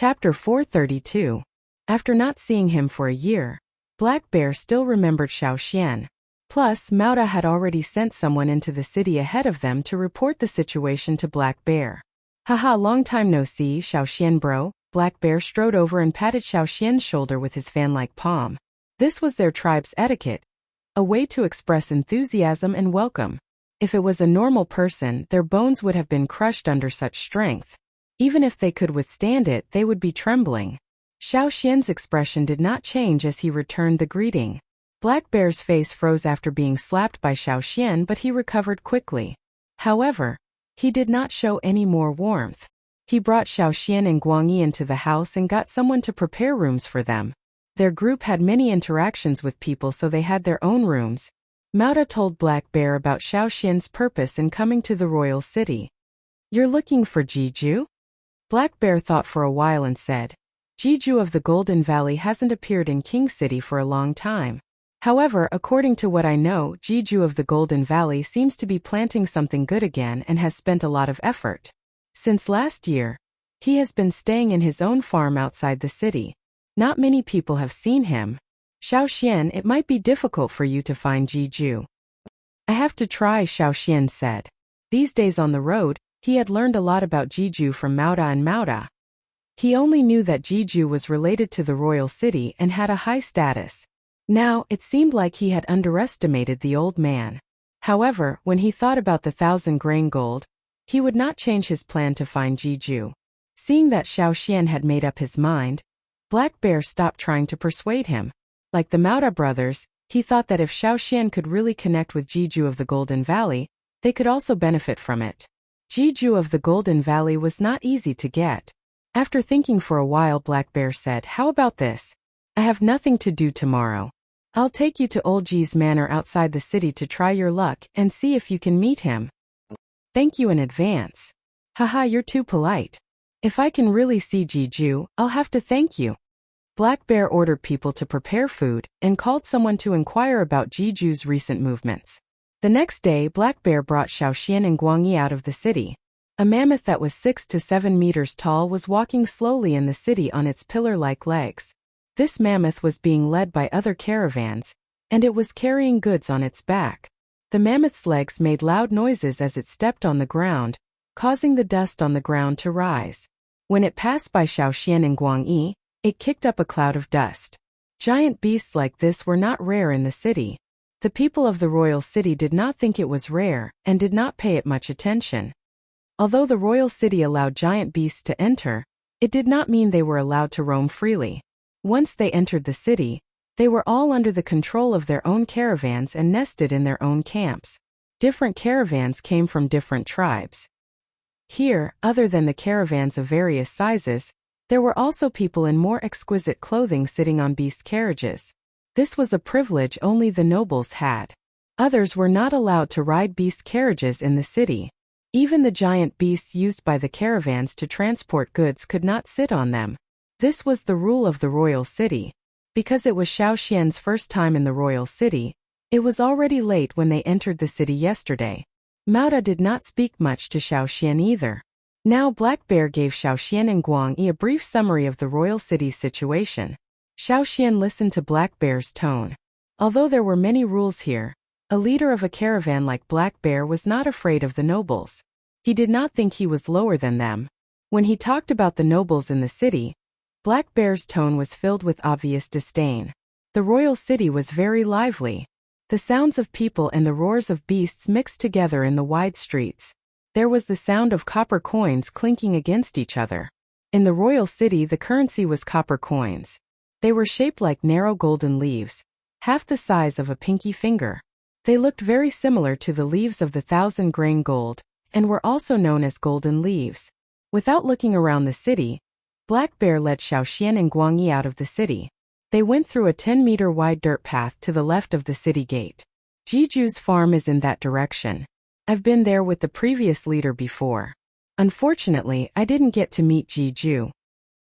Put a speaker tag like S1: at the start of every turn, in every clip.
S1: Chapter 432. After not seeing him for a year, Black Bear still remembered Xiaoxian. Plus, Mauda had already sent someone into the city ahead of them to report the situation to Black Bear. Haha, long time no see, Xiaoxian bro. Black Bear strode over and patted Xiaoxian's shoulder with his fan-like palm. This was their tribe's etiquette, a way to express enthusiasm and welcome. If it was a normal person, their bones would have been crushed under such strength. Even if they could withstand it, they would be trembling. Xiaoxian's expression did not change as he returned the greeting. Black Bear's face froze after being slapped by Xiaoxian, but he recovered quickly. However, he did not show any more warmth. He brought Xiaoxian and Guangyi into the house and got someone to prepare rooms for them. Their group had many interactions with people, so they had their own rooms. Mauda told Black Bear about Xiaoxian's purpose in coming to the royal city. "You're looking for Jiju?" Black Bear thought for a while and said, "Jiju of the Golden Valley hasn't appeared in King City for a long time. However, according to what I know, Jiju of the Golden Valley seems to be planting something good again and has spent a lot of effort. Since last year, he has been staying in his own farm outside the city. Not many people have seen him. Xiaoxian, it might be difficult for you to find Jiju." "I have to try," Xiaoxian said. These days on the road, he had learned a lot about Jiju from Mauda and Mauda. He only knew that Jiju was related to the royal city and had a high status. Now, it seemed like he had underestimated the old man. However, when he thought about the 1,000 grain gold, he would not change his plan to find Jiju. Seeing that Xiaoxian had made up his mind, Black Bear stopped trying to persuade him. Like the Mauda brothers, he thought that if Xiaoxian could really connect with Jiju of the Golden Valley, they could also benefit from it. Jiju of the Golden Valley was not easy to get. After thinking for a while, Black Bear said, "How about this? I have nothing to do tomorrow. I'll take you to Old Ji's manor outside the city to try your luck and see if you can meet him." "Thank you in advance." "Haha, you're too polite. If I can really see Jiju, I'll have to thank you." Black Bear ordered people to prepare food and called someone to inquire about Jiju's recent movements. The next day, Black Bear brought Xiaoxian and Guangyi out of the city. A mammoth that was 6 to 7 meters tall was walking slowly in the city on its pillar-like legs. This mammoth was being led by other caravans, and it was carrying goods on its back. The mammoth's legs made loud noises as it stepped on the ground, causing the dust on the ground to rise. When it passed by Xiaoxian and Guangyi, it kicked up a cloud of dust. Giant beasts like this were not rare in the city. The people of the royal city did not think it was rare and did not pay it much attention. Although the royal city allowed giant beasts to enter, it did not mean they were allowed to roam freely. Once they entered the city, they were all under the control of their own caravans and nested in their own camps. Different caravans came from different tribes. Here, other than the caravans of various sizes, there were also people in more exquisite clothing sitting on beast carriages. This was a privilege only the nobles had. Others were not allowed to ride beast carriages in the city. Even the giant beasts used by the caravans to transport goods could not sit on them. This was the rule of the royal city. Because it was Xiaoxian's first time in the royal city, it was already late when they entered the city yesterday. Mauda did not speak much to Xiaoxian either. Now Black Bear gave Xiaoxian and Guangyi a brief summary of the royal city's situation. Xiaoxian listened to Black Bear's tone. Although there were many rules here, a leader of a caravan like Black Bear was not afraid of the nobles. He did not think he was lower than them. When he talked about the nobles in the city, Black Bear's tone was filled with obvious disdain. The royal city was very lively. The sounds of people and the roars of beasts mixed together in the wide streets. There was the sound of copper coins clinking against each other. In the royal city, the currency was copper coins. They were shaped like narrow golden leaves, half the size of a pinky finger. They looked very similar to the leaves of the 1,000 grain gold, and were also known as golden leaves. Without looking around the city, Black Bear led Xiaoxian and Guangyi out of the city. They went through a 10-meter wide dirt path to the left of the city gate. Jiju's farm is in that direction. I've been there with the previous leader before. Unfortunately, I didn't get to meet Jiju.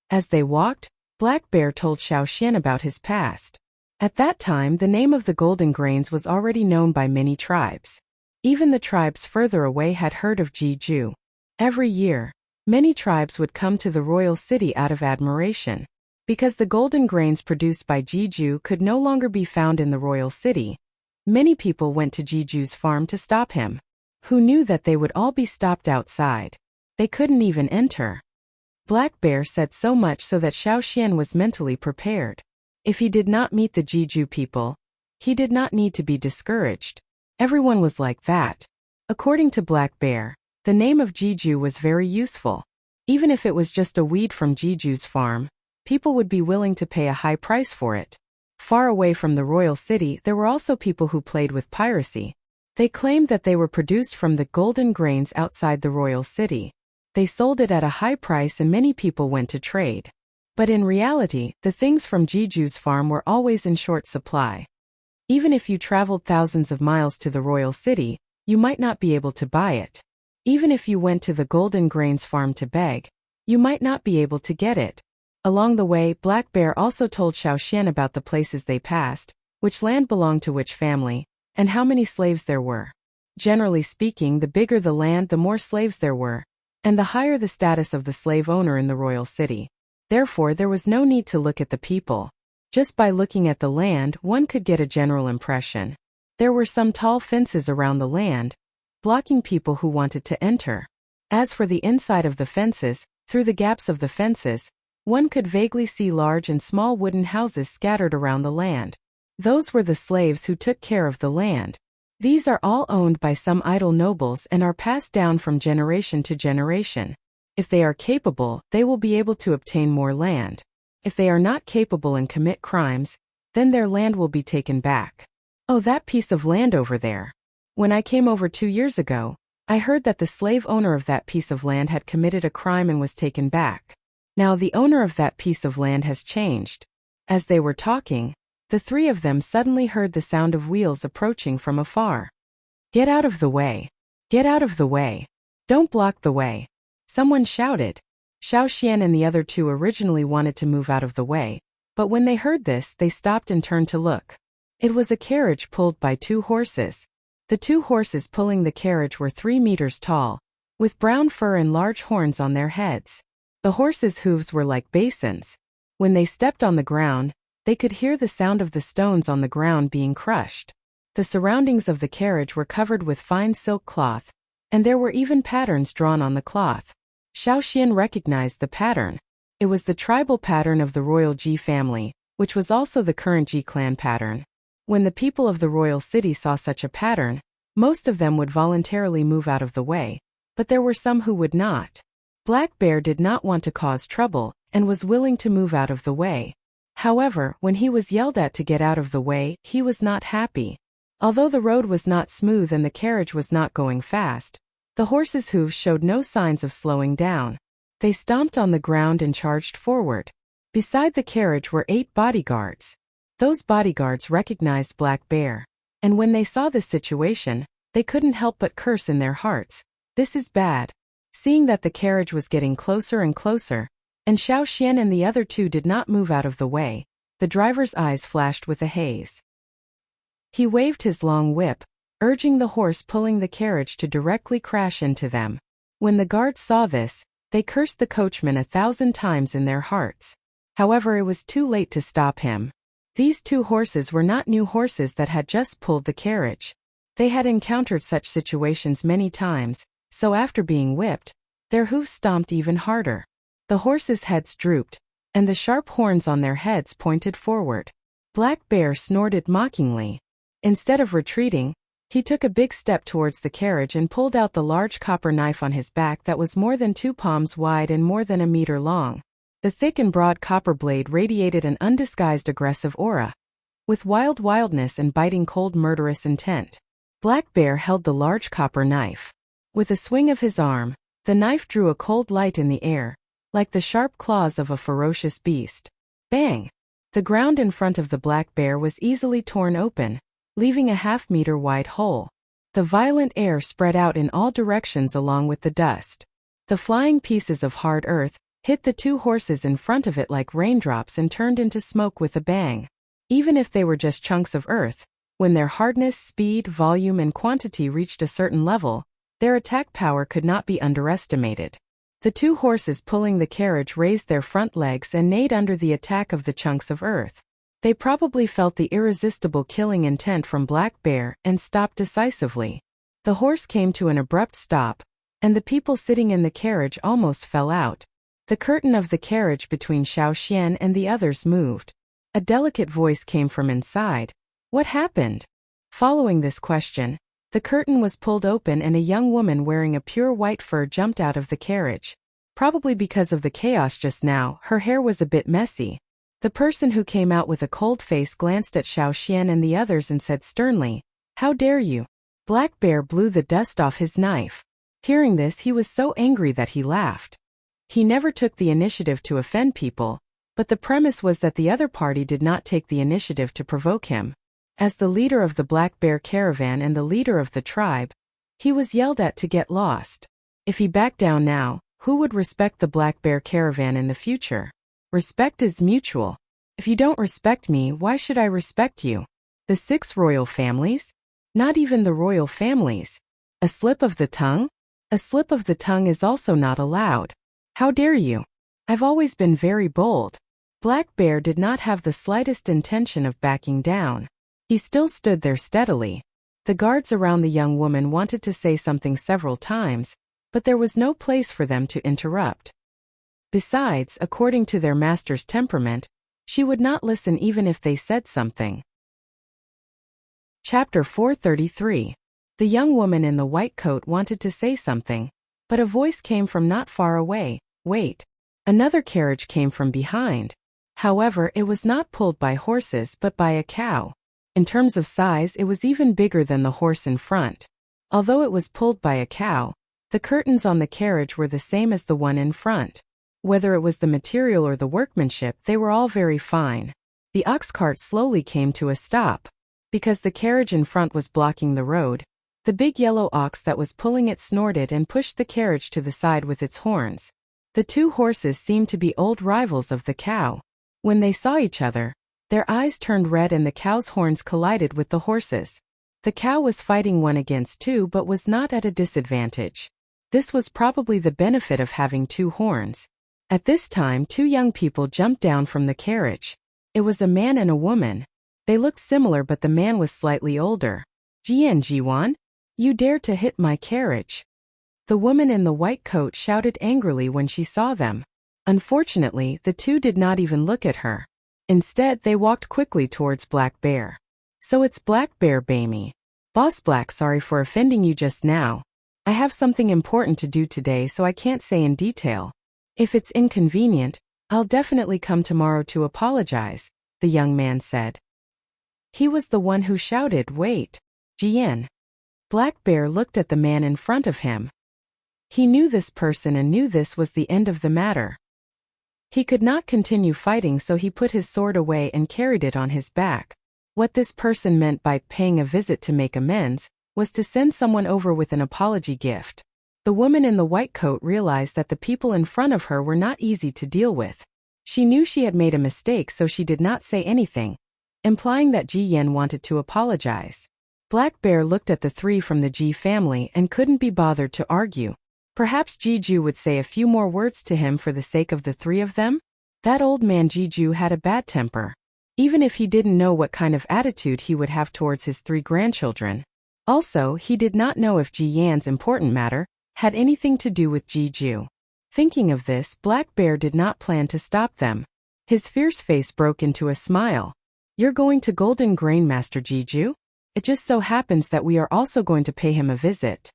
S1: As they walked, Black Bear told Xiaoxian about his past. At that time, the name of the golden grains was already known by many tribes. Even the tribes further away had heard of Jiju. Every year, Many tribes would come to the royal city out of admiration. Because the golden grains produced by Jeju could no longer be found in the royal city, many people went to Jeju's farm to stop him. Who knew that they would all be stopped outside? They couldn't even enter. Black Bear said so much so that Xiaoxian was mentally prepared. If he did not meet the Jeju people, he did not need to be discouraged. Everyone was like that. According to Black Bear, the name of Jeju was very useful. Even if it was just a weed from Jeju's farm, people would be willing to pay a high price for it. Far away from the royal city, there were also people who played with piracy. They claimed that they were produced from the golden grains outside the royal city. They sold it at a high price and many people went to trade. But in reality, the things from Jeju's farm were always in short supply. Even if you traveled thousands of miles to the royal city, you might not be able to buy it. Even if you went to the golden grains farm to beg, you might not be able to get it. Along the way, Black Bear also told Xiaoxian about the places they passed, which land belonged to which family, and how many slaves there were. Generally speaking, the bigger the land, the more slaves there were, and the higher the status of the slave owner in the royal city. Therefore, there was no need to look at the people. Just by looking at the land, one could get a general impression. There were some tall fences around the land, blocking people who wanted to enter. As for the inside of the fences, through the gaps of the fences, one could vaguely see large and small wooden houses scattered around the land. Those were the slaves who took care of the land. These are all owned by some idle nobles and are passed down from generation to generation. If they are capable, they will be able to obtain more land. If they are not capable and commit crimes, then their land will be taken back. Oh, that piece of land over there. When I came over 2 years ago, I heard that the slave owner of that piece of land had committed a crime and was taken back. Now the owner of that piece of land has changed. As they were talking, the three of them suddenly heard the sound of wheels approaching from afar. Get out of the way! Get out of the way! Don't block the way! Someone shouted. Xiaoxian and the other two originally wanted to move out of the way, but when they heard this, they stopped and turned to look. It was a carriage pulled by 2 horses. The 2 horses pulling the carriage were 3 meters tall, with brown fur and large horns on their heads. The horses' hooves were like basins. When they stepped on the ground, they could hear the sound of the stones on the ground being crushed. The surroundings of the carriage were covered with fine silk cloth, and there were even patterns drawn on the cloth. Xiaoxian recognized the pattern. It was the tribal pattern of the royal Ji family, which was also the current Ji clan pattern. When the people of the royal city saw such a pattern, most of them would voluntarily move out of the way, but there were some who would not. Black Bear did not want to cause trouble, and was willing to move out of the way. However, when he was yelled at to get out of the way, he was not happy. Although the road was not smooth and the carriage was not going fast, the horses' hooves showed no signs of slowing down. They stomped on the ground and charged forward. Beside the carriage were 8 bodyguards. Those bodyguards recognized Black Bear, and when they saw this situation, they couldn't help but curse in their hearts. This is bad. Seeing that the carriage was getting closer and closer, and Xiaoxian and the other 2 did not move out of the way, the driver's eyes flashed with a haze. He waved his long whip, urging the horse pulling the carriage to directly crash into them. When the guards saw this, they cursed the coachman 1,000 times in their hearts. However, it was too late to stop him. These 2 horses were not new horses that had just pulled the carriage. They had encountered such situations many times, so after being whipped, their hooves stomped even harder. The horses' heads drooped, and the sharp horns on their heads pointed forward. Black Bear snorted mockingly. Instead of retreating, he took a big step towards the carriage and pulled out the large copper knife on his back that was more than 2 palms wide and more than a meter long. The thick and broad copper blade radiated an undisguised aggressive aura, with wildness and biting cold murderous intent. Black Bear held the large copper knife. With a swing of his arm, the knife drew a cold light in the air, like the sharp claws of a ferocious beast. Bang! The ground in front of the Black Bear was easily torn open, leaving a half-meter wide hole. The violent air spread out in all directions along with the dust. The flying pieces of hard earth hit the 2 horses in front of it like raindrops and turned into smoke with a bang. Even if they were just chunks of earth, when their hardness, speed, volume and quantity reached a certain level, their attack power could not be underestimated. The two horses pulling the carriage raised their front legs and neighed under the attack of the chunks of earth. They probably felt the irresistible killing intent from Black Bear and stopped decisively. The horse came to an abrupt stop, and the people sitting in the carriage almost fell out. The curtain of the carriage between Xiaoxian and the others moved. A delicate voice came from inside. What happened? Following this question, the curtain was pulled open and a young woman wearing a pure white fur jumped out of the carriage. Probably because of the chaos just now, her hair was a bit messy. The person who came out with a cold face glanced at Xiaoxian and the others and said sternly, "How dare you?" Black Bear blew the dust off his knife. Hearing this, he was so angry that he laughed. He never took the initiative to offend people, but the premise was that the other party did not take the initiative to provoke him. As the leader of the Black Bear caravan and the leader of the tribe, he was yelled at to get lost. If he backed down now, who would respect the Black Bear caravan in the future? Respect is mutual. If you don't respect me, why should I respect you? The 6 royal families? Not even the royal families. A slip of the tongue? A slip of the tongue is also not allowed. How dare you? I've always been very bold. Black Bear did not have the slightest intention of backing down. He still stood there steadily. The guards around the young woman wanted to say something several times, but there was no place for them to interrupt. Besides, according to their master's temperament, she would not listen even if they said something. Chapter 433. The young woman in the white coat wanted to say something, but a voice came from not far away. Wait. Another carriage came from behind. However, it was not pulled by horses but by a cow. In terms of size, it was even bigger than the horse in front. Although it was pulled by a cow, the curtains on the carriage were the same as the one in front. Whether it was the material or the workmanship, they were all very fine. The ox cart slowly came to a stop. Because the carriage in front was blocking the road, the big yellow ox that was pulling it snorted and pushed the carriage to the side with its horns. The two horses seemed to be old rivals of the cow. When they saw each other, their eyes turned red and the cow's horns collided with the horses. The cow was fighting 1 against 2 but was not at a disadvantage. This was probably the benefit of having 2 horns. At this time, 2 young people jumped down from the carriage. It was a man and a woman. They looked similar but the man was slightly older. "Jian Jiwan? You dared to hit my carriage." The woman in the white coat shouted angrily when she saw them. Unfortunately, the 2 did not even look at her. Instead, they walked quickly towards Black Bear. "So it's Black Bear, Bamey. Boss Black, sorry for offending you just now. I have something important to do today so I can't say in detail. If it's inconvenient, I'll definitely come tomorrow to apologize," the young man said. He was the one who shouted, "Wait, Jian." Black Bear looked at the man in front of him. He knew this person and knew this was the end of the matter. He could not continue fighting, so he put his sword away and carried it on his back. What this person meant by paying a visit to make amends was to send someone over with an apology gift. The woman in the white coat realized that the people in front of her were not easy to deal with. She knew she had made a mistake, so she did not say anything, implying that Ji Yan wanted to apologize. Black Bear looked at the 3 from the Ji family and couldn't be bothered to argue. Perhaps Jiju would say a few more words to him for the sake of the 3 of them? That old man Jiju had a bad temper. Even if he didn't know what kind of attitude he would have towards his 3 grandchildren. Also, he did not know if Ji Yan's important matter had anything to do with Jiju. Thinking of this, Black Bear did not plan to stop them. His fierce face broke into a smile. "You're going to Golden Grain, Master Jiju? It just so happens that we are also going to pay him a visit."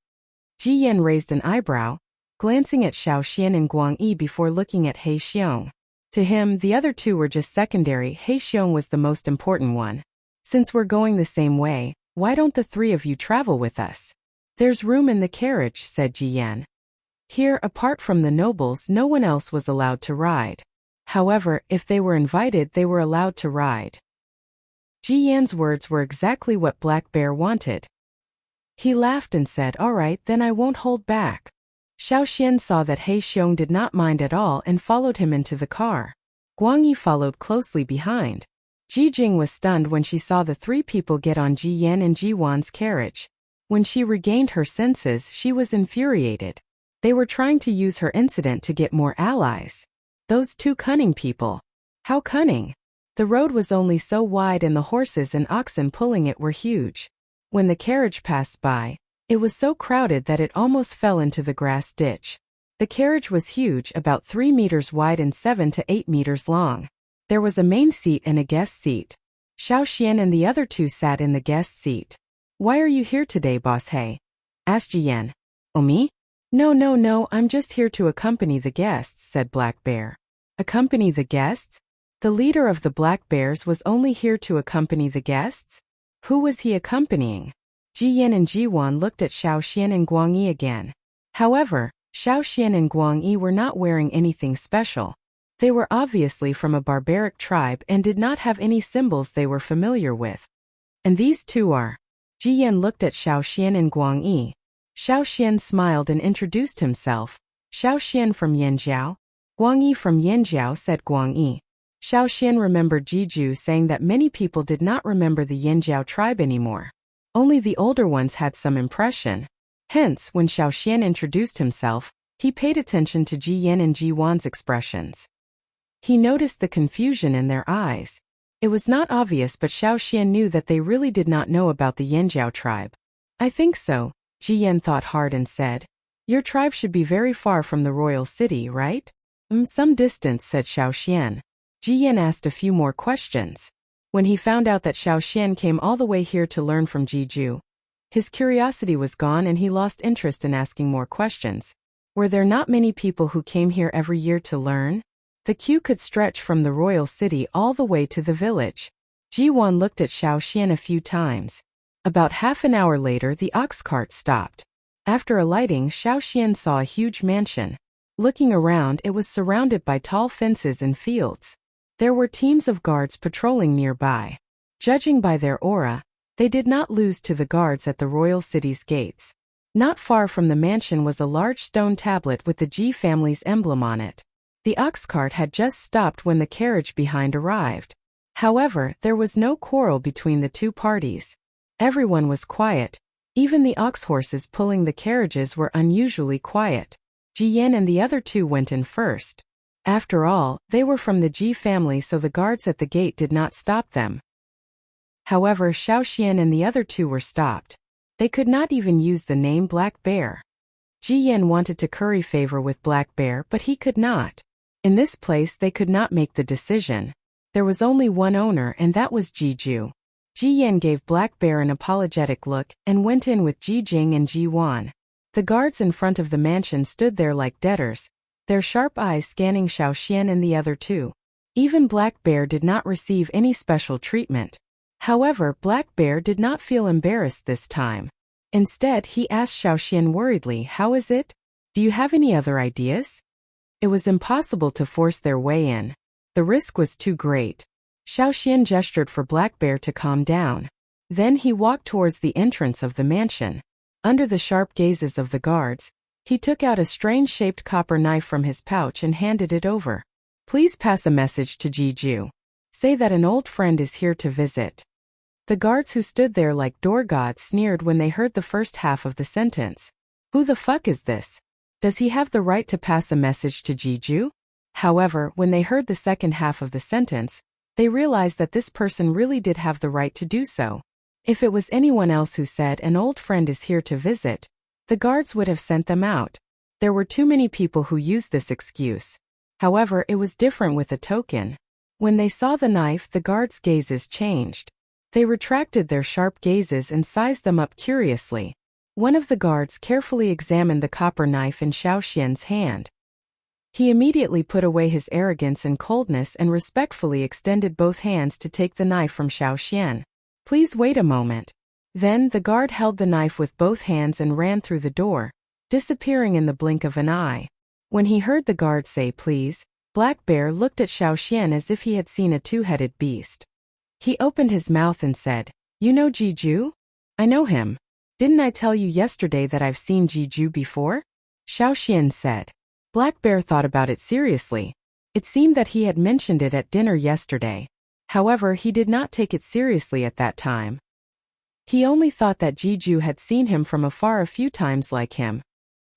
S1: Ji Yan raised an eyebrow, glancing at Xiaoxian and Guang Yi before looking at He Xiong. To him, the other 2 were just secondary. He Xiong was the most important one. "Since we're going the same way, why don't the 3 of you travel with us? There's room in the carriage," said Ji Yan. Here, apart from the nobles, no one else was allowed to ride. However, if they were invited, they were allowed to ride. Ji Yan's words were exactly what Black Bear wanted. He laughed and said, "All right, then I won't hold back." Xiaoxian saw that He Xiong did not mind at all and followed him into the car. Guang Yi followed closely behind. Ji Jing was stunned when she saw the 3 people get on Ji Yan and Ji Wan's carriage. When she regained her senses, she was infuriated. They were trying to use her incident to get more allies. Those two cunning people. How cunning? The road was only so wide and the horses and oxen pulling it were huge. When the carriage passed by, it was so crowded that it almost fell into the grass ditch. The carriage was huge, about 3 meters wide and 7 to 8 meters long. There was a main seat and a guest seat. Xiao Xian and the other two sat in the guest seat. "Why are you here today, Boss He?" asked Jiyan. "Oh, me? No, I'm just here to accompany the guests," said Black Bear. Accompany the guests? The leader of the Black Bears was only here to accompany the guests? Who was he accompanying? Jiyan and Jiwan looked at Xiao Xian and Guang Yi again. However, Xiao Xian and Guang Yi were not wearing anything special. They were obviously from a barbaric tribe and did not have any symbols they were familiar with. And these two are. Jiyan looked at Xiao Xian and Guang Yi. Xiao Xian smiled and introduced himself. "Xiao Xian from Yanjiao." "Guang Yi from Yanjiao," said Guang Yi. Xiao Xian remembered Jiju saying that many people did not remember the Yanjiao tribe anymore. Only the older ones had some impression. Hence, when Xiao Xian introduced himself, he paid attention to Jiyan and Jiwan's expressions. He noticed the confusion in their eyes. It was not obvious, but Xiao Xian knew that they really did not know about the Yanjiao tribe. "I think so," Jiyan thought hard and said. "Your tribe should be very far from the royal city, right?" Some distance," said Xiao Xian. Jiyan asked a few more questions. When he found out that Xiao Xian came all the way here to learn from Jiju, his curiosity was gone and he lost interest in asking more questions. Were there not many people who came here every year to learn? The queue could stretch from the royal city all the way to the village. Jiwan looked at Xiao Xian a few times. About half an hour later, the ox cart stopped. After alighting, Xiao Xian saw a huge mansion. Looking around, it was surrounded by tall fences and fields. There were teams of guards patrolling nearby. Judging by their aura, they did not lose to the guards at the royal city's gates. Not far from the mansion was a large stone tablet with the Ji family's emblem on it. The ox cart had just stopped when the carriage behind arrived. However, there was no quarrel between the two parties. Everyone was quiet. Even the ox horses pulling the carriages were unusually quiet. Jiyan and the other two went in first. After all, they were from the Ji family, so the guards at the gate did not stop them. However, Xiao Xian and the other two were stopped. They could not even use the name Black Bear. Jiyan wanted to curry favor with Black Bear, but he could not. In this place they could not make the decision. There was only one owner, and that was Jiju. Jiyan gave Black Bear an apologetic look and went in with Ji Jing and Ji Wan. The guards in front of the mansion stood there like debtors, their sharp eyes scanning Xiao Xian and the other two. Even Black Bear did not receive any special treatment. However, Black Bear did not feel embarrassed this time. Instead, he asked Xiao Xian worriedly, "How is it? Do you have any other ideas?" It was impossible to force their way in. The risk was too great. Xiao Xian gestured for Black Bear to calm down. Then he walked towards the entrance of the mansion. Under the sharp gazes of the guards, he took out a strange-shaped copper knife from his pouch and handed it over. "Please pass a message to Jiju. Say that an old friend is here to visit." The guards who stood there like door gods sneered when they heard the first half of the sentence. Who the fuck is this? Does he have the right to pass a message to Jiju? However, when they heard the second half of the sentence, they realized that this person really did have the right to do so. If it was anyone else who said an old friend is here to visit, the guards would have sent them out. There were too many people who used this excuse. However, it was different with a token. When they saw the knife, the guards' gazes changed. They retracted their sharp gazes and sized them up curiously. One of the guards carefully examined the copper knife in Xiao Xian's hand. He immediately put away his arrogance and coldness and respectfully extended both hands to take the knife from Xiao Xian. "Please wait a moment." Then the guard held the knife with both hands and ran through the door, disappearing in the blink of an eye. When he heard the guard say please, Black Bear looked at Xiao Xian as if he had seen a two-headed beast. He opened his mouth and said, "You know Jiju? I know him. Didn't I tell you yesterday that I've seen Jiju before?" Xiao Xian said. Black Bear thought about it seriously. It seemed that he had mentioned it at dinner yesterday. However, he did not take it seriously at that time. He only thought that Jiju had seen him from afar a few times like him.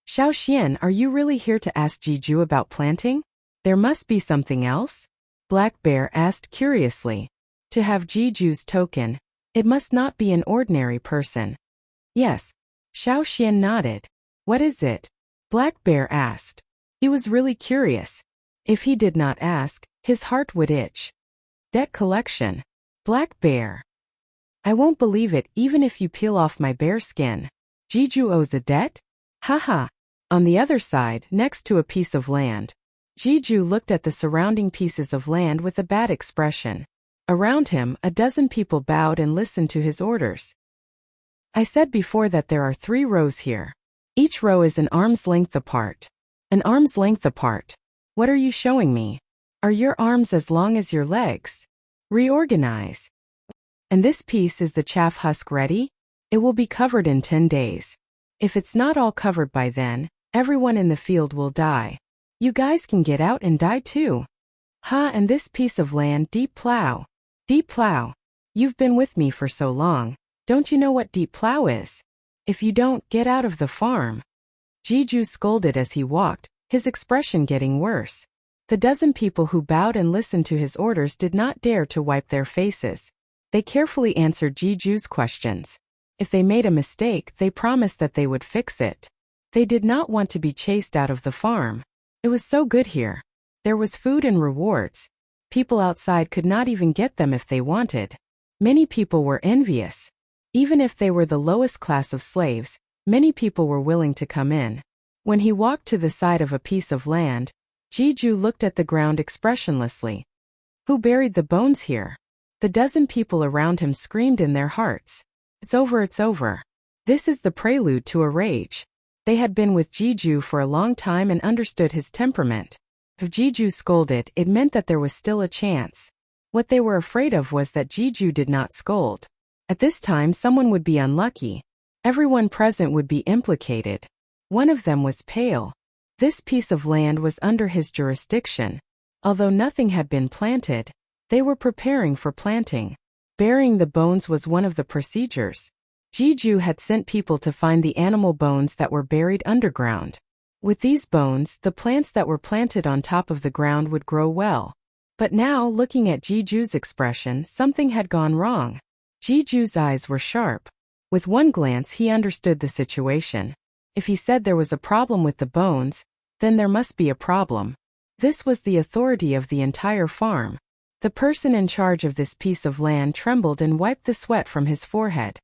S1: Xiao Xian, are you really here to ask Jiju about planting? There must be something else? Black Bear asked curiously. To have Jiju's token, it must not be an ordinary person. Yes. Xiao Xian nodded. What is it? Black Bear asked. He was really curious. If he did not ask, his heart would itch. Debt collection. Black Bear. I won't believe it even if you peel off my bear skin. Jiju owes a debt? Haha. On the other side, next to a piece of land, Jiju looked at the surrounding pieces of land with a bad expression. Around him, a dozen people bowed and listened to his orders. I said before that there are 3 rows here. Each row is an arm's length apart. An arm's length apart. What are you showing me? Are your arms as long as your legs? Reorganize. And this piece is the chaff husk ready? It will be covered in 10 days. If it's not all covered by then, everyone in the field will die. You guys can get out and die too. And this piece of land, deep plow. Deep plow. You've been with me for so long. Don't you know what deep plow is? If you don't, get out of the farm. Jiju scolded as he walked, his expression getting worse. The dozen people who bowed and listened to his orders did not dare to wipe their faces. They carefully answered Jiju's questions. If they made a mistake, they promised that they would fix it. They did not want to be chased out of the farm. It was so good here. There was food and rewards. People outside could not even get them if they wanted. Many people were envious. Even if they were the lowest class of slaves, many people were willing to come in. When he walked to the side of a piece of land, Jiju looked at the ground expressionlessly. Who buried the bones here? The dozen people around him screamed in their hearts. It's over, it's over. This is the prelude to a rage. They had been with Jiju for a long time and understood his temperament. If Jiju scolded, it meant that there was still a chance. What they were afraid of was that Jiju did not scold. At this time someone would be unlucky. Everyone present would be implicated. One of them was pale. This piece of land was under his jurisdiction. Although nothing had been planted, they were preparing for planting. Burying the bones was one of the procedures. Jiju had sent people to find the animal bones that were buried underground. With these bones, the plants that were planted on top of the ground would grow well. But now, looking at Jiju's expression, something had gone wrong. Jiju's eyes were sharp. With one glance he understood the situation. If he said there was a problem with the bones, then there must be a problem. This was the authority of the entire farm. The person in charge of this piece of land trembled and wiped the sweat from his forehead.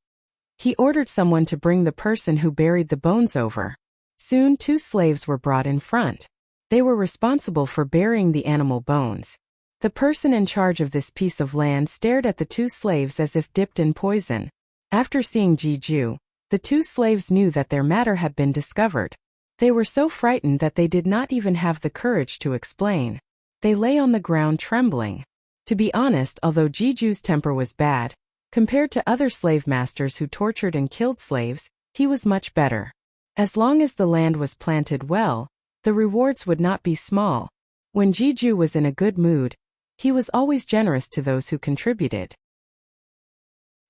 S1: He ordered someone to bring the person who buried the bones over. Soon 2 slaves were brought in front. They were responsible for burying the animal bones. The person in charge of this piece of land stared at the 2 slaves as if dipped in poison. After seeing Jiju, the 2 slaves knew that their matter had been discovered. They were so frightened that they did not even have the courage to explain. They lay on the ground trembling. To be honest, although Jiju's temper was bad, compared to other slave masters who tortured and killed slaves, he was much better. As long as the land was planted well, the rewards would not be small. When Jiju was in a good mood, he was always generous to those who contributed.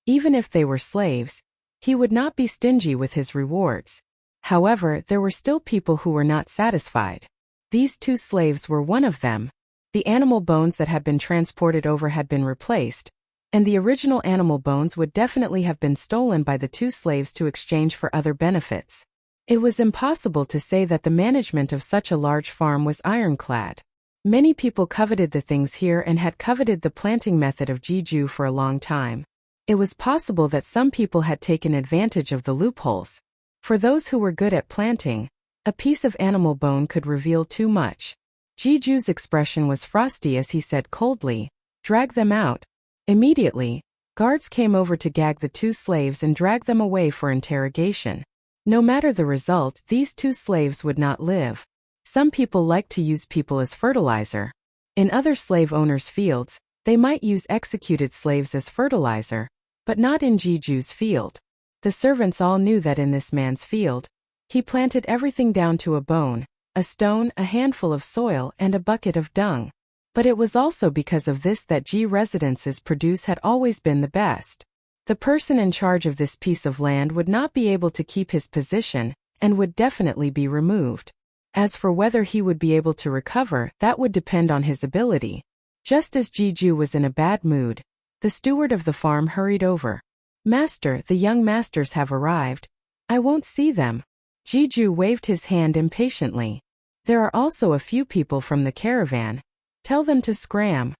S1: Even if they were slaves, he would not be stingy with his rewards. However, there were still people who were not satisfied. These 2 slaves were one of them. The animal bones that had been transported over had been replaced, and the original animal bones would definitely have been stolen by the 2 slaves to exchange for other benefits. It was impossible to say that the management of such a large farm was ironclad. Many people coveted the things here and had coveted the planting method of Jiju for a long time. It was possible that some people had taken advantage of the loopholes. For those who were good at planting, a piece of animal bone could reveal too much. Jiju's expression was frosty as he said coldly, "Drag them out." Immediately, guards came over to gag the 2 slaves and drag them away for interrogation. No matter the result, these 2 slaves would not live. Some people like to use people as fertilizer. In other slave owners' fields, they might use executed slaves as fertilizer, but not in Jiju's field. The servants all knew that in this man's field, he planted everything down to a bone, a stone, a handful of soil, and a bucket of dung. But it was also because of this that Ji residence's produce had always been the best. The person in charge of this piece of land would not be able to keep his position, and would definitely be removed. As for whether he would be able to recover, that would depend on his ability. Just as Jiju was in a bad mood, the steward of the farm hurried over. "Master, the young masters have arrived. I won't see them." Jiju waved his hand impatiently. "There are also a few people from the caravan. Tell them to scram."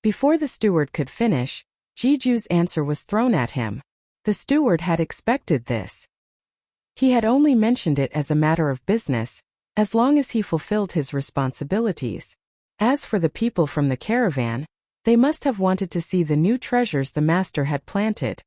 S1: Before the steward could finish, Jiju's answer was thrown at him. The steward had expected this. He had only mentioned it as a matter of business, as long as he fulfilled his responsibilities. As for the people from the caravan, they must have wanted to see the new treasures the master had planted.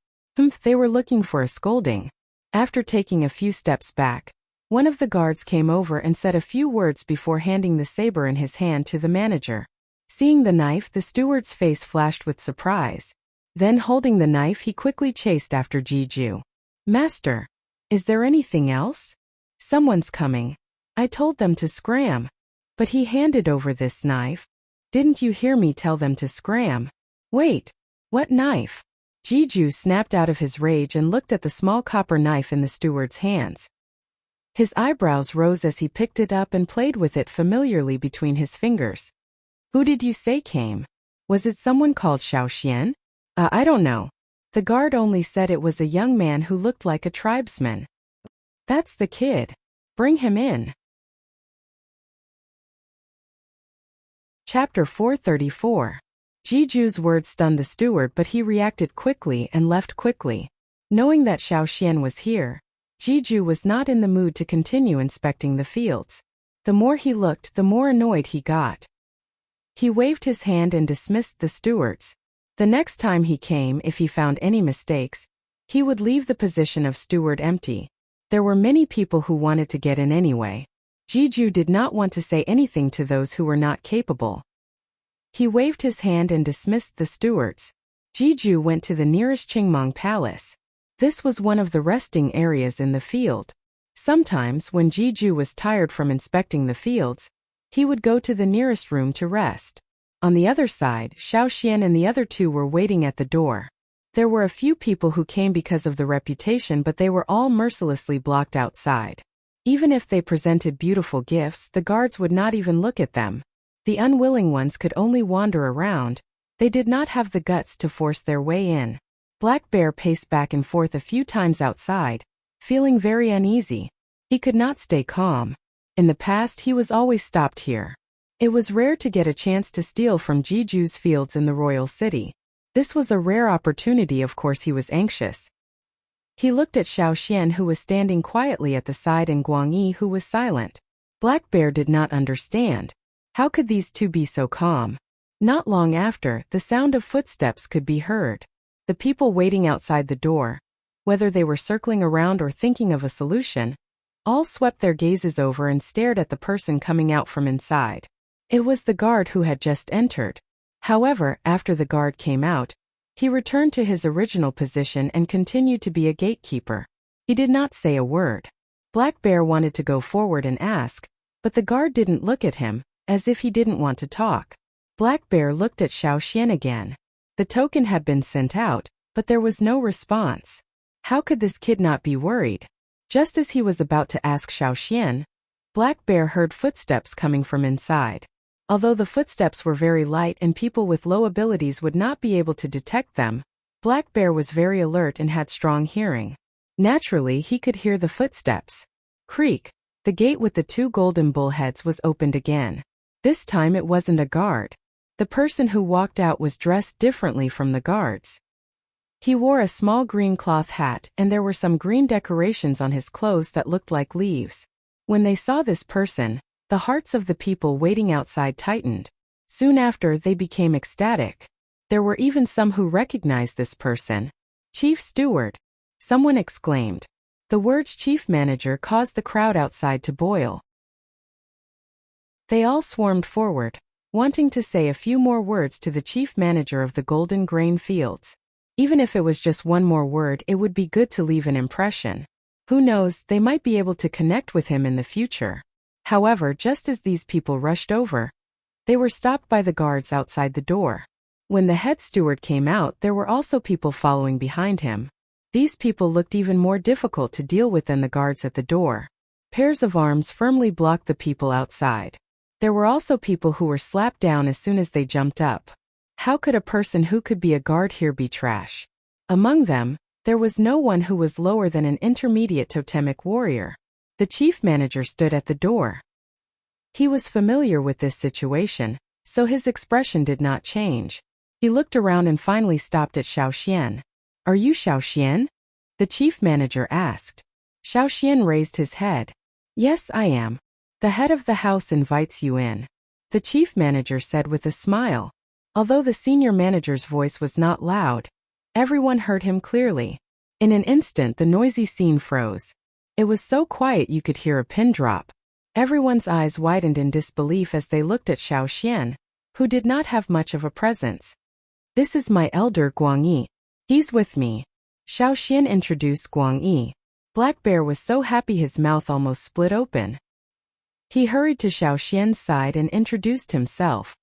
S1: They were looking for a scolding. After taking a few steps back, one of the guards came over and said a few words before handing the saber in his hand to the manager. Seeing the knife, the steward's face flashed with surprise. Then, holding the knife, he quickly chased after Jiju. "Master, is there anything else? Someone's coming. I told them to scram." "But he handed over this knife. Didn't you hear me tell them to scram?" "Wait, what knife?" Jiju snapped out of his rage and looked at the small copper knife in the steward's hands. His eyebrows rose as he picked it up and played with it familiarly between his fingers. "Who did you say came? Was it someone called Xiaoxian?" I don't know. The guard only said it was a young man who looked like a tribesman." "That's the kid. Bring him in." Chapter 434. Jiju's words stunned the steward, but he reacted quickly and left quickly. Knowing that Xiaoxian was here, Jiju was not in the mood to continue inspecting the fields. The more he looked, the more annoyed he got. He waved his hand and dismissed the stewards. The next time he came, if he found any mistakes, he would leave the position of steward empty. There were many people who wanted to get in anyway. Jiju did not want to say anything to those who were not capable. He waved his hand and dismissed the stewards. Jiju went to the nearest Qingmong Palace. This was one of the resting areas in the field. Sometimes, when Jiju was tired from inspecting the fields, he would go to the nearest room to rest. On the other side, Xiaoxian and the other two were waiting at the door. There were a few people who came because of the reputation, but they were all mercilessly blocked outside. Even if they presented beautiful gifts, the guards would not even look at them. The unwilling ones could only wander around. They did not have the guts to force their way in. Black Bear paced back and forth a few times outside, feeling very uneasy. He could not stay calm. In the past, he was always stopped here. It was rare to get a chance to steal from Jiju's fields in the royal city. This was a rare opportunity. Of course he was anxious. He looked at Xiaoxian, who was standing quietly at the side, and Guangyi, who was silent. Black Bear did not understand. How could these two be so calm? Not long after, the sound of footsteps could be heard. The people waiting outside the door, whether they were circling around or thinking of a solution, all swept their gazes over and stared at the person coming out from inside. It was the guard who had just entered. However, after the guard came out, he returned to his original position and continued to be a gatekeeper. He did not say a word. Black Bear wanted to go forward and ask, but the guard didn't look at him, as if he didn't want to talk. Black Bear looked at Xiaoxian again. The token had been sent out, but there was no response. How could this kid not be worried? Just as he was about to ask Xiaoxian, Black Bear heard footsteps coming from inside. Although the footsteps were very light and people with low abilities would not be able to detect them, Black Bear was very alert and had strong hearing. Naturally, he could hear the footsteps. Creak. The gate with the two golden bullheads was opened again. This time it wasn't a guard. The person who walked out was dressed differently from the guards. He wore a small green cloth hat, and there were some green decorations on his clothes that looked like leaves. When they saw this person, the hearts of the people waiting outside tightened. Soon after, they became ecstatic. There were even some who recognized this person. "Chief Steward!" someone exclaimed. The words chief manager caused the crowd outside to boil. They all swarmed forward, wanting to say a few more words to the chief manager of the golden grain fields. Even if it was just one more word, it would be good to leave an impression. Who knows, they might be able to connect with him in the future. However, just as these people rushed over, they were stopped by the guards outside the door. When the head steward came out, there were also people following behind him. These people looked even more difficult to deal with than the guards at the door. Pairs of arms firmly blocked the people outside. There were also people who were slapped down as soon as they jumped up. How could a person who could be a guard here be trash? Among them, there was no one who was lower than an intermediate totemic warrior. The chief manager stood at the door. He was familiar with this situation, so his expression did not change. He looked around and finally stopped at Xiaoxian. "Are you Xiaoxian?" the chief manager asked. Xiaoxian raised his head. "Yes, I am. The head of the house invites you in," the chief manager said with a smile. Although the senior manager's voice was not loud, everyone heard him clearly. In an instant the noisy scene froze. It was so quiet you could hear a pin drop. Everyone's eyes widened in disbelief as they looked at Xiaoxian, who did not have much of a presence. "This is my elder Guangyi. He's with me." Xiaoxian introduced Guangyi. Black Bear was so happy his mouth almost split open. He hurried to Xiaoxian's side and introduced himself.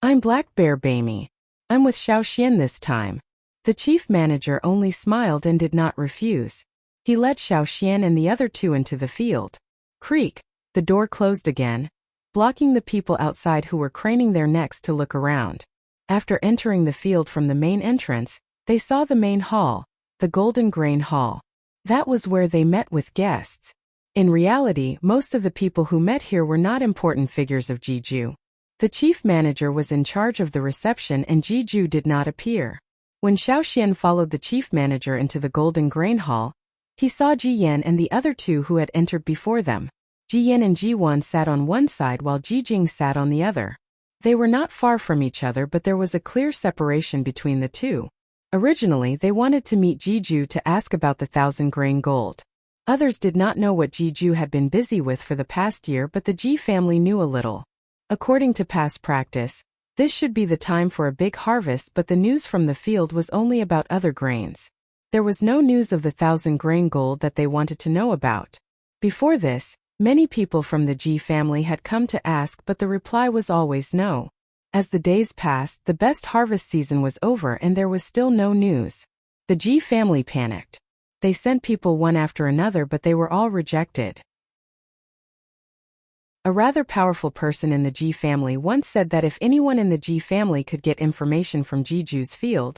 S1: "I'm Black Bear Baimi. I'm with Xiaoxian this time." The chief manager only smiled and did not refuse. He led Xiaoxian and the other two into the field. Creak, the door closed again, blocking the people outside who were craning their necks to look around. After entering the field from the main entrance, they saw the main hall, the Golden Grain Hall. That was where they met with guests. In reality, most of the people who met here were not important figures of Jeju. The chief manager was in charge of the reception and Jeju did not appear. When Xiaoxian followed the chief manager into the Golden Grain Hall, he saw Ji Yan and the other two who had entered before them. Ji Yan and Ji Wan sat on one side while Ji Jing sat on the other. They were not far from each other, but there was a clear separation between the two. Originally, they wanted to meet Jeju to ask about the 1,000-grain gold. Others did not know what Jeju had been busy with for the past year, but the Ji family knew a little. According to past practice, this should be the time for a big harvest, but the news from the field was only about other grains. There was no news of the 1,000-grain gold that they wanted to know about. Before this, many people from the Ji family had come to ask, but the reply was always no. As the days passed, the best harvest season was over and there was still no news. The Ji family panicked. They sent people one after another, but they were all rejected. A rather powerful person in the Ji family once said that if anyone in the Ji family could get information from Jeju's field,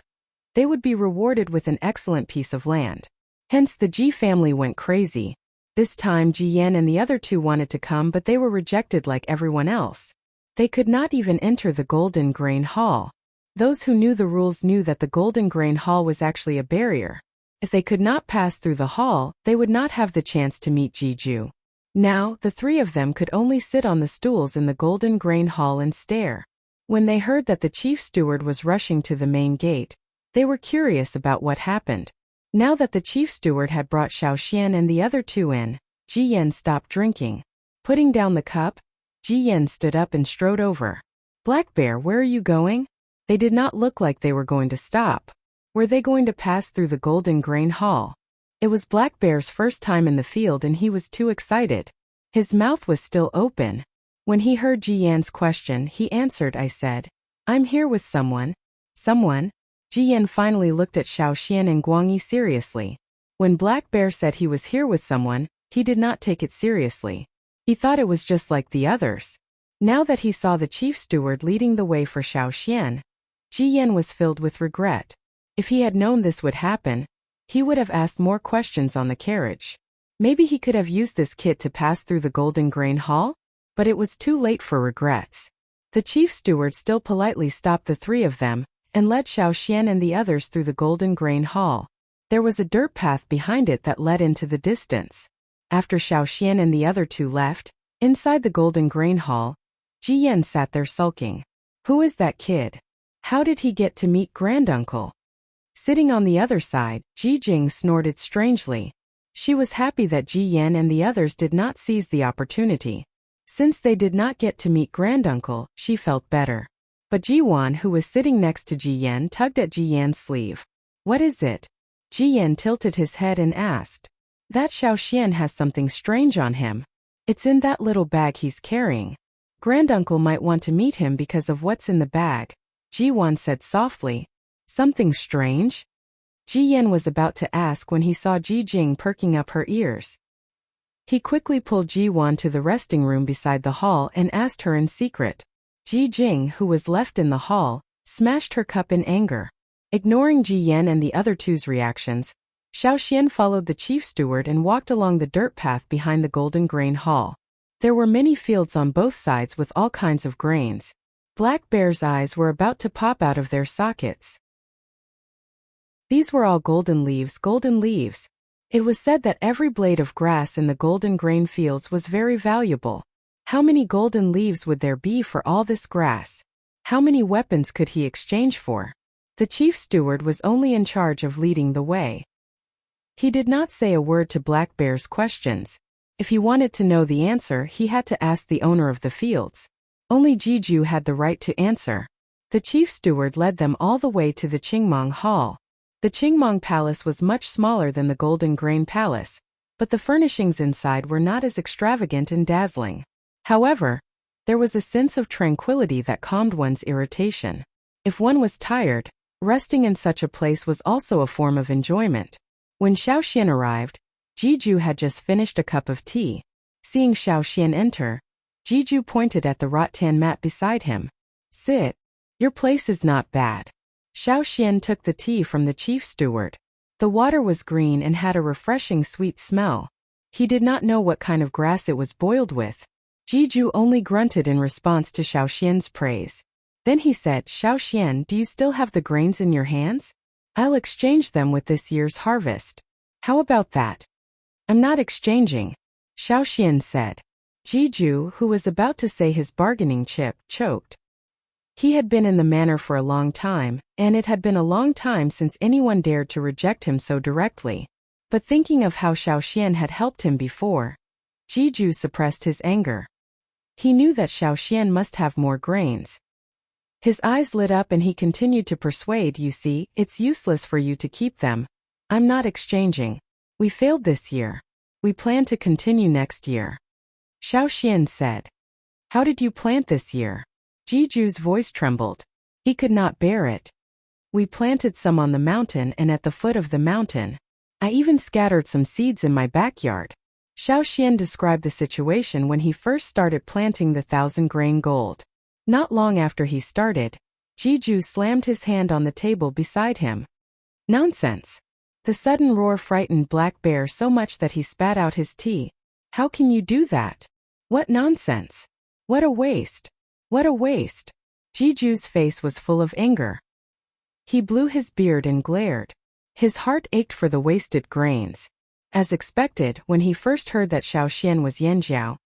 S1: they would be rewarded with an excellent piece of land. Hence the Ji family went crazy. This time Ji Yan and the other two wanted to come, but they were rejected like everyone else. They could not even enter the Golden Grain Hall. Those who knew the rules knew that the Golden Grain Hall was actually a barrier. If they could not pass through the hall, they would not have the chance to meet Jeju. Now, the three of them could only sit on the stools in the Golden Grain Hall and stare. When they heard that the chief steward was rushing to the main gate, they were curious about what happened. Now that the chief steward had brought Xiaoxian and the other two in, Ji Yan stopped drinking. Putting down the cup, Ji Yan stood up and strode over. "Black Bear, where are you going?" They did not look like they were going to stop. Were they going to pass through the Golden Grain Hall? It was Black Bear's first time in the field and he was too excited. His mouth was still open. When he heard Ji Yan's question, he answered, "I said, I'm here with someone." "Someone?" Ji Yan finally looked at Xiaoxian and Guangyi seriously. When Black Bear said he was here with someone, he did not take it seriously. He thought it was just like the others. Now that he saw the chief steward leading the way for Xiaoxian, Ji Yan was filled with regret. If he had known this would happen, he would have asked more questions on the carriage. Maybe he could have used this kit to pass through the Golden Grain Hall? But it was too late for regrets. The chief steward still politely stopped the three of them and led Xiaoxian and the others through the Golden Grain Hall. There was a dirt path behind it that led into the distance. After Xiaoxian and the other two left, inside the Golden Grain Hall, Ji Yan sat there sulking. Who is that kid? How did he get to meet Granduncle? Sitting on the other side, Ji Jing snorted strangely. She was happy that Ji Yan and the others did not seize the opportunity. Since they did not get to meet Granduncle, she felt better. But Ji Wan, who was sitting next to Ji Yan, tugged at Ji Yan's sleeve. What is it? Ji Yan tilted his head and asked. That Xiaoxian has something strange on him. It's in that little bag he's carrying. Granduncle might want to meet him because of what's in the bag, Ji Wan said softly. Something strange? Ji Yan was about to ask when he saw Ji Jing perking up her ears. He quickly pulled Ji Wan to the resting room beside the hall and asked her in secret. Ji Jing, who was left in the hall, smashed her cup in anger. Ignoring Ji Yan and the other two's reactions, Xiaoxian followed the chief steward and walked along the dirt path behind the Golden Grain Hall. There were many fields on both sides with all kinds of grains. Black Bear's eyes were about to pop out of their sockets. These were all golden leaves, golden leaves. It was said that every blade of grass in the golden grain fields was very valuable. How many golden leaves would there be for all this grass? How many weapons could he exchange for? The chief steward was only in charge of leading the way. He did not say a word to Black Bear's questions. If he wanted to know the answer, he had to ask the owner of the fields. Only Jiju had the right to answer. The chief steward led them all the way to the Qingmong Hall. The Qingmong Palace was much smaller than the Golden Grain Palace, but the furnishings inside were not as extravagant and dazzling. However, there was a sense of tranquility that calmed one's irritation. If one was tired, resting in such a place was also a form of enjoyment. When Xiaoxian arrived, Jiju had just finished a cup of tea. Seeing Xiaoxian enter, Jiju pointed at the rattan mat beside him. "Sit. Your place is not bad." Xiaoxian took the tea from the chief steward. The water was green and had a refreshing sweet smell. He did not know what kind of grass it was boiled with. Jiju only grunted in response to Xiaoxian's praise. Then he said, "Xiaoxian, do you still have the grains in your hands? I'll exchange them with this year's harvest. How about that?" "I'm not exchanging," Xiaoxian said. Jiju, who was about to say his bargaining chip, choked. He had been in the manor for a long time, and it had been a long time since anyone dared to reject him so directly. But thinking of how Xiaoxian had helped him before, Jiju suppressed his anger. He knew that Xiaoxian must have more grains. His eyes lit up and he continued to persuade, "You see, it's useless for you to keep them. I'm not exchanging. We failed this year. We plan to continue next year." Xiaoxian said, "How did you plant this year?" Jiju's voice trembled. He could not bear it. "We planted some on the mountain and at the foot of the mountain. I even scattered some seeds in my backyard." Xiaoxian described the situation when he first started planting the 1,000-grain gold. Not long after he started, Jiju slammed his hand on the table beside him. "Nonsense." The sudden roar frightened Black Bear so much that he spat out his tea. "How can you do that? What nonsense! What a waste! What a waste!" Jiju's face was full of anger. He blew his beard and glared. His heart ached for the wasted grains. As expected, when he first heard that Xiaoxian was Yanjiao,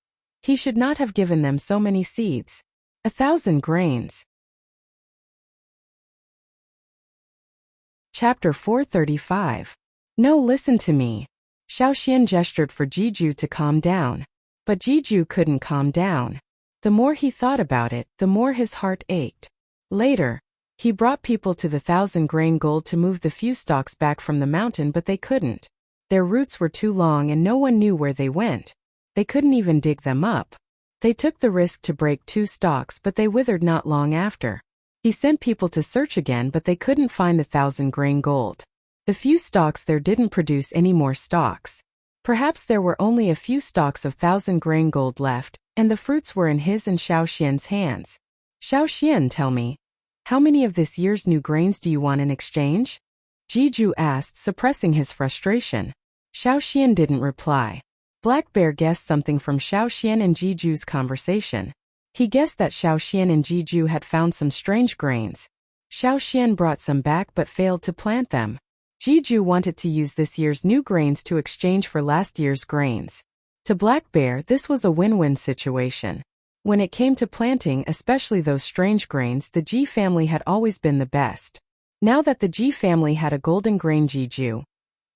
S1: he should not have given them so many seeds. 1,000 grains. Chapter 435. "No, listen to me." Xiaoxian gestured for Jiju to calm down. But Jiju couldn't calm down. The more he thought about it, the more his heart ached. Later, he brought people to the 1,000-grain gold to move the few stalks back from the mountain, but they couldn't. Their roots were too long and no one knew where they went. They couldn't even dig them up. They took the risk to break 2 stalks, but they withered not long after. He sent people to search again, but they couldn't find the 1,000-grain gold. The few stalks there didn't produce any more stalks. Perhaps there were only a few stalks of 1,000-grain gold left, and the fruits were in his and Xiaoxian's hands. "Xiaoxian, tell me, how many of this year's new grains do you want in exchange?" Jiju asked, suppressing his frustration. Xiaoxian didn't reply. Black Bear guessed something from Xiaoxian and Jiju's conversation. He guessed that Xiaoxian and Jiju had found some strange grains. Xiaoxian brought some back but failed to plant them. Jiju wanted to use this year's new grains to exchange for last year's grains. To Black Bear, this was a win-win situation. When it came to planting, especially those strange grains, the Ji family had always been the best. Now that the Ji family had a golden grain Jiju,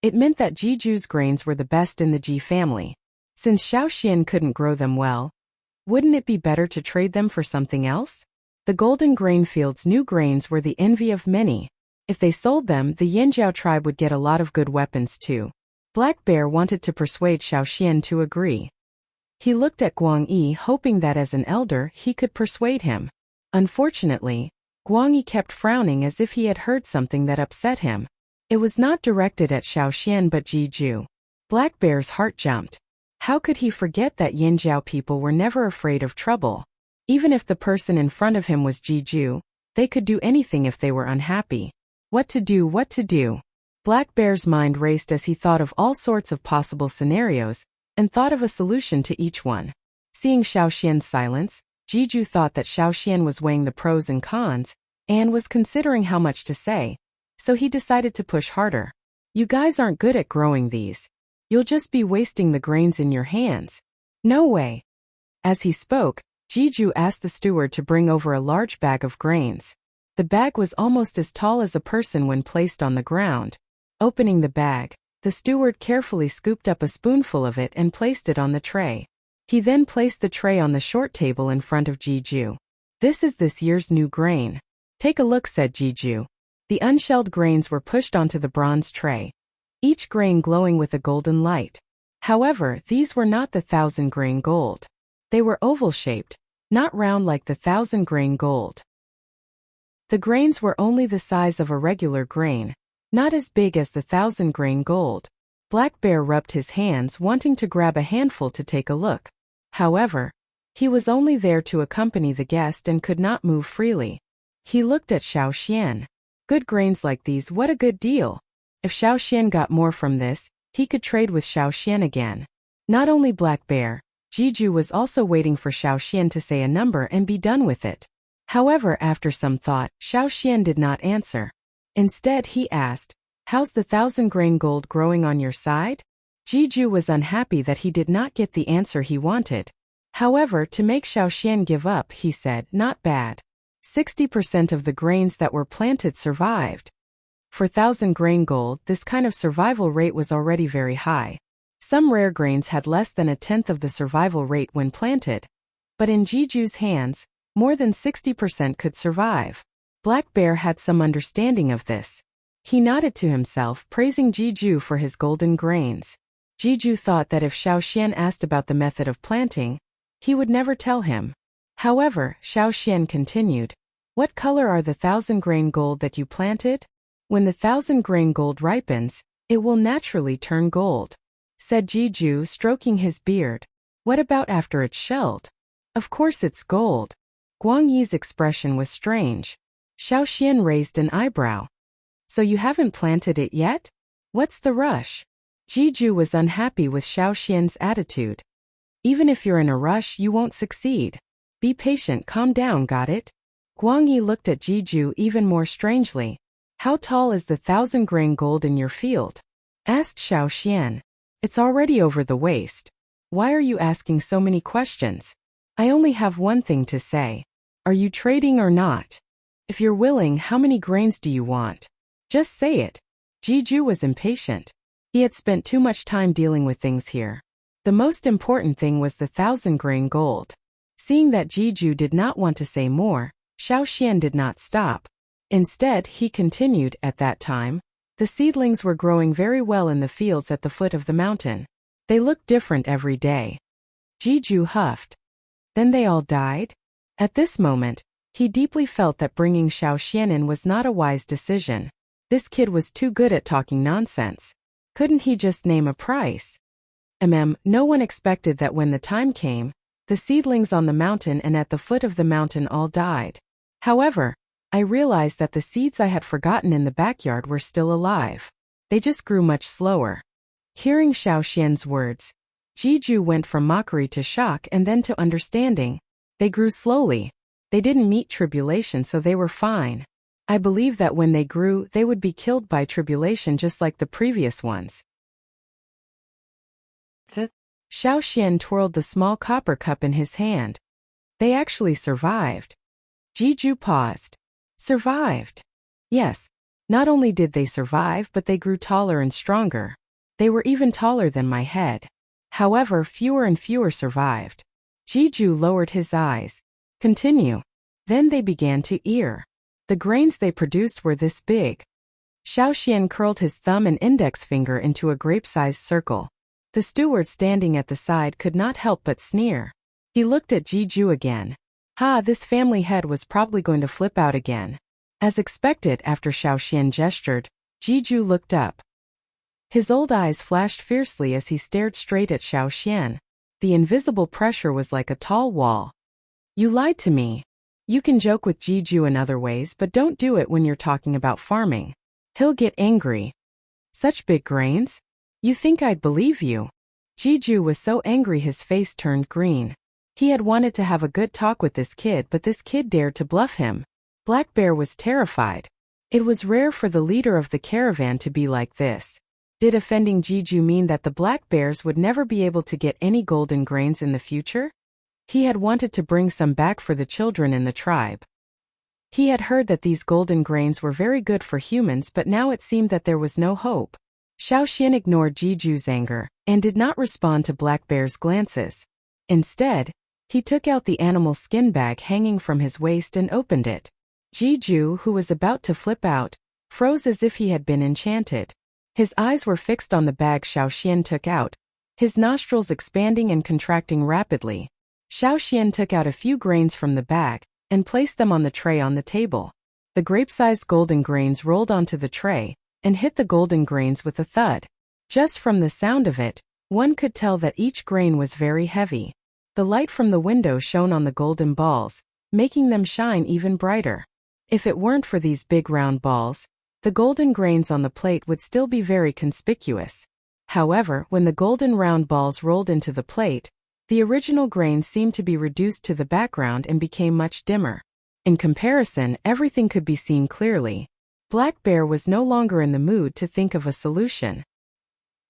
S1: it meant that Jiju's grains were the best in the Ji family. Since Xiaoxian couldn't grow them well, wouldn't it be better to trade them for something else? The golden grain field's new grains were the envy of many. If they sold them, the Yanjiao tribe would get a lot of good weapons too. Black Bear wanted to persuade Xiaoxian to agree. He looked at Guang Yi, hoping that as an elder he could persuade him. Unfortunately, Guang Yi kept frowning as if he had heard something that upset him. It was not directed at Xiaoxian but Jiju. Black Bear's heart jumped. How could he forget that Yinjiao people were never afraid of trouble? Even if the person in front of him was Jiju, they could do anything if they were unhappy. What to do, what to do? Black Bear's mind raced as he thought of all sorts of possible scenarios, and thought of a solution to each one. Seeing Xiaoxian's silence, Jiju thought that Xiaoxian was weighing the pros and cons, and was considering how much to say, so he decided to push harder. You guys aren't good at growing these. You'll just be wasting the grains in your hands. No way. As he spoke, Jiju asked the steward to bring over a large bag of grains. The bag was almost as tall as a person when placed on the ground. Opening the bag, the steward carefully scooped up a spoonful of it and placed it on the tray. He then placed the tray on the short table in front of Jiju. This is this year's new grain. Take a look, said Jiju. The unshelled grains were pushed onto the bronze tray, each grain glowing with a golden light. However, these were not the 1,000-grain gold. They were oval-shaped, not round like the 1,000-grain gold. The grains were only the size of a regular grain, not as big as the 1,000-grain gold. Black Bear rubbed his hands, wanting to grab a handful to take a look. However, he was only there to accompany the guest and could not move freely. He looked at Xiaoxian. Good grains like these, what a good deal. If Xiaoxian got more from this, he could trade with Xiaoxian again. Not only Black Bear, Jiju was also waiting for Xiaoxian to say a number and be done with it. However, after some thought, Xiaoxian did not answer. Instead, he asked, "How's the 1,000-grain gold growing on your side?" Jiju was unhappy that he did not get the answer he wanted. However, to make Xiaoxian give up, he said, "Not bad. 60% of the grains that were planted survived." For 1,000-grain gold, this kind of survival rate was already very high. Some rare grains had less than a tenth of the survival rate when planted. But in Jiju's hands, more than 60% could survive. Black Bear had some understanding of this. He nodded to himself, praising Jiju for his golden grains. Jiju thought that if Xiaoxian asked about the method of planting, he would never tell him. However, Xiaoxian continued, "What color are the 1,000-grain gold that you planted? When the 1,000-grain gold ripens, it will naturally turn gold," said Jiju, stroking his beard. "What about after it's shelled?" "Of course it's gold." Guang Yi's expression was strange. Xiaoxian raised an eyebrow. "So you haven't planted it yet? What's the rush?" Jiju was unhappy with Xiaoxian's attitude. "Even if you're in a rush, you won't succeed. Be patient, calm down, got it?" Guang Yi looked at Jiju even more strangely. "How tall is the 1,000-grain gold in your field?" asked Xiaoxian. "It's already over the waist. Why are you asking so many questions? I only have one thing to say. Are you trading or not? If you're willing, how many grains do you want? Just say it." Jiju was impatient. He had spent too much time dealing with things here. The most important thing was the 1,000-grain gold. Seeing that Jiju did not want to say more, Xiaoxian did not stop. Instead, he continued, "At that time, the seedlings were growing very well in the fields at the foot of the mountain. They looked different every day." Jiju huffed. "Then they all died?" At this moment, he deeply felt that bringing Xiaoxian in was not a wise decision. This kid was too good at talking nonsense. Couldn't he just name a price? No one expected that when the time came, the seedlings on the mountain and at the foot of the mountain all died. However, I realized that the seeds I had forgotten in the backyard were still alive. They just grew much slower. Hearing Xiaoxian's words, Jiju went from mockery to shock and then to understanding. They grew slowly. They didn't meet tribulation, so they were fine. I believe that when they grew, they would be killed by tribulation just like the previous ones. Xiaoxian twirled the small copper cup in his hand. They actually survived. Jiju paused. Survived? Yes. Not only did they survive, but they grew taller and stronger. They were even taller than my head. However, fewer and fewer survived. Jiju lowered his eyes. Continue. Then they began to ear. The grains they produced were this big. Xiaoxian curled his thumb and index finger into a grape-sized circle. The steward standing at the side could not help but sneer. He looked at Jiju again. Ha, this family head was probably going to flip out again. As expected, after Xiaoxian gestured, Jiju looked up. His old eyes flashed fiercely as he stared straight at Xiaoxian. The invisible pressure was like a tall wall. You lied to me. You can joke with Jiju in other ways, but don't do it when you're talking about farming. He'll get angry. Such big grains? You think I'd believe you? Jiju was so angry his face turned green. He had wanted to have a good talk with this kid, but this kid dared to bluff him. Black Bear was terrified. It was rare for the leader of the caravan to be like this. Did offending Jiju mean that the Black Bears would never be able to get any golden grains in the future? He had wanted to bring some back for the children in the tribe. He had heard that these golden grains were very good for humans, but now it seemed that there was no hope. Xiaoxian ignored Jiju's anger and did not respond to Black Bear's glances. Instead, he took out the animal skin bag hanging from his waist and opened it. Jiju, who was about to flip out, froze as if he had been enchanted. His eyes were fixed on the bag Xiaoxian took out, his nostrils expanding and contracting rapidly. Xiaoxian took out a few grains from the bag and placed them on the tray on the table. The grape-sized golden grains rolled onto the tray and hit the golden grains with a thud. Just from the sound of it, one could tell that each grain was very heavy. The light from the window shone on the golden balls, making them shine even brighter. If it weren't for these big round balls, the golden grains on the plate would still be very conspicuous. However, when the golden round balls rolled into the plate, the original grains seemed to be reduced to the background and became much dimmer. In comparison, everything could be seen clearly. Black Bear was no longer in the mood to think of a solution.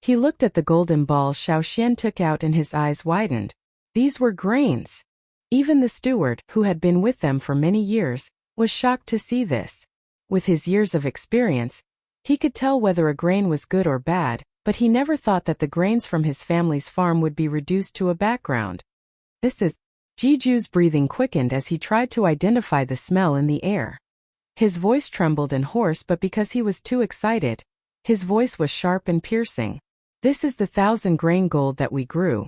S1: He looked at the golden balls Xiaoxian took out and his eyes widened. These were grains. Even the steward, who had been with them for many years, was shocked to see this. With his years of experience, he could tell whether a grain was good or bad, but he never thought that the grains from his family's farm would be reduced to a background. This is... Jiju's breathing quickened as he tried to identify the smell in the air. His voice trembled and hoarse, but because he was too excited, his voice was sharp and piercing. This is the 1,000-grain gold that we grew.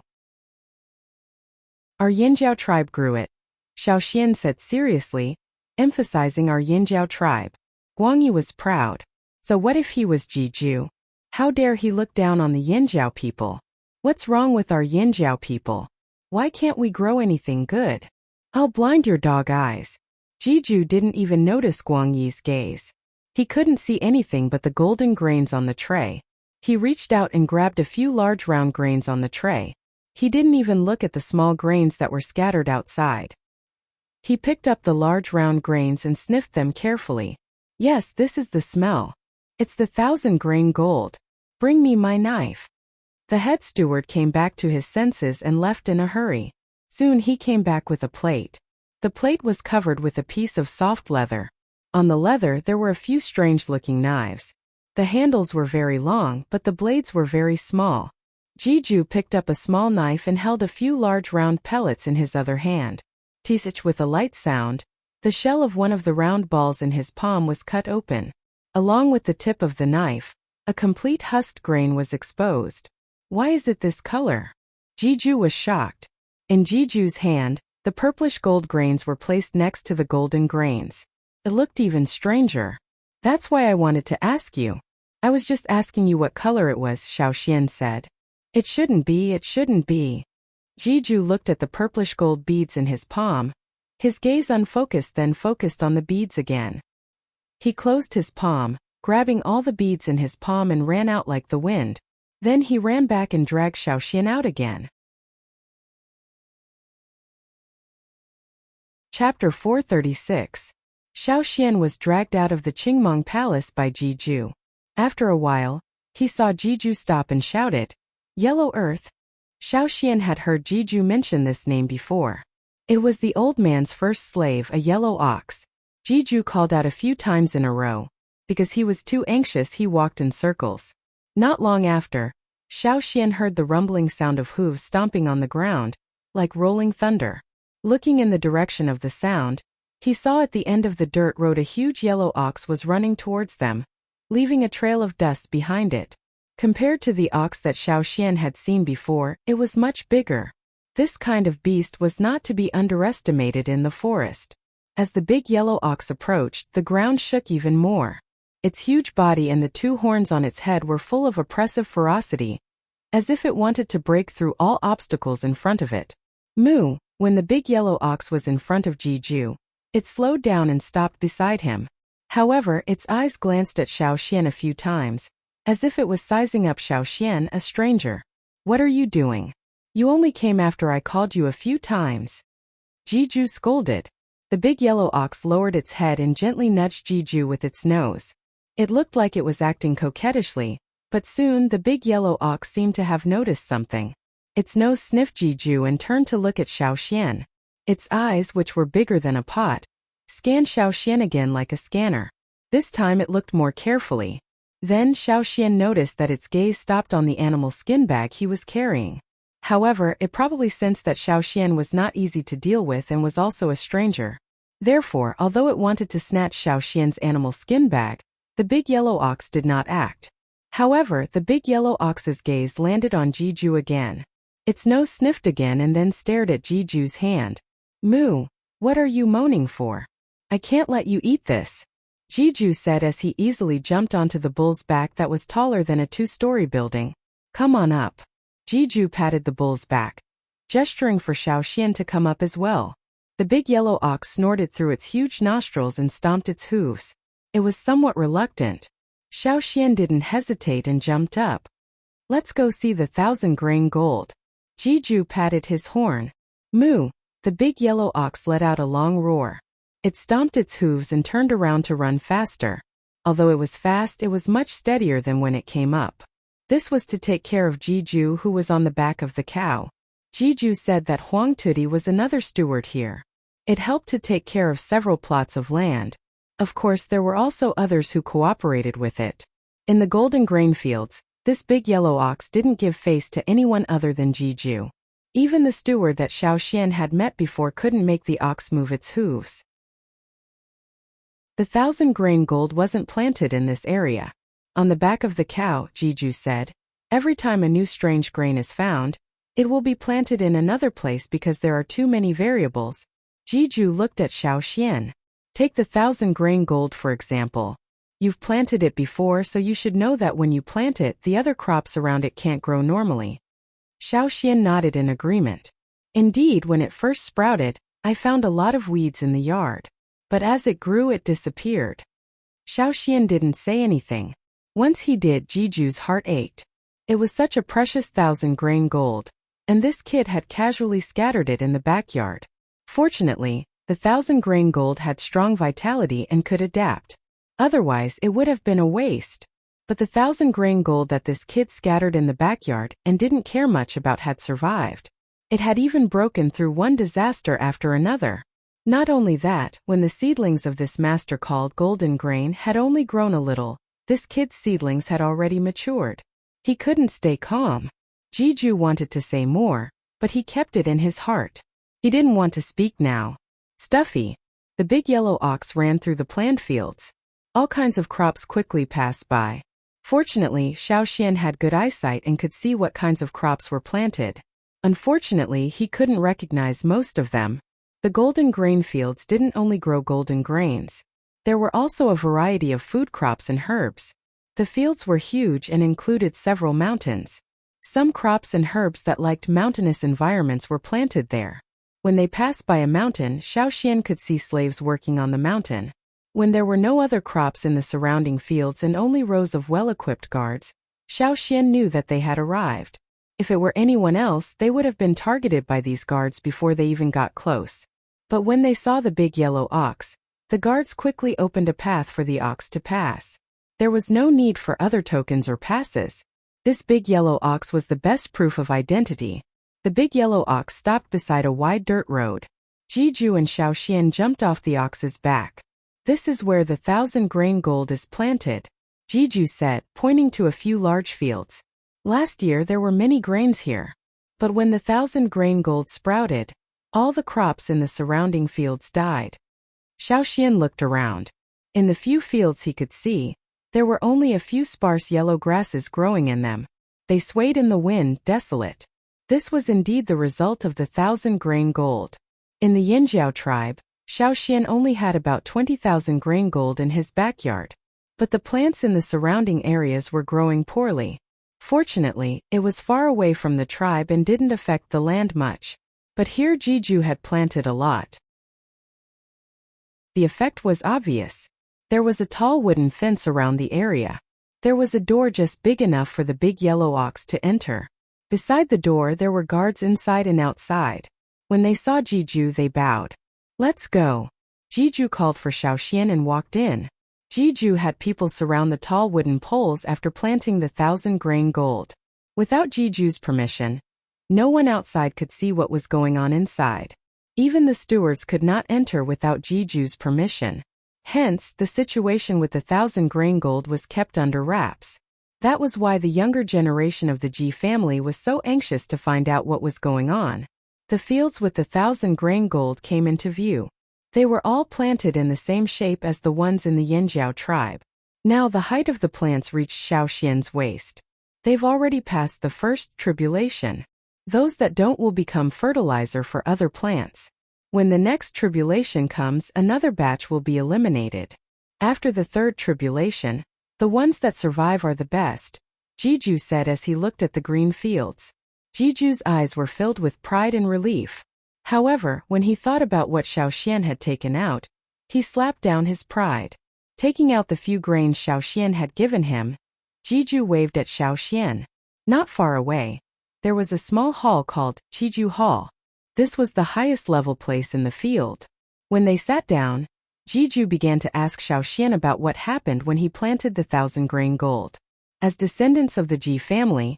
S1: Our Yinjiao tribe grew it, Xiaoxian said seriously, emphasizing our Yinjiao tribe. Guangyi was proud. So what if he was Jiju? How dare he look down on the Yinjiao people? What's wrong with our Yinjiao people? Why can't we grow anything good? I'll blind your dog eyes. Jiju didn't even notice Guangyi's gaze. He couldn't see anything but the golden grains on the tray. He reached out and grabbed a few large round grains on the tray. He didn't even look at the small grains that were scattered outside. He picked up the large round grains and sniffed them carefully. Yes, this is the smell. It's the 1,000-grain gold. Bring me my knife. The head steward came back to his senses and left in a hurry. Soon he came back with a plate. The plate was covered with a piece of soft leather. On the leather there were a few strange-looking knives. The handles were very long, but the blades were very small. Jiju picked up a small knife and held a few large round pellets in his other hand. Tisich, with a light sound, the shell of one of the round balls in his palm was cut open. Along with the tip of the knife, a complete husked grain was exposed. Why is it this color? Jiju was shocked. In Jiju's hand, the purplish gold grains were placed next to the golden grains. It looked even stranger. That's why I wanted to ask you. I was just asking you what color it was, Xiaoxian said. It shouldn't be, it shouldn't be. Jiju looked at the purplish gold beads in his palm. His gaze unfocused, then focused on the beads again. He closed his palm, grabbing all the beads in his palm, and ran out like the wind. Then he ran back and dragged Xiaoxian out again. Chapter 436. Xiaoxian was dragged out of the Qingmong Palace by Jiju. After a while, he saw Jiju stop and shouted, "Yellow Earth." Xiaoxian had heard Jiju mention this name before. It was the old man's first slave, a yellow ox. Jiju called out a few times in a row. Because he was too anxious, he walked in circles. Not long after, Xiaoxian heard the rumbling sound of hooves stomping on the ground, like rolling thunder. Looking in the direction of the sound, he saw at the end of the dirt road a huge yellow ox was running towards them, leaving a trail of dust behind it. Compared to the ox that Xiaoxian had seen before, it was much bigger. This kind of beast was not to be underestimated in the forest. As the big yellow ox approached, the ground shook even more. Its huge body and the two horns on its head were full of oppressive ferocity, as if it wanted to break through all obstacles in front of it. Moo! When the big yellow ox was in front of Jiju, it slowed down and stopped beside him. However, its eyes glanced at Xiaoxian a few times, as if it was sizing up Xiaoxian, a stranger. What are you doing? You only came after I called you a few times. Jiju scolded. The big yellow ox lowered its head and gently nudged Jiju with its nose. It looked like it was acting coquettishly, but soon the big yellow ox seemed to have noticed something. Its nose sniffed Jiju and turned to look at Xiaoxian. Its eyes, which were bigger than a pot, scanned Xiaoxian again like a scanner. This time it looked more carefully. Then Xiaoxian noticed that its gaze stopped on the animal skin bag he was carrying. However, it probably sensed that Xiaoxian was not easy to deal with and was also a stranger. Therefore, although it wanted to snatch Xiaoxian's animal skin bag, the big yellow ox did not act. However, the big yellow ox's gaze landed on Jiju again. Its nose sniffed again and then stared at Jiju's hand. Moo! What are you moaning for? I can't let you eat this, Jiju said as he easily jumped onto the bull's back that was taller than a two-story building. Come on up. Jiju patted the bull's back, gesturing for Xiaoxian to come up as well. The big yellow ox snorted through its huge nostrils and stomped its hooves. It was somewhat reluctant. Xiaoxian didn't hesitate and jumped up. Let's go see the 1,000-grain gold. Jiju patted his horn. Moo! The big yellow ox let out a long roar. It stomped its hooves and turned around to run faster. Although it was fast, it was much steadier than when it came up. This was to take care of Jiju, who was on the back of the cow. Jiju said that Huang Tudi was another steward here. It helped to take care of several plots of land. Of course, there were also others who cooperated with it. In the golden grain fields, this big yellow ox didn't give face to anyone other than Jiju. Even the steward that Xiaoxian had met before couldn't make the ox move its hooves. The 1,000-grain gold wasn't planted in this area. On the back of the cow, Jiju said, every time a new strange grain is found, it will be planted in another place because there are too many variables. Jiju looked at Xiaoxian. Take the 1,000-grain gold for example. You've planted it before, so you should know that when you plant it, the other crops around it can't grow normally. Xiaoxian nodded in agreement. Indeed, when it first sprouted, I found a lot of weeds in the yard. But as it grew, it disappeared. Xiaoxian didn't say anything. Once he did, Jiju's heart ached. It was such a precious 1,000-grain gold, and this kid had casually scattered it in the backyard. Fortunately, the 1,000-grain gold had strong vitality and could adapt. Otherwise, it would have been a waste. But the 1,000-grain gold that this kid scattered in the backyard and didn't care much about had survived. It had even broken through one disaster after another. Not only that, when the seedlings of this master called golden grain had only grown a little, this kid's seedlings had already matured. He couldn't stay calm. Jiju wanted to say more, but he kept it in his heart. He didn't want to speak now. Stuffy. The big yellow ox ran through the planned fields. All kinds of crops quickly passed by. Fortunately, Xiaoxian had good eyesight and could see what kinds of crops were planted. Unfortunately, he couldn't recognize most of them. The golden grain fields didn't only grow golden grains. There were also a variety of food crops and herbs. The fields were huge and included several mountains. Some crops and herbs that liked mountainous environments were planted there. When they passed by a mountain, Xiaoxian could see slaves working on the mountain. When there were no other crops in the surrounding fields and only rows of well-equipped guards, Xiaoxian knew that they had arrived. If it were anyone else, they would have been targeted by these guards before they even got close. But when they saw the big yellow ox, the guards quickly opened a path for the ox to pass. There was no need for other tokens or passes. This big yellow ox was the best proof of identity. The big yellow ox stopped beside a wide dirt road. Jiju and Xiaoxian jumped off the ox's back. This is where the 1,000-grain gold is planted, Jiju said, pointing to a few large fields. Last year there were many grains here. But when the 1,000-grain gold sprouted, all the crops in the surrounding fields died. Xiaoxian looked around. In the few fields he could see, there were only a few sparse yellow grasses growing in them. They swayed in the wind, desolate. This was indeed the result of the 1,000-grain gold. In the Yinjiao tribe, Xiaoxian only had about 20,000 grain gold in his backyard. But the plants in the surrounding areas were growing poorly. Fortunately, it was far away from the tribe and didn't affect the land much. But here Jeju had planted a lot. The effect was obvious. There was a tall wooden fence around the area. There was a door just big enough for the big yellow ox to enter. Beside the door there were guards inside and outside. When they saw Jeju they bowed. "Let's go." Jeju called for Xiaoxian and walked in. Jeju had people surround the tall wooden poles after planting the 1,000-grain gold. Without Jeju's permission, no one outside could see what was going on inside. Even the stewards could not enter without Jeju's permission. Hence, the situation with the 1,000-grain gold was kept under wraps. That was why the younger generation of the Ji family was so anxious to find out what was going on. The fields with the 1,000-grain gold came into view. They were all planted in the same shape as the ones in the Yanjiao tribe. Now the height of the plants reached Xiaoxian's waist. They've already passed the first tribulation. Those that don't will become fertilizer for other plants. When the next tribulation comes, another batch will be eliminated. After the third tribulation, the ones that survive are the best, Jeju said as he looked at the green fields. Jeju's eyes were filled with pride and relief. However, when he thought about what Xiaoxian had taken out, he slapped down his pride. Taking out the few grains Xiaoxian had given him, Jeju waved at Xiaoxian. Not far away, there was a small hall called Jeju Hall. This was the highest level place in the field. When they sat down, Jeju began to ask Xiaoxian about what happened when he planted the 1,000-grain gold. As descendants of the Ji family,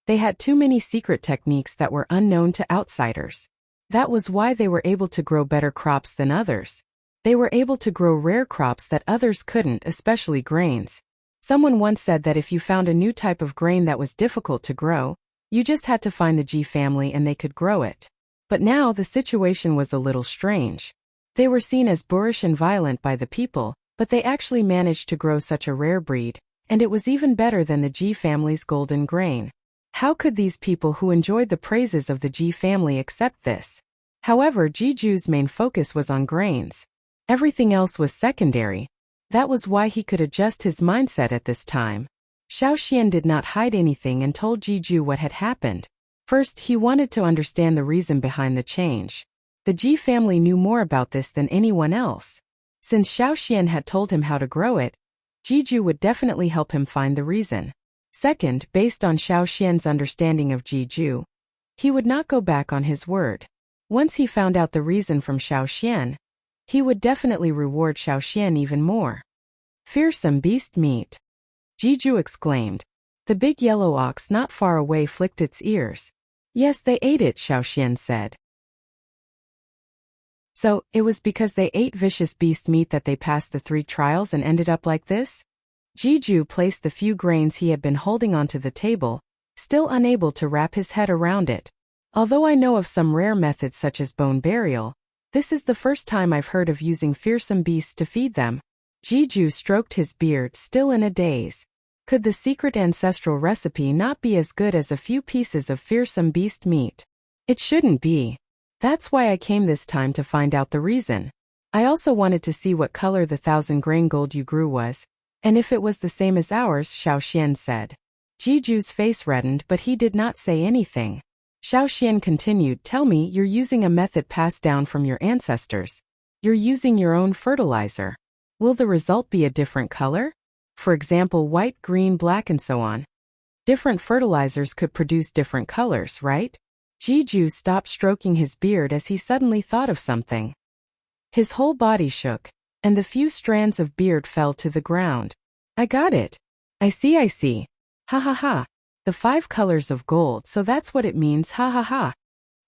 S1: they had too many secret techniques that were unknown to outsiders. That was why they were able to grow better crops than others. They were able to grow rare crops that others couldn't, especially grains. Someone once said that if you found a new type of grain that was difficult to grow, you just had to find the Ji family and they could grow it. But now the situation was a little strange. They were seen as boorish and violent by the people, but they actually managed to grow such a rare breed, and it was even better than the Ji family's golden grain. How could these people who enjoyed the praises of the Ji family accept this? However, Jeju's main focus was on grains. Everything else was secondary. That was why he could adjust his mindset at this time. Xiaoxian did not hide anything and told Jeju what had happened. First, he wanted to understand the reason behind the change. The Ji family knew more about this than anyone else. Since Xiaoxian had told him how to grow it, Jeju would definitely help him find the reason. Second, based on Xiaoxian's understanding of Jeju, he would not go back on his word. Once he found out the reason from Xiaoxian, he would definitely reward Xiaoxian even more. Fearsome beast meat! Jeju exclaimed. The big yellow ox not far away flicked its ears. Yes, they ate it, Xiaoxian said. So, it was because they ate vicious beast meat that they passed the 3 trials and ended up like this? Jeju placed the few grains he had been holding onto the table, still unable to wrap his head around it. Although I know of some rare methods such as bone burial, this is the first time I've heard of using fearsome beasts to feed them. Jeju stroked his beard, still in a daze. Could the secret ancestral recipe not be as good as a few pieces of fearsome beast meat? It shouldn't be. That's why I came this time to find out the reason. I also wanted to see what color the 1,000-grain gold you grew was, and if it was the same as ours, Xiaoxian said. Jeju's face reddened, but he did not say anything. Xiaoxian continued, Tell me, you're using a method passed down from your ancestors. You're using your own fertilizer. Will the result be a different color? For example, white, green, black, and so on. Different fertilizers could produce different colors, right? Jeju stopped stroking his beard as he suddenly thought of something. His whole body shook, and the few strands of beard fell to the ground. I got it. I see. Ha ha ha. The 5 colors of gold, so that's what it means, ha ha ha.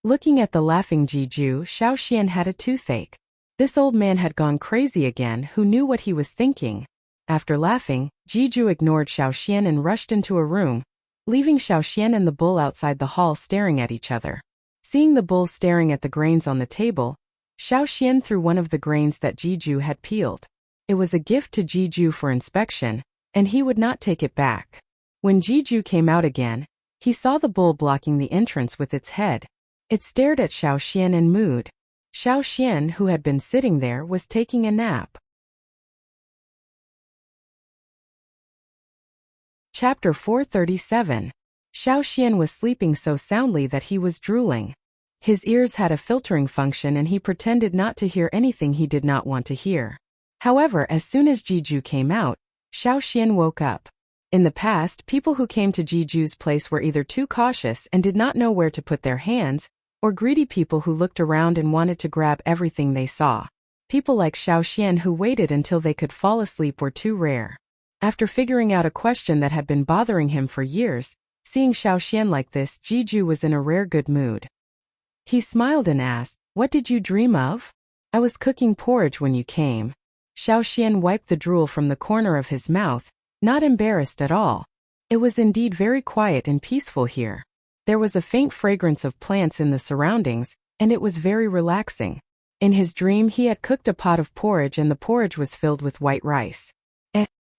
S1: Looking at the laughing Jeju, Xiaoxian had a toothache. This old man had gone crazy again, who knew what he was thinking. After laughing, Jeju ignored Xiaoxian and rushed into a room, leaving Xiaoxian and the bull outside the hall staring at each other. Seeing the bull staring at the grains on the table, Xiaoxian threw one of the grains that Jeju had peeled. It was a gift to Jeju for inspection, and he would not take it back. When Jeju came out again, he saw the bull blocking the entrance with its head. It stared at Xiaoxian and mooed. Xiaoxian, who had been sitting there, was taking a nap. Chapter 437. Xiao Xian was sleeping so soundly that he was drooling. His ears had a filtering function and he pretended not to hear anything he did not want to hear. However, as soon as Jiju came out, Xiao Xian woke up. In the past, people who came to Jiju's place were either too cautious and did not know where to put their hands, or greedy people who looked around and wanted to grab everything they saw. People like Xiao Xian who waited until they could fall asleep were too rare. After figuring out a question that had been bothering him for years, seeing Xiao Xian like this, Jiju was in a rare good mood. He smiled and asked, "What did you dream of?" "I was cooking porridge when you came." Xiao Xian wiped the drool from the corner of his mouth, not embarrassed at all. It was indeed very quiet and peaceful here. There was a faint fragrance of plants in the surroundings, and it was very relaxing. In his dream he had cooked a pot of porridge and the porridge was filled with white rice.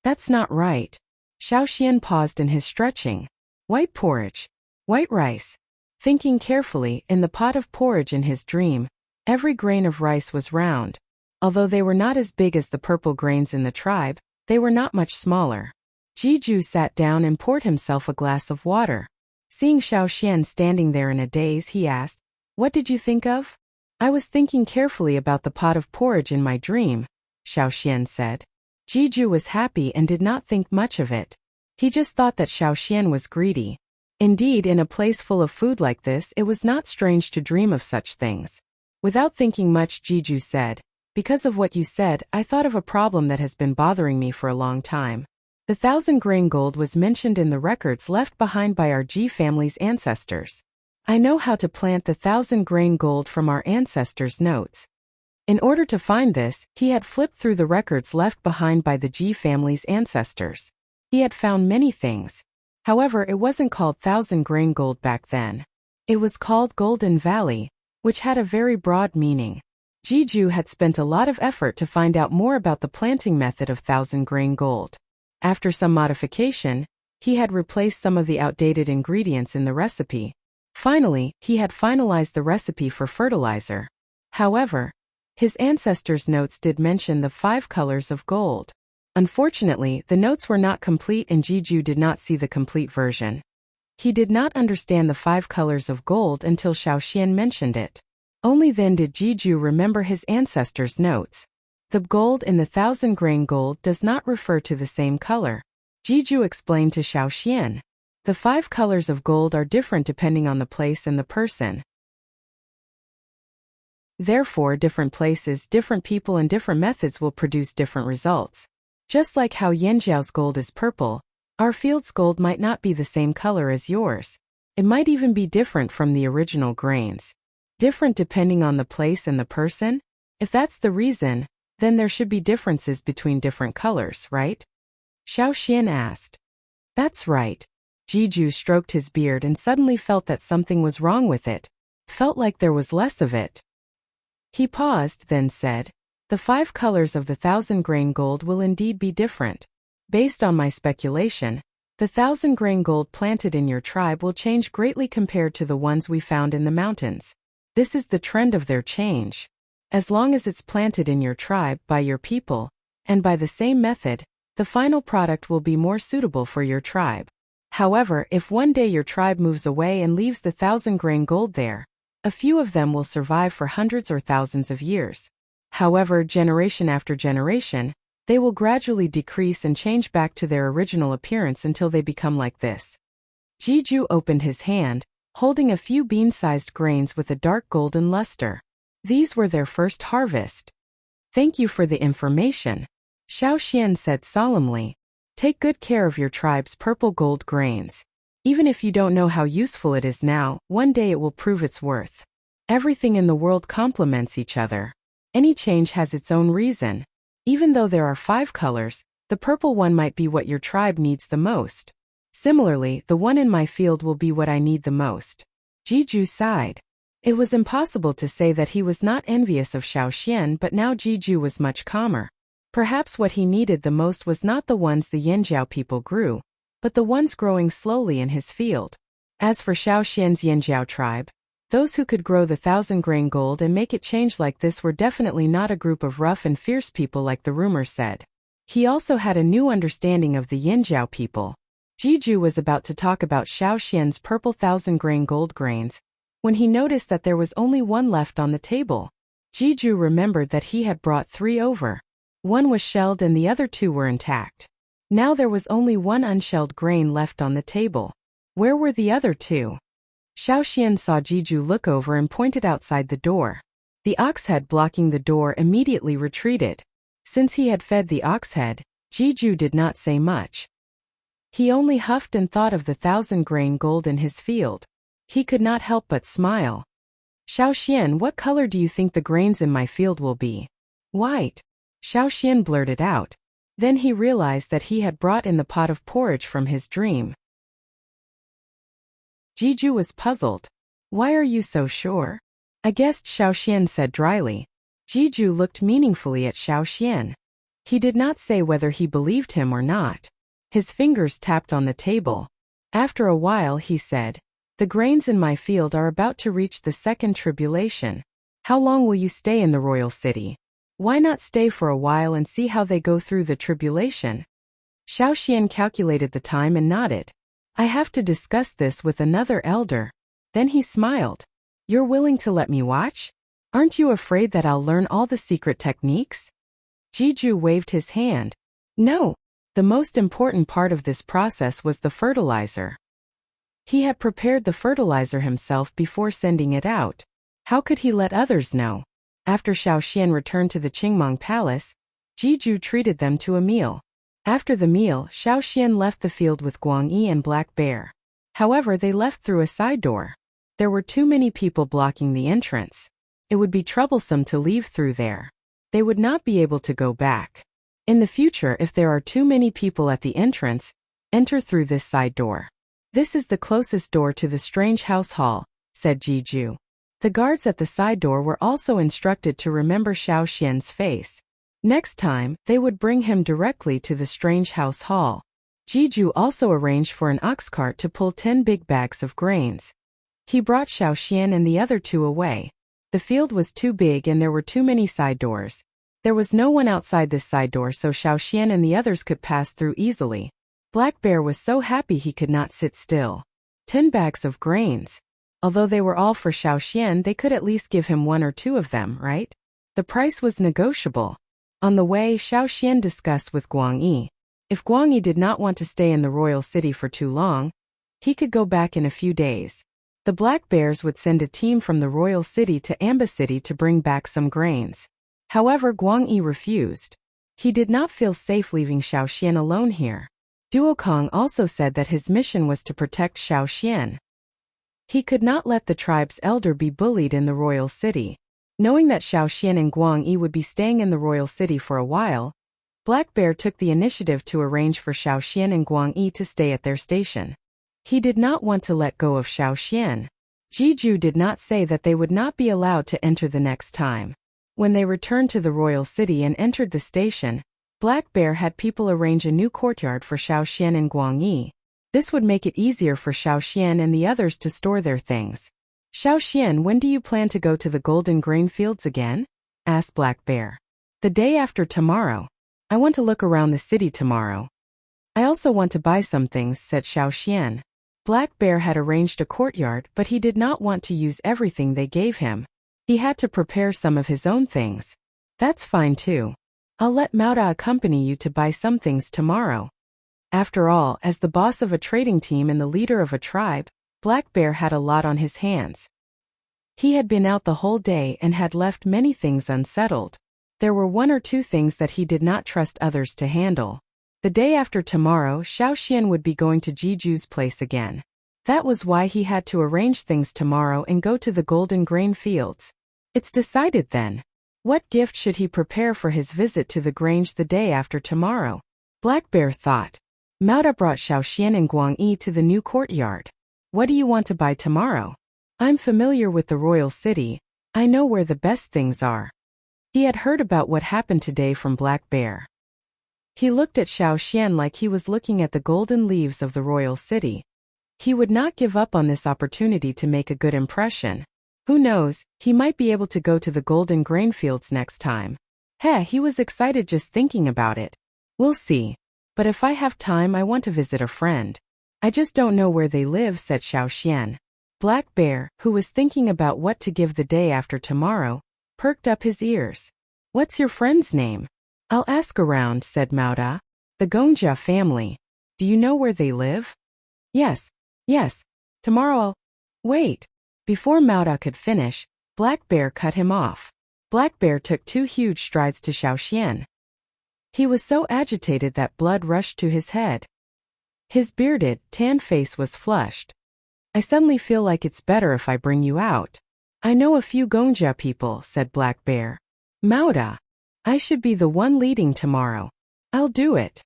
S1: That's not right. Xiao Xian paused in his stretching. White porridge. White rice. Thinking carefully, in the pot of porridge in his dream, every grain of rice was round. Although they were not as big as the purple grains in the tribe, they were not much smaller. Jiju sat down and poured himself a glass of water. Seeing Xiao Xian standing there in a daze, he asked, "What did you think of?" "I was thinking carefully about the pot of porridge in my dream," Xiao Xian said. Jiju was happy and did not think much of it. He just thought that Xiao Xian was greedy. Indeed, in a place full of food like this, it was not strange to dream of such things. Without thinking much, Jiju said, "Because of what you said, I thought of a problem that has been bothering me for a long time. The 1,000-grain gold was mentioned in the records left behind by our Ji family's ancestors. I know how to plant the 1,000-grain gold from our ancestors' notes." In order to find this, he had flipped through the records left behind by the Ji family's ancestors. He had found many things. However, it wasn't called 1,000-grain gold back then. It was called Golden Valley, which had a very broad meaning. Jiju had spent a lot of effort to find out more about the planting method of 1,000-grain gold. After some modification, he had replaced some of the outdated ingredients in the recipe. Finally, he had finalized the recipe for fertilizer. However, his ancestors' notes did mention the 5 colors of gold. Unfortunately, the notes were not complete and Jiju did not see the complete version. He did not understand the 5 colors of gold until Xiao Xian mentioned it. Only then did Jiju remember his ancestors' notes. The gold in the 1,000-grain gold does not refer to the same color. Jiju explained to Xiao Xian. The 5 colors of gold are different depending on the place and the person. Therefore, different places, different people and different methods will produce different results. Just like how Yanjiao's gold is purple, our field's gold might not be the same color as yours. It might even be different from the original grains. Different depending on the place and the person? If that's the reason, then there should be differences between different colors, right? Xiao Xian asked. That's right. Jiju stroked his beard and suddenly felt that something was wrong with it. Felt like there was less of it. He paused, then said, "The 5 colors of the 1,000-grain gold will indeed be different. Based on my speculation, the 1,000-grain gold planted in your tribe will change greatly compared to the ones we found in the mountains. This is the trend of their change. As long as it's planted in your tribe, by your people, and by the same method, the final product will be more suitable for your tribe. However, if one day your tribe moves away and leaves the 1,000-grain gold there, a few of them will survive for hundreds or thousands of years. However, generation after generation, they will gradually decrease and change back to their original appearance until they become like this." Jiju opened his hand, holding a few bean-sized grains with a dark golden luster. These were their first harvest. "Thank you for the information," Xiao Xian said solemnly. "Take good care of your tribe's purple gold grains. Even if you don't know how useful it is now, one day it will prove its worth. Everything in the world complements each other. Any change has its own reason. Even though there are 5 colors, the purple one might be what your tribe needs the most. Similarly, the one in my field will be what I need the most." Jiju sighed. It was impossible to say that he was not envious of Xiao Xian, but now Jiju was much calmer. Perhaps what he needed the most was not the ones the Yanjiao people grew, but the ones growing slowly in his field. As for Xiao Xian's Yanjiao tribe, those who could grow the 1,000-grain gold and make it change like this were definitely not a group of rough and fierce people like the rumor said. He also had a new understanding of the Yanjiao people. Jiju was about to talk about Xiaoxian's purple 1,000-grain gold grains when he noticed that there was only one left on the table. Jiju remembered that he had brought 3 over. One was shelled and the other 2 were intact. Now there was only one unshelled grain left on the table. Where were the other 2? Xiaoxian saw Jiju look over and pointed outside the door. The ox head blocking the door immediately retreated. Since he had fed the ox head, Jiju did not say much. He only huffed and thought of the 1,000-grain gold in his field. He could not help but smile. Xiaoxian, what color do you think the grains in my field will be? White. Xiaoxian blurted out. Then he realized that he had brought in the pot of porridge from his dream. Jiju was puzzled. Why are you so sure? I guessed, Xiaoxian said dryly. Jiju looked meaningfully at Xiaoxian. He did not say whether he believed him or not. His fingers tapped on the table. After a while he said, the grains in my field are about to reach the second tribulation. How long will you stay in the royal city? Why not stay for a while and see how they go through the tribulation? Xiaoxian calculated the time and nodded. I have to discuss this with another elder. Then he smiled. You're willing to let me watch? Aren't you afraid that I'll learn all the secret techniques? Jiju waved his hand. No. The most important part of this process was the fertilizer. He had prepared the fertilizer himself before sending it out. How could he let others know? After Xiaoxian returned to the Qingmong Palace, Jiju treated them to a meal. After the meal, Xiaoxian left the field with Guangyi and Black Bear. However, they left through a side door. There were too many people blocking the entrance. It would be troublesome to leave through there. They would not be able to go back. In the future, if there are too many people at the entrance, enter through this side door. This is the closest door to the strange house hall, said Jiju. The guards at the side door were also instructed to remember Xiaoxian's face. Next time, they would bring him directly to the strange house hall. Jiju also arranged for an ox cart to pull 10 big bags of grains. He brought Xiaoxian and the other 2 away. The field was too big and there were too many side doors. There was no one outside this side door, so Xiaoxian and the others could pass through easily. Black Bear was so happy he could not sit still. 10 bags of grains. Although they were all for Xiaoxian, they could at least give him 1 or 2 of them, right? The price was negotiable. On the way, Xiaoxian discussed with Guangyi. If Guangyi did not want to stay in the royal city for too long, he could go back in a few days. The Black Bears would send a team from the royal city to Amba City to bring back some grains. However, Guangyi refused. He did not feel safe leaving Xiaoxian alone here. Duokong also said that his mission was to protect Xiaoxian. He could not let the tribe's elder be bullied in the royal city. Knowing that Xiaoxian and Guangyi would be staying in the royal city for a while, Black Bear took the initiative to arrange for Xiaoxian and Guangyi to stay at their station. He did not want to let go of Xiaoxian. Jiju did not say that they would not be allowed to enter the next time. When they returned to the royal city and entered the station, Black Bear had people arrange a new courtyard for Xiaoxian and Guangyi. This would make it easier for Xiaoxian and the others to store their things. Xiaoxian, when do you plan to go to the golden grain fields again? Asked Black Bear. The day after tomorrow. I want to look around the city tomorrow. I also want to buy some things, said Xiaoxian. Black Bear had arranged a courtyard, but he did not want to use everything they gave him. He had to prepare some of his own things. That's fine too. I'll let Mauda accompany you to buy some things tomorrow. After all, as the boss of a trading team and the leader of a tribe, Black Bear had a lot on his hands. He had been out the whole day and had left many things unsettled. There were 1 or 2 things that he did not trust others to handle. The day after tomorrow, Xiaoxian would be going to Jiju's place again. That was why he had to arrange things tomorrow and go to the golden grain fields. It's decided then. What gift should he prepare for his visit to the grange the day after tomorrow? Black Bear thought. Mauda brought Xiaoxian and Guangyi to the new courtyard. What do you want to buy tomorrow? I'm familiar with the royal city. I know where the best things are. He had heard about what happened today from Black Bear. He looked at Xiaoxian like he was looking at the golden leaves of the royal city. He would not give up on this opportunity to make a good impression. Who knows, he might be able to go to the golden grain fields next time. He was excited just thinking about it. We'll see. But if I have time, I want to visit a friend. I just don't know where they live, said Xiaoxian. Black Bear, who was thinking about what to give the day after tomorrow, perked up his ears. What's your friend's name? I'll ask around, said Maoda. The Gongjia family. Do you know where they live? Yes. Tomorrow I'll... Wait. Before Maoda could finish, Black Bear cut him off. Black Bear took 2 huge strides to Xiaoxian. He was so agitated that blood rushed to his head. His bearded, tan face was flushed. I suddenly feel like it's better if I bring you out. I know a few Gongjia people, said Black Bear. Maoda. I should be the one leading tomorrow. I'll do it.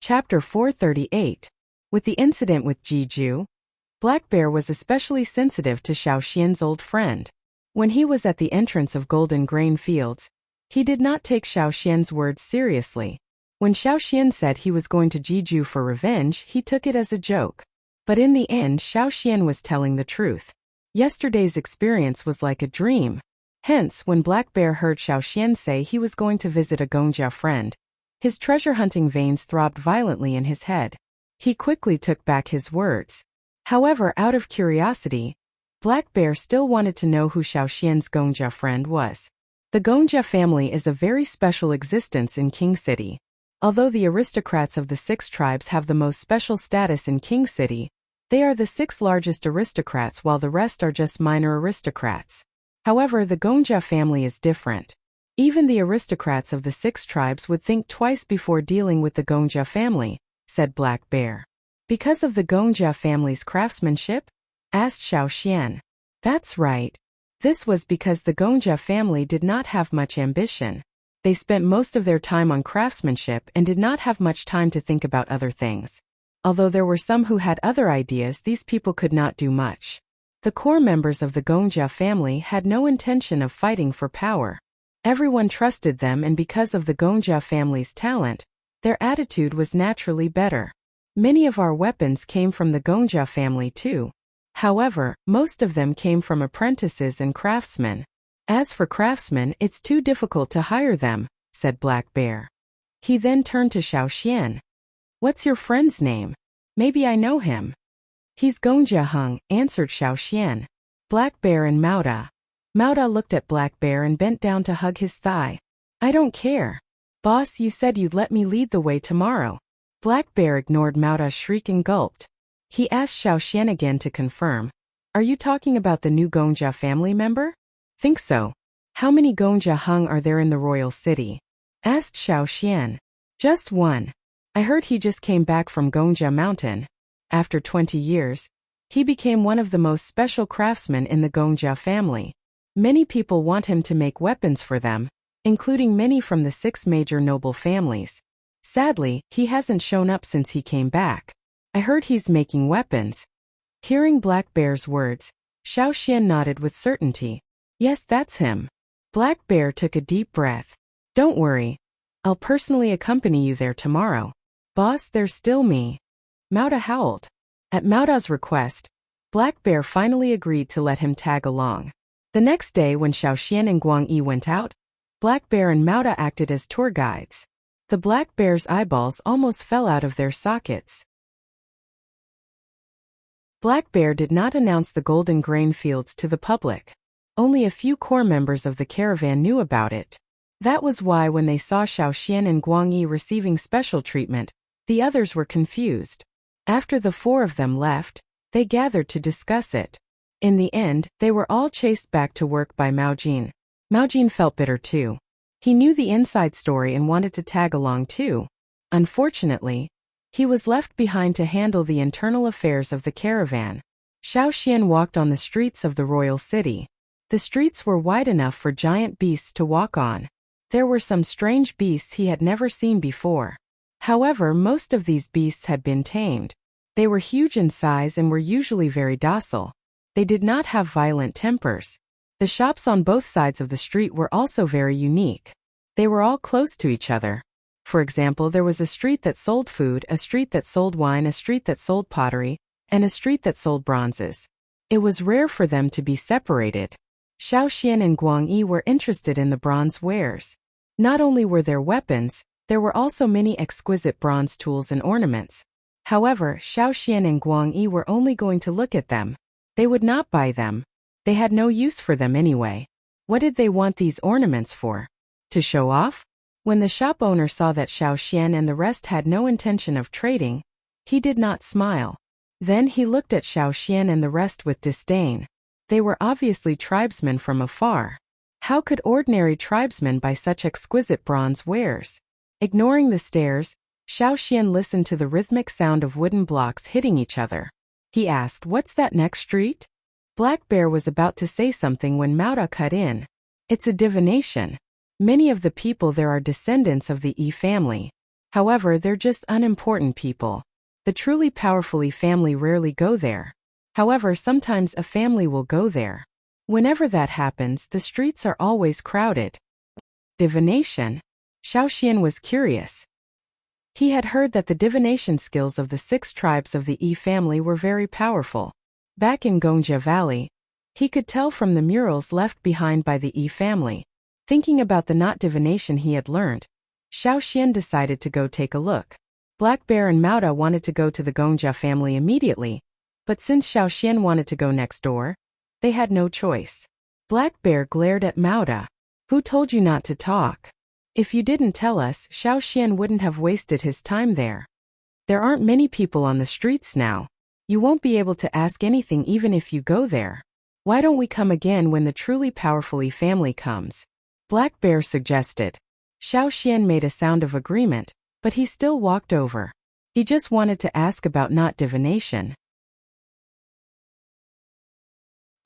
S1: Chapter 438. With the incident with Jiju, Black Bear was especially sensitive to Xiaoxian's old friend. When he was at the entrance of Golden Grain Fields, he did not take Xiaoxian's words seriously. When Xiaoxian said he was going to Jiju for revenge, he took it as a joke. But in the end, Xiaoxian was telling the truth. Yesterday's experience was like a dream. Hence, when Black Bear heard Xiaoxian say he was going to visit a Gongjia friend, his treasure-hunting veins throbbed violently in his head. He quickly took back his words. However, out of curiosity, Black Bear still wanted to know who Xiaoxian's Gongjia friend was. The Gongjia family is a very special existence in King City. Although the aristocrats of the 6 tribes have the most special status in King City, they are the 6 largest aristocrats while the rest are just minor aristocrats. However, the Gongjia family is different. Even the aristocrats of the 6 tribes would think twice before dealing with the Gongjia family, said Black Bear. Because of the Gongjia family's craftsmanship? Asked Xiaoxian. That's right. This was because the Gongjia family did not have much ambition. They spent most of their time on craftsmanship and did not have much time to think about other things. Although there were some who had other ideas, these people could not do much. The core members of the Gongjia family had no intention of fighting for power. Everyone trusted them, and because of the Gongjia family's talent, their attitude was naturally better. Many of our weapons came from the Gongjia family too. However, most of them came from apprentices and craftsmen. As for craftsmen, it's too difficult to hire them, said Black Bear. He then turned to Xiaoxian. What's your friend's name? Maybe I know him. He's Gongjia Hung, answered Xiaoxian. Black Bear and Maoda. Maoda looked at Black Bear and bent down to hug his thigh. I don't care. Boss, you said you'd let me lead the way tomorrow. Black Bear ignored Maoda's shriek and gulped. He asked Xiaoxian again to confirm. Are you talking about the new Gongjia family member? Think so. How many Gongjia Hung are there in the royal city? Asked Xiaoxian. Just one. I heard he just came back from Gongjia Mountain. After 20 years, he became one of the most special craftsmen in the Gongjia family. Many people want him to make weapons for them, including many from the 6 major noble families. Sadly, he hasn't shown up since he came back. I heard he's making weapons. Hearing Black Bear's words, Xiaoxian nodded with certainty. Yes, that's him. Black Bear took a deep breath. Don't worry. I'll personally accompany you there tomorrow. Boss, there's still me. Maoda howled. At Maoda's request, Black Bear finally agreed to let him tag along. The next day when Xiaoxian and Guangyi went out, Black Bear and Maoda acted as tour guides. The Black Bear's eyeballs almost fell out of their sockets. Black Bear did not announce the Golden Grain Fields to the public. Only a few core members of the caravan knew about it. That was why when they saw Xiaoxian and Guangyi receiving special treatment, the others were confused. After the 4 of them left, they gathered to discuss it. In the end, they were all chased back to work by Mao Jin. Mao Jin felt bitter too. He knew the inside story and wanted to tag along too. Unfortunately, he was left behind to handle the internal affairs of the caravan. Xiaoxian walked on the streets of the royal city. The streets were wide enough for giant beasts to walk on. There were some strange beasts he had never seen before. However, most of these beasts had been tamed. They were huge in size and were usually very docile. They did not have violent tempers. The shops on both sides of the street were also very unique. They were all close to each other. For example, there was a street that sold food, a street that sold wine, a street that sold pottery, and a street that sold bronzes. It was rare for them to be separated. Xiaoxian and Guangyi were interested in the bronze wares. Not only were there weapons, There were also many exquisite bronze tools and ornaments. However, Xiaoxian and Guang Yi were only going to look at them. They would not buy them. They had no use for them anyway. What did they want these ornaments for? To show off? When the shop owner saw that Xiaoxian and the rest had no intention of trading, he did not smile. Then he looked at Xiaoxian and the rest with disdain. They were obviously tribesmen from afar. How could ordinary tribesmen buy such exquisite bronze wares? Ignoring the stares, Xiaoxian listened to the rhythmic sound of wooden blocks hitting each other. He asked, "What's that next street?" Black Bear was about to say something when Mauda cut in. "It's a divination. Many of the people there are descendants of the Yi family. However, they're just unimportant people. The truly powerful Yi family rarely go there. However, sometimes a family will go there. Whenever that happens, the streets are always crowded." Divination? Xiaoxian was curious. He had heard that the divination skills of the 6 tribes of the Yi family were very powerful. Back in Gongjia Valley, he could tell from the murals left behind by the Yi family. Thinking about the not divination he had learned, Xiaoxian decided to go take a look. Black Bear and Mauda wanted to go to the Gongjia family immediately, but since Xiaoxian wanted to go next door, they had no choice. Black Bear glared at Mauda. "Who told you not to talk? If you didn't tell us, Xiaoxian wouldn't have wasted his time there. There aren't many people on the streets now. You won't be able to ask anything even if you go there. Why don't we come again when the truly powerful Yi family comes?" Black Bear suggested. Xiaoxian made a sound of agreement, but he still walked over. He just wanted to ask about not divination.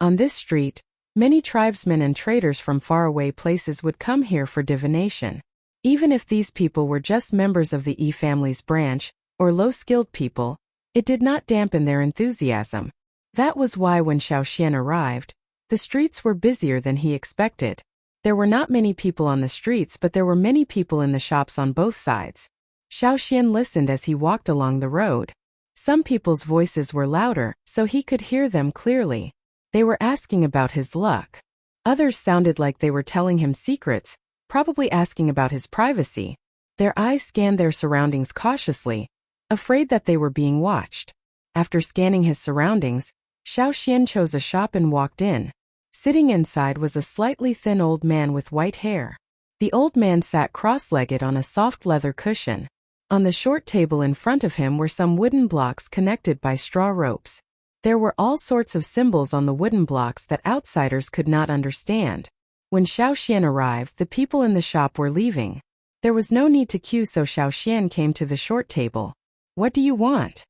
S1: On this street, many tribesmen and traders from faraway places would come here for divination. Even if these people were just members of the Yi family's branch, or low-skilled people, it did not dampen their enthusiasm. That was why when Xiaoxian arrived, the streets were busier than he expected. There were not many people on the streets, but there were many people in the shops on both sides. Xiaoxian listened as he walked along the road. Some people's voices were louder, so he could hear them clearly. They were asking about his luck. Others sounded like they were telling him secrets, probably asking about his privacy. Their eyes scanned their surroundings cautiously, afraid that they were being watched. After scanning his surroundings, Xiaoxian chose a shop and walked in. Sitting inside was a slightly thin old man with white hair. The old man sat cross-legged on a soft leather cushion. On the short table in front of him were some wooden blocks connected by straw ropes. There were all sorts of symbols on the wooden blocks that outsiders could not understand. When Xiaoxian arrived, the people in the shop were leaving. There was no need to queue, so Xiaoxian came to the short table. "What do you want?"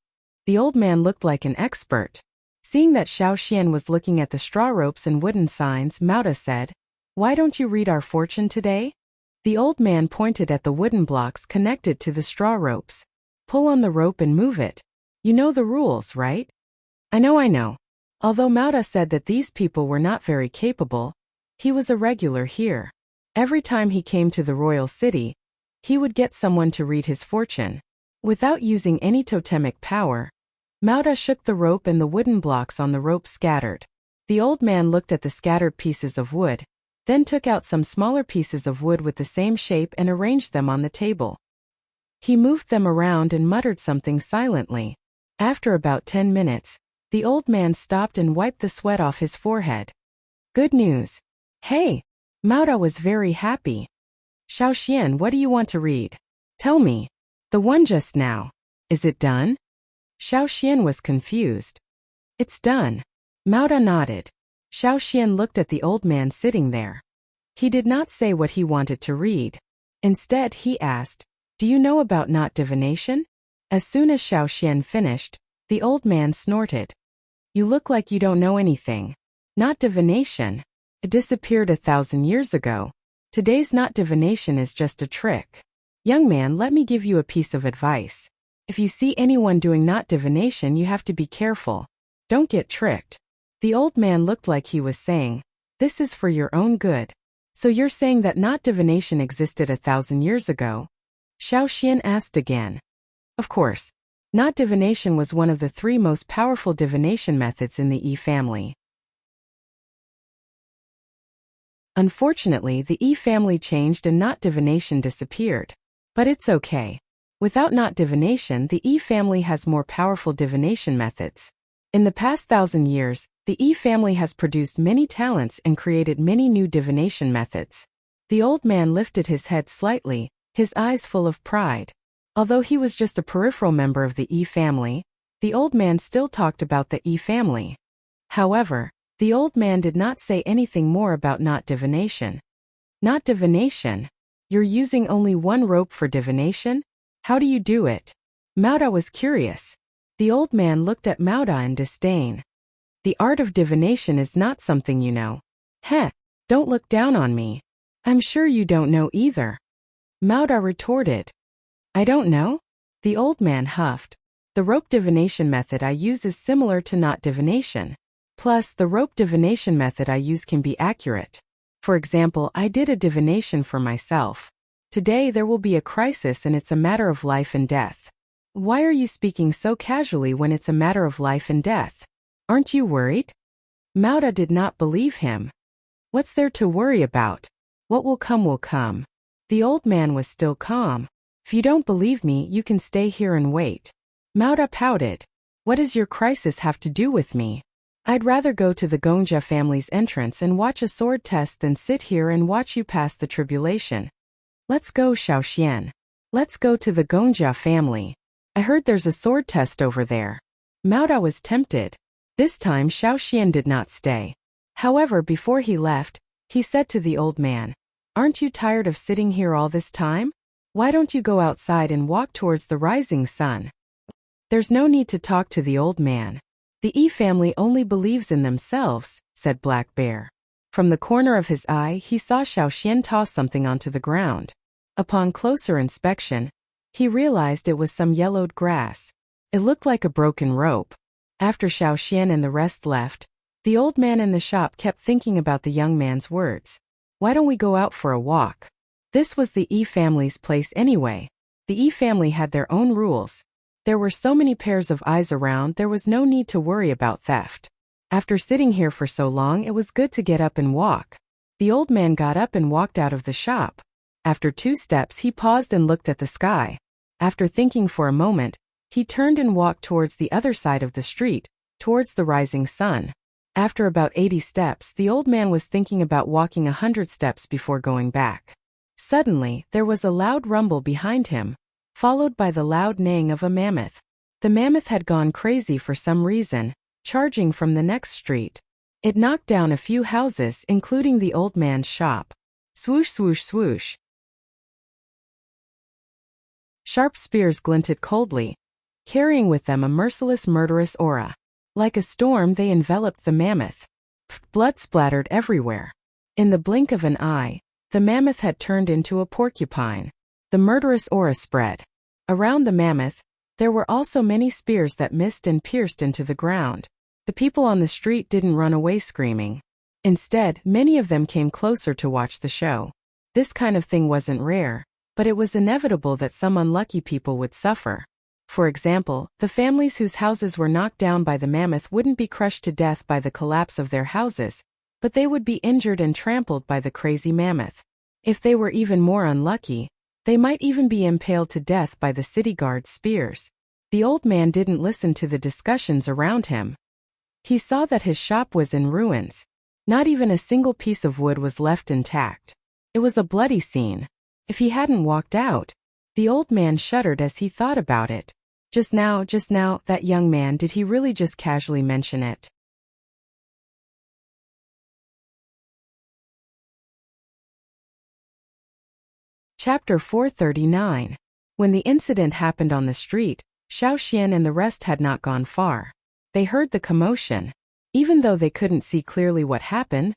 S1: The old man looked like an expert. Seeing that Xiaoxian was looking at the straw ropes and wooden signs, Mauda said, "Why don't you read our fortune today?" The old man pointed at the wooden blocks connected to the straw ropes. "Pull on the rope and move it. You know the rules, right?" I know. Although Mauda said that these people were not very capable, he was a regular here. Every time he came to the royal city, he would get someone to read his fortune. Without using any totemic power, Mauda shook the rope and the wooden blocks on the rope scattered. The old man looked at the scattered pieces of wood, then took out some smaller pieces of wood with the same shape and arranged them on the table. He moved them around and muttered something silently. After about 10 minutes, the old man stopped and wiped the sweat off his forehead. "Good news." "Hey!" Mauda was very happy. "Xiaoxian, what do you want to read? Tell me." "The one just now. Is it done?" Xiaoxian was confused. "It's done." Mauda nodded. Xiaoxian looked at the old man sitting there. He did not say what he wanted to read. Instead, he asked, "Do you know about not divination?" As soon as Xiaoxian finished, the old man snorted. "You look like you don't know anything. Not divination. It disappeared 1,000 years ago. Today's not divination is just a trick. Young man, let me give you a piece of advice. If you see anyone doing not divination, you have to be careful. Don't get tricked." The old man looked like he was saying, "This is for your own good. So you're saying that not divination existed 1,000 years ago?" Xiaoxian asked again. Of course. Not divination was one of the 3 most powerful divination methods in the Yi family. Unfortunately, the Yi family changed and not divination disappeared. But it's okay. Without not divination, the E family has more powerful divination methods. In the past 1,000 years, the E family has produced many talents and created many new divination methods. The old man lifted his head slightly, his eyes full of pride. Although he was just a peripheral member of the E family, the old man still talked about the E family. However, the old man did not say anything more about not divination. Not divination? You're using only one rope for divination? How do you do it? Mauda was curious. The old man looked at Mauda in disdain. The art of divination is not something you know. Heh, don't look down on me. I'm sure you don't know either. Mauda retorted. I don't know? The old man huffed. The rope divination method I use is similar to not divination. Plus, the rope divination method I use can be accurate. For example, I did a divination for myself. Today there will be a crisis and it's a matter of life and death. Why are you speaking so casually when it's a matter of life and death? Aren't you worried? Mauda did not believe him. What's there to worry about? What will come will come. The old man was still calm. If you don't believe me, you can stay here and wait. Mauda pouted. What does your crisis have to do with me? I'd rather go to the Gonja family's entrance and watch a sword test than sit here and watch you pass the tribulation. Let's go, Xiaoxian. Let's go to the Gonja family. I heard there's a sword test over there. Mauda was tempted. This time Xiaoxian did not stay. However, before he left, he said to the old man, Aren't you tired of sitting here all this time? Why don't you go outside and walk towards the rising sun? There's no need to talk to the old man. The E family only believes in themselves, said Black Bear. From the corner of his eye, he saw Xiaoxian toss something onto the ground. Upon closer inspection, he realized it was some yellowed grass. It looked like a broken rope. After Xiaoxian and the rest left, the old man in the shop kept thinking about the young man's words. Why don't we go out for a walk? This was the E family's place anyway. The E family had their own rules. There were so many pairs of eyes around, there was no need to worry about theft. After sitting here for so long, it was good to get up and walk. The old man got up and walked out of the shop. After 2 steps, he paused and looked at the sky. After thinking for a moment, he turned and walked towards the other side of the street, towards the rising sun. After about 80 steps, the old man was thinking about walking 100 steps before going back. Suddenly, there was a loud rumble behind him, followed by the loud neighing of a mammoth. The mammoth had gone crazy for some reason, charging from the next street. It knocked down a few houses, including the old man's shop. Swoosh, swoosh, swoosh. Sharp spears glinted coldly, carrying with them a merciless, murderous aura. Like a storm, they enveloped the mammoth. Blood splattered everywhere. In the blink of an eye, the mammoth had turned into a porcupine. The murderous aura spread. Around the mammoth, there were also many spears that missed and pierced into the ground. The people on the street didn't run away screaming. Instead, many of them came closer to watch the show. This kind of thing wasn't rare, but it was inevitable that some unlucky people would suffer. For example, the families whose houses were knocked down by the mammoth wouldn't be crushed to death by the collapse of their houses, but they would be injured and trampled by the crazy mammoth. If they were even more unlucky, they might even be impaled to death by the city guard's spears. The old man didn't listen to the discussions around him. He saw that his shop was in ruins. Not even a single piece of wood was left intact. It was a bloody scene. If he hadn't walked out, the old man shuddered as he thought about it. Just now, that young man, did he really just casually mention it? Chapter 439. When the incident happened on the street, Xiaoxian and the rest had not gone far. They heard the commotion. Even though they couldn't see clearly what happened,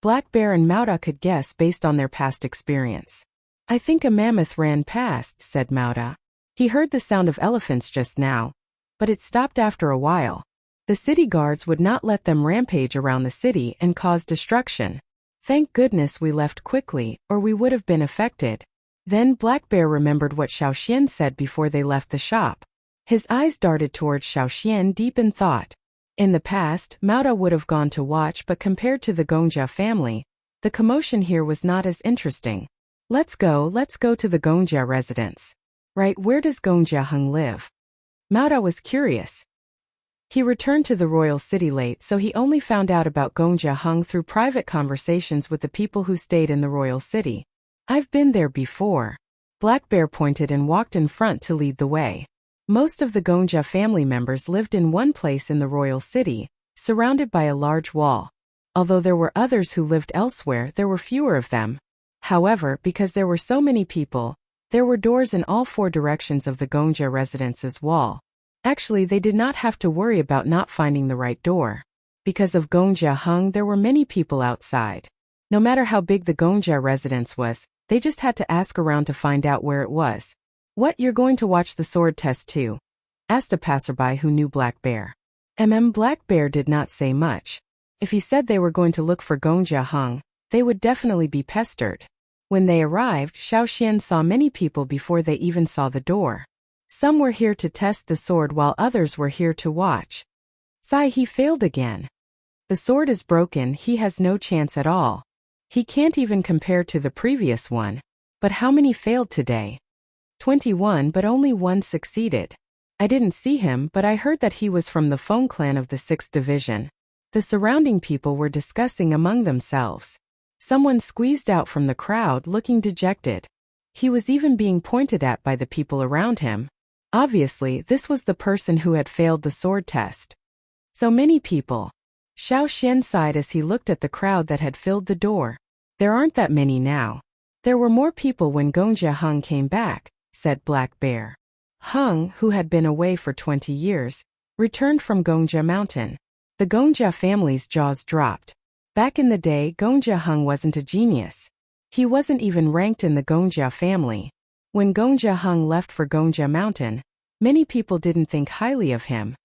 S1: Black Bear and Mauda could guess based on their past experience. I think a mammoth ran past, said Mauda. He heard the sound of elephants just now, but it stopped after a while. The city guards would not let them rampage around the city and cause destruction. Thank goodness we left quickly, or we would have been affected. Then Black Bear remembered what Xiaoxian said before they left the shop. His eyes darted towards Xiaoxian deep in thought. In the past, Mauda would have gone to watch, but compared to the Gonja family, the commotion here was not as interesting. Let's go to the Gongjia residence. Right, where does Gongjia Hung live? Maura was curious. He returned to the royal city late, so he only found out about Gongjia Hung through private conversations with the people who stayed in the royal city. I've been there before. Black Bear pointed and walked in front to lead the way. Most of the Gongjia family members lived in one place in the royal city, surrounded by a large wall. Although there were others who lived elsewhere, there were fewer of them. However, because there were so many people, there were doors in all 4 directions of the Gongjia residence's wall. Actually, they did not have to worry about not finding the right door. Because of Gongjia Hung, there were many people outside. No matter how big the Gongjia residence was, they just had to ask around to find out where it was. What, you're going to watch the sword test too? Asked a passerby who knew Black Bear. Black Bear did not say much. If he said they were going to look for Gongjia Hung, they would definitely be pestered. When they arrived, Xiaoxian saw many people before they even saw the door. Some were here to test the sword while others were here to watch. Sigh, he failed again. The sword is broken, he has no chance at all. He can't even compare to the previous one. But how many failed today? 21, but only 1 succeeded. I didn't see him, but I heard that he was from the Feng clan of the 6th division. The surrounding people were discussing among themselves. Someone squeezed out from the crowd looking dejected. He was even being pointed at by the people around him. Obviously, this was the person who had failed the sword test. So many people. Xiaoxian sighed as he looked at the crowd that had filled the door. There aren't that many now. There were more people when Gongjia Hung came back, said Black Bear. Hung, who had been away for 20 years, returned from Gongjia Mountain. The Gongjia family's jaws dropped. Back in the day, Gongjia Hung wasn't a genius. He wasn't even ranked in the Gongjia family. When Gongjia Hung left for Gongjia Mountain, many people didn't think highly of him.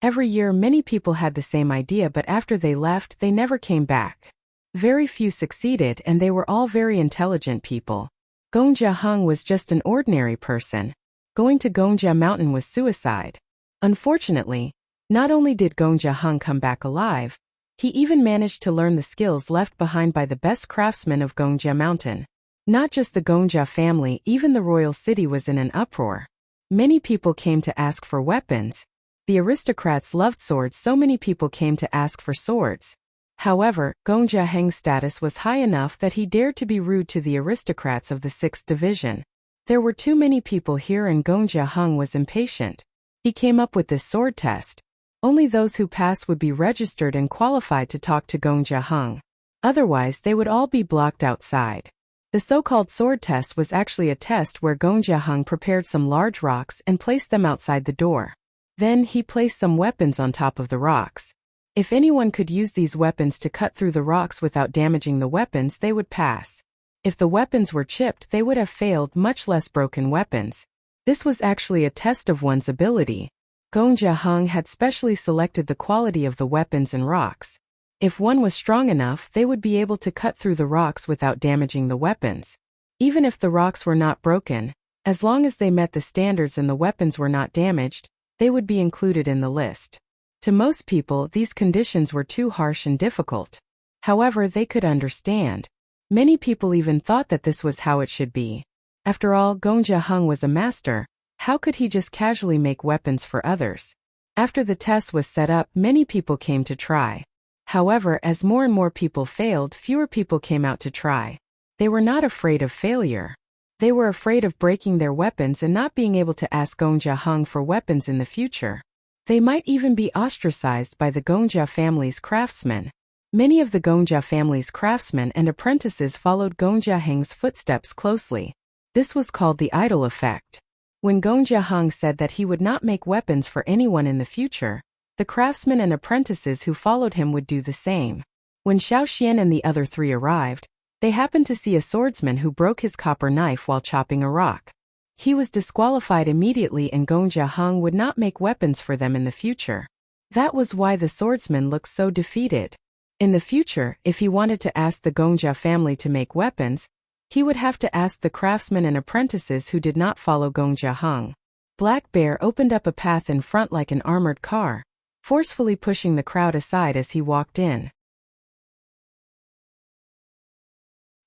S1: Every year many people had the same idea, but after they left, they never came back. Very few succeeded, and they were all very intelligent people. Gongjia Hung was just an ordinary person. Going to Gongjia Mountain was suicide. Unfortunately, not only did Gongjia Hung come back alive, he even managed to learn the skills left behind by the best craftsmen of Gongjia Mountain. Not just the Gongjia family, even the royal city was in an uproar. Many people came to ask for weapons. The aristocrats loved swords, so many people came to ask for swords. However, Gongjia Heng's status was high enough that he dared to be rude to the aristocrats of the 6th division. There were too many people here and Gongjia Hung was impatient. He came up with this sword test. Only those who pass would be registered and qualified to talk to Gongjia Hung. Otherwise, they would all be blocked outside. The so-called sword test was actually a test where Gongjia Hung prepared some large rocks and placed them outside the door. Then he placed some weapons on top of the rocks. If anyone could use these weapons to cut through the rocks without damaging the weapons, they would pass. If the weapons were chipped, they would have failed, much less broken weapons. This was actually a test of one's ability. Gongjia Hung had specially selected the quality of the weapons and rocks. If one was strong enough, they would be able to cut through the rocks without damaging the weapons. Even if the rocks were not broken, as long as they met the standards and the weapons were not damaged, they would be included in the list. To most people, these conditions were too harsh and difficult. However, they could understand. Many people even thought that this was how it should be. After all, Gongjia Hung was a master. How could he just casually make weapons for others? After the test was set up, many people came to try. However, as more and more people failed, fewer people came out to try. They were not afraid of failure. They were afraid of breaking their weapons and not being able to ask Gongjia Hung for weapons in the future. They might even be ostracized by the Gongjia family's craftsmen. Many of the Gongjia family's craftsmen and apprentices followed Gongjia Heng's footsteps closely. This was called the idol effect. When Gongjia Hung said that he would not make weapons for anyone in the future, the craftsmen and apprentices who followed him would do the same. When Xiaoxian and the other 3 arrived, they happened to see a swordsman who broke his copper knife while chopping a rock. He was disqualified immediately and Gongjia Hung would not make weapons for them in the future. That was why the swordsman looked so defeated. In the future, if he wanted to ask the Gongjia family to make weapons, he would have to ask the craftsmen and apprentices who did not follow Gongjia Hung. Black Bear opened up a path in front like an armored car, forcefully pushing the crowd aside as he walked in.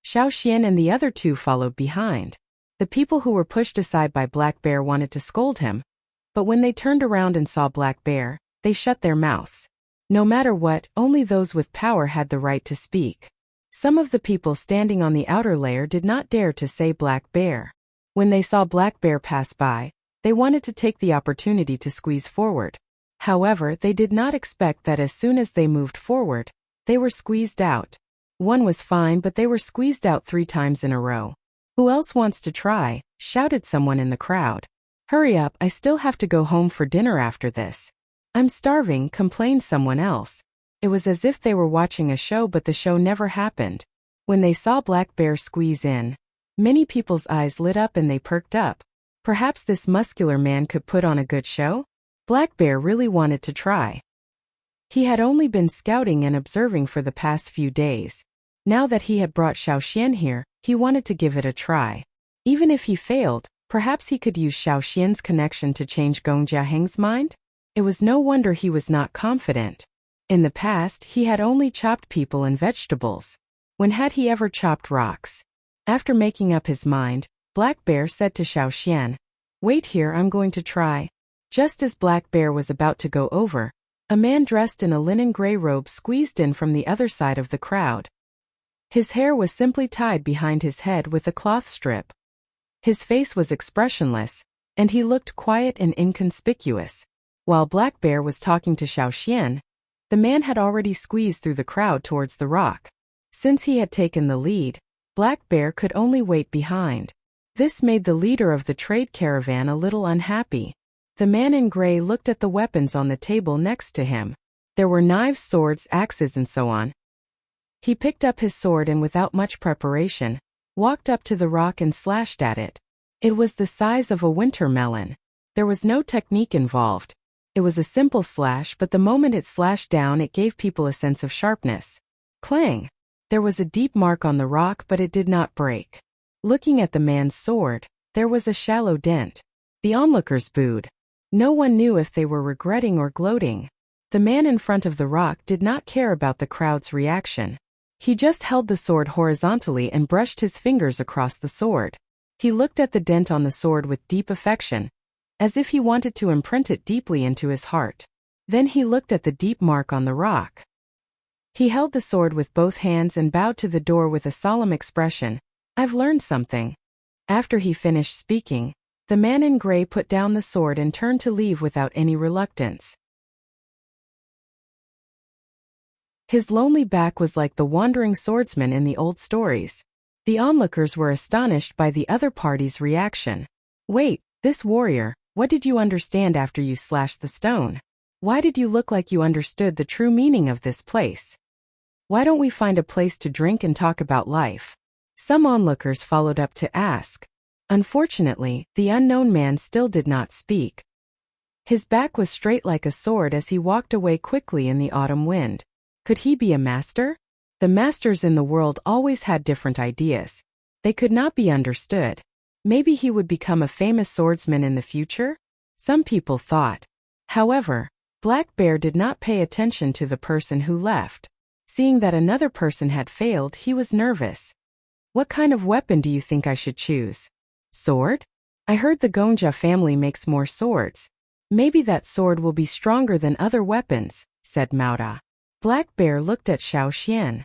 S1: Xiaoxian and the other two followed behind. The people who were pushed aside by Black Bear wanted to scold him, but when they turned around and saw Black Bear, they shut their mouths. No matter what, only those with power had the right to speak. Some of the people standing on the outer layer did not dare to say Black Bear. When they saw Black Bear pass by, they wanted to take the opportunity to squeeze forward. However, they did not expect that as soon as they moved forward, they were squeezed out. One was fine, but they were squeezed out 3 times in a row. "Who else wants to try?" shouted someone in the crowd. "Hurry up, I still have to go home for dinner after this." "I'm starving," complained someone else. It was as if they were watching a show, but the show never happened. When they saw Black Bear squeeze in, many people's eyes lit up and they perked up. Perhaps this muscular man could put on a good show? Black Bear really wanted to try. He had only been scouting and observing for the past few days. Now that he had brought Xiaoxian here, he wanted to give it a try. Even if he failed, perhaps he could use Xiaoxian's connection to change Gong Jiaheng's mind? It was no wonder he was not confident. In the past, he had only chopped people and vegetables. When had he ever chopped rocks? After making up his mind, Black Bear said to Xiaoxian, "Wait here, I'm going to try." Just as Black Bear was about to go over, a man dressed in a linen gray robe squeezed in from the other side of the crowd. His hair was simply tied behind his head with a cloth strip. His face was expressionless, and he looked quiet and inconspicuous. While Black Bear was talking to Xiaoxian, the man had already squeezed through the crowd towards the rock. Since he had taken the lead, Black Bear could only wait behind. This made the leader of the trade caravan a little unhappy. The man in gray looked at the weapons on the table next to him. There were knives, swords, axes, and so on. He picked up his sword and without much preparation, walked up to the rock and slashed at it. It was the size of a winter melon. There was no technique involved. It was a simple slash, but the moment it slashed down, it gave people a sense of sharpness. Clang! There was a deep mark on the rock, but it did not break. Looking at the man's sword, there was a shallow dent. The onlookers booed. No one knew if they were regretting or gloating. The man in front of the rock did not care about the crowd's reaction. He just held the sword horizontally and brushed his fingers across the sword. He looked at the dent on the sword with deep affection, as if he wanted to imprint it deeply into his heart. Then he looked at the deep mark on the rock. He held the sword with both hands and bowed to the door with a solemn expression. "I've learned something." After he finished speaking, the man in gray put down the sword and turned to leave without any reluctance. His lonely back was like the wandering swordsman in the old stories. The onlookers were astonished by the other party's reaction. "Wait, this warrior, what did you understand after you slashed the stone? Why did you look like you understood the true meaning of this place? Why don't we find a place to drink and talk about life?" Some onlookers followed up to ask. Unfortunately, the unknown man still did not speak. His back was straight like a sword as he walked away quickly in the autumn wind. Could he be a master? The masters in the world always had different ideas. They could not be understood. Maybe he would become a famous swordsman in the future? Some people thought. However, Black Bear did not pay attention to the person who left. Seeing that another person had failed, he was nervous. "What kind of weapon do you think I should choose?" "Sword? I heard the Gonja family makes more swords. Maybe that sword will be stronger than other weapons," said Maura. Black Bear looked at Xiaoxian.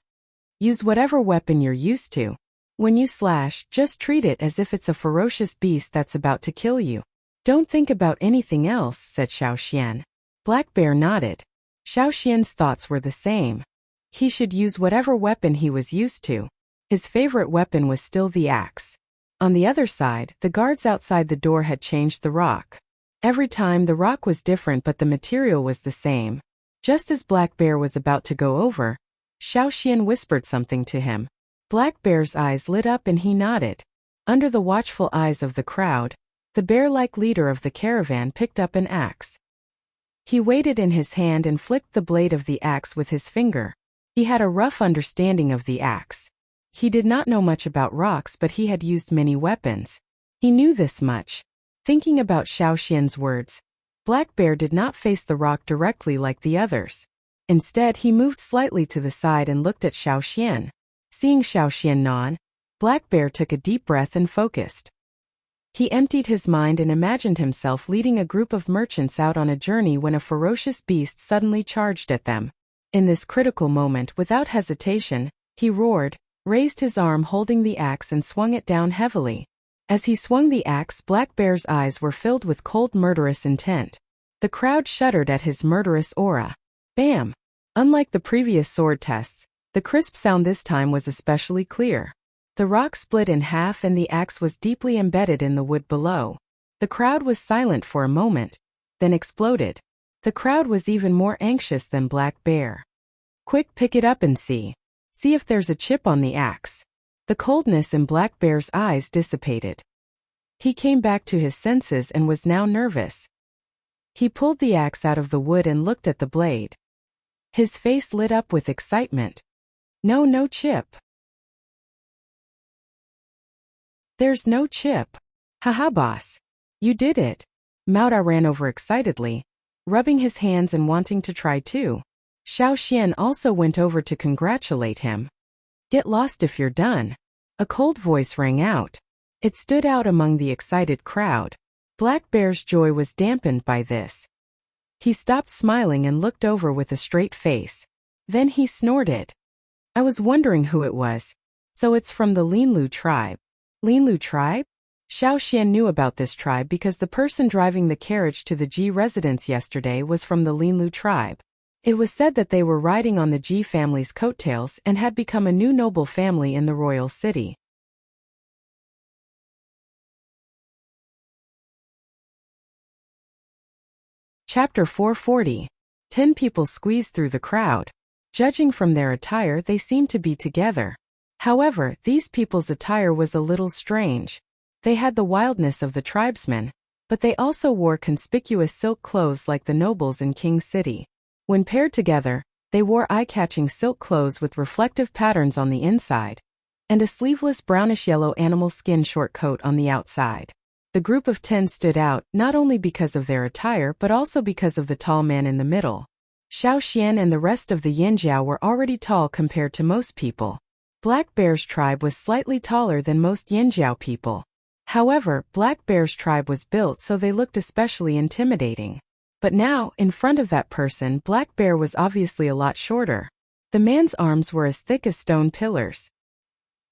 S1: "Use whatever weapon you're used to. When you slash, just treat it as if it's a ferocious beast that's about to kill you. Don't think about anything else," said Xiaoxian. Black Bear nodded. Xiaoxian's thoughts were the same. He should use whatever weapon he was used to. His favorite weapon was still the axe. On the other side, the guards outside the door had changed the rock. Every time the rock was different, but the material was the same. Just as Black Bear was about to go over, Xiaoxian whispered something to him. Black Bear's eyes lit up and he nodded. Under the watchful eyes of the crowd, the bear-like leader of the caravan picked up an axe. He weighed it in his hand and flicked the blade of the axe with his finger. He had a rough understanding of the axe. He did not know much about rocks, but he had used many weapons. He knew this much. Thinking about Xiaoxian's words, Black Bear did not face the rock directly like the others. Instead, he moved slightly to the side and looked at Xiaoxian. Seeing Xiaoxian nod, Black Bear took a deep breath and focused. He emptied his mind and imagined himself leading a group of merchants out on a journey when a ferocious beast suddenly charged at them. In this critical moment, without hesitation, he roared, raised his arm holding the axe and swung it down heavily. As he swung the axe, Black Bear's eyes were filled with cold murderous intent. The crowd shuddered at his murderous aura. Bam! Unlike the previous sword tests, the crisp sound this time was especially clear. The rock split in half and the axe was deeply embedded in the wood below. The crowd was silent for a moment, then exploded. The crowd was even more anxious than Black Bear. Quick, pick it up and see. See if there's a chip on the axe. The coldness in Black Bear's eyes dissipated. He came back to his senses and was now nervous. He pulled the axe out of the wood and looked at the blade. His face lit up with excitement. No chip. There's no chip. Haha, boss. You did it. Mauda ran over excitedly, rubbing his hands and wanting to try too. Xiao Xian also went over to congratulate him. Get lost if you're done. A cold voice rang out. It stood out among the excited crowd. Black Bear's joy was dampened by this. He stopped smiling and looked over with a straight face. Then he snorted. I was wondering who it was. So it's from the Linlu tribe. Linlu tribe? Xiao Xian knew about this tribe because the person driving the carriage to the Ji residence yesterday was from the Linlu tribe. It was said that they were riding on the Ji family's coattails and had become a new noble family in the royal city. Chapter 440. 10 people squeezed through the crowd. Judging from their attire, they seemed to be together. However, these people's attire was a little strange. They had the wildness of the tribesmen, but they also wore conspicuous silk clothes like the nobles in King City. When paired together, they wore eye-catching silk clothes with reflective patterns on the inside, and a sleeveless brownish-yellow animal skin short coat on the outside. The group of 10 stood out, not only because of their attire but also because of the tall man in the middle. Xiao Xian and the rest of the Yinjiao were already tall compared to most people. Black Bear's tribe was slightly taller than most Yinjiao people. However, Black Bear's tribe was built so they looked especially intimidating. But now, in front of that person, Black Bear was obviously a lot shorter. The man's arms were as thick as stone pillars.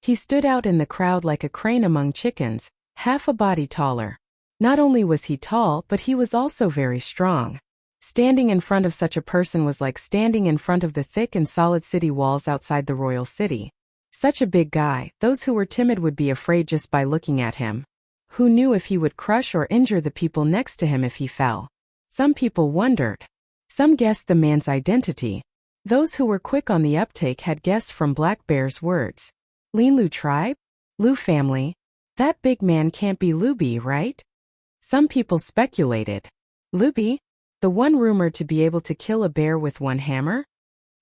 S1: He stood out in the crowd like a crane among chickens, half a body taller. Not only was he tall, but he was also very strong. Standing in front of such a person was like standing in front of the thick and solid city walls outside the royal city. Such a big guy, those who were timid would be afraid just by looking at him. Who knew if he would crush or injure the people next to him if he fell? Some people wondered. Some guessed the man's identity. Those who were quick on the uptake had guessed from Black Bear's words. Linlu tribe? Lu family? That big man can't be Lu Bi, right? Some people speculated. Lu Bi? The one rumored to be able to kill a bear with one hammer?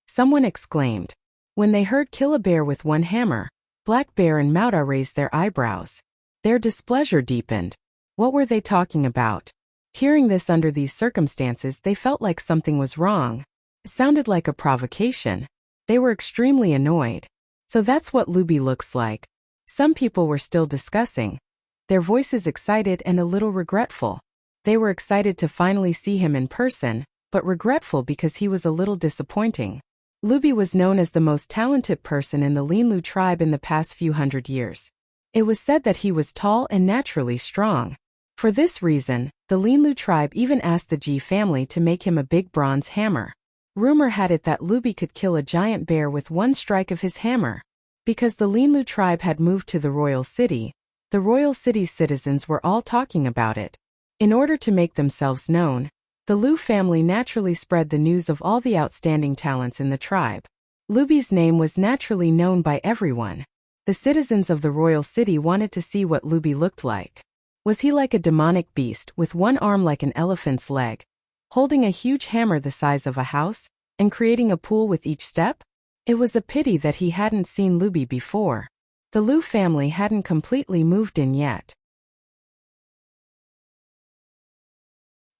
S1: Someone exclaimed. When they heard kill a bear with one hammer, Black Bear and Mauda raised their eyebrows. Their displeasure deepened. What were they talking about? Hearing this under these circumstances, they felt like something was wrong. It sounded like a provocation. They were extremely annoyed. So that's what Lu Bi looks like. Some people were still discussing. Their voices excited and a little regretful. They were excited to finally see him in person, but regretful because he was a little disappointing. Lu Bi was known as the most talented person in the Linlu tribe in the past few hundred years. It was said that he was tall and naturally strong. For this reason, the Linlu tribe even asked the Ji family to make him a big bronze hammer. Rumor had it that Lu Bi could kill a giant bear with one strike of his hammer. Because the Linlu tribe had moved to the royal city, the royal city's citizens were all talking about it. In order to make themselves known, the Lu family naturally spread the news of all the outstanding talents in the tribe. Lu Bi's name was naturally known by everyone. The citizens of the royal city wanted to see what Lu Bi looked like. Was he like a demonic beast with one arm like an elephant's leg, holding a huge hammer the size of a house, and creating a pool with each step? It was a pity that he hadn't seen Lu Bi before. The Lu family hadn't completely moved in yet.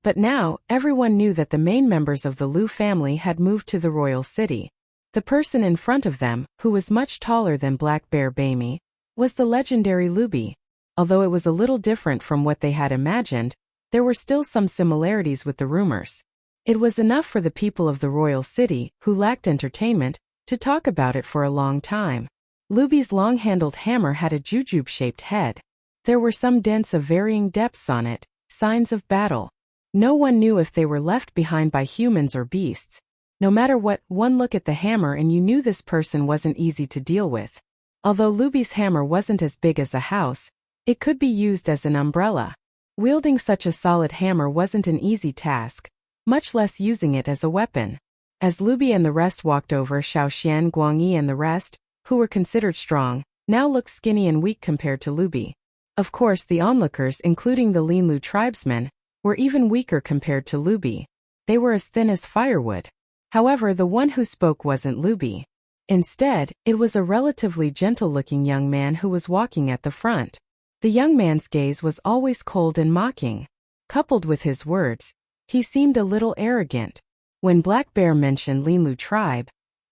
S1: But now, everyone knew that the main members of the Lu family had moved to the royal city. The person in front of them, who was much taller than Black Bear Baimi, was the legendary Luby. Although it was a little different from what they had imagined, there were still some similarities with the rumors. It was enough for the people of the royal city, who lacked entertainment, to talk about it for a long time. Luby's long-handled hammer had a jujube-shaped head. There were some dents of varying depths on it, signs of battle. No one knew if they were left behind by humans or beasts. No matter what, one look at the hammer and you knew this person wasn't easy to deal with. Although Luby's hammer wasn't as big as a house, it could be used as an umbrella. Wielding such a solid hammer wasn't an easy task, much less using it as a weapon. As Luby and the rest walked over, Xiaoxian, Guangyi and the rest, who were considered strong, now looked skinny and weak compared to Luby. Of course, the onlookers, including the Linlu tribesmen, were even weaker compared to Luby. They were as thin as firewood. However, the one who spoke wasn't Luby. Instead, it was a relatively gentle-looking young man who was walking at the front. The young man's gaze was always cold and mocking. Coupled with his words, he seemed a little arrogant. When Black Bear mentioned Linlu tribe,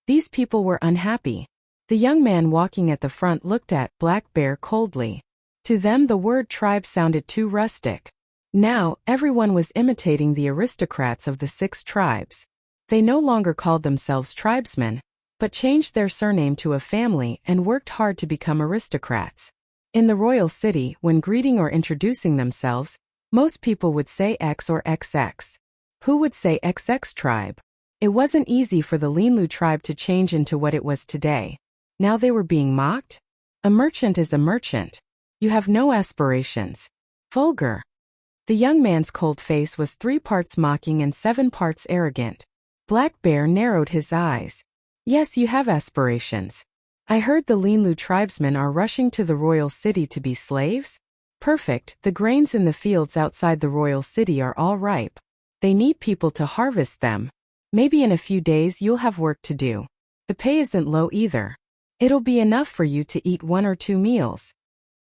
S1: these people were unhappy. The young man walking at the front looked at Black Bear coldly. To them, the word tribe sounded too rustic. Now, everyone was imitating the aristocrats of the 6 tribes. They no longer called themselves tribesmen, but changed their surname to a family and worked hard to become aristocrats. In the royal city, when greeting or introducing themselves, most people would say X or XX. Who would say XX tribe? It wasn't easy for the Linlu tribe to change into what it was today. Now they were being mocked? A merchant is a merchant. You have no aspirations. Vulgar. The young man's cold face was 3 parts mocking and 7 parts arrogant. Black Bear narrowed his eyes. Yes, you have aspirations. I heard the Linlu tribesmen are rushing to the royal city to be slaves? Perfect, the grains in the fields outside the royal city are all ripe. They need people to harvest them. Maybe in a few days you'll have work to do. The pay isn't low either. It'll be enough for you to eat 1 or 2 meals.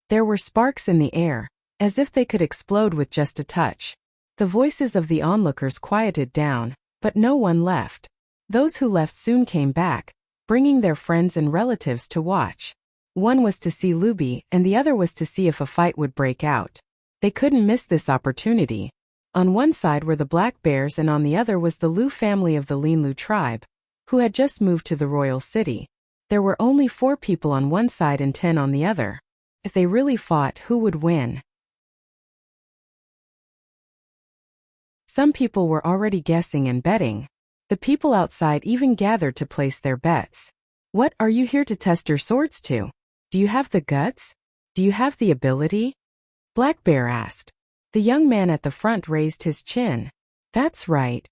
S1: There were sparks in the air, as if they could explode with just a touch. The voices of the onlookers quieted down, but no one left. Those who left soon came back, bringing their friends and relatives to watch. One was to see Luby, and the other was to see if a fight would break out. They couldn't miss this opportunity. On one side were the Black Bears and on the other was the Lu family of the Linlu tribe, who had just moved to the royal city. There were only 4 people on one side and 10 on the other. If they really fought, who would win? Some people were already guessing and betting. The people outside even gathered to place their bets. What are you here to test your swords to? Do you have the guts? Do you have the ability? Black Bear asked. The young man at the front raised his chin. That's right.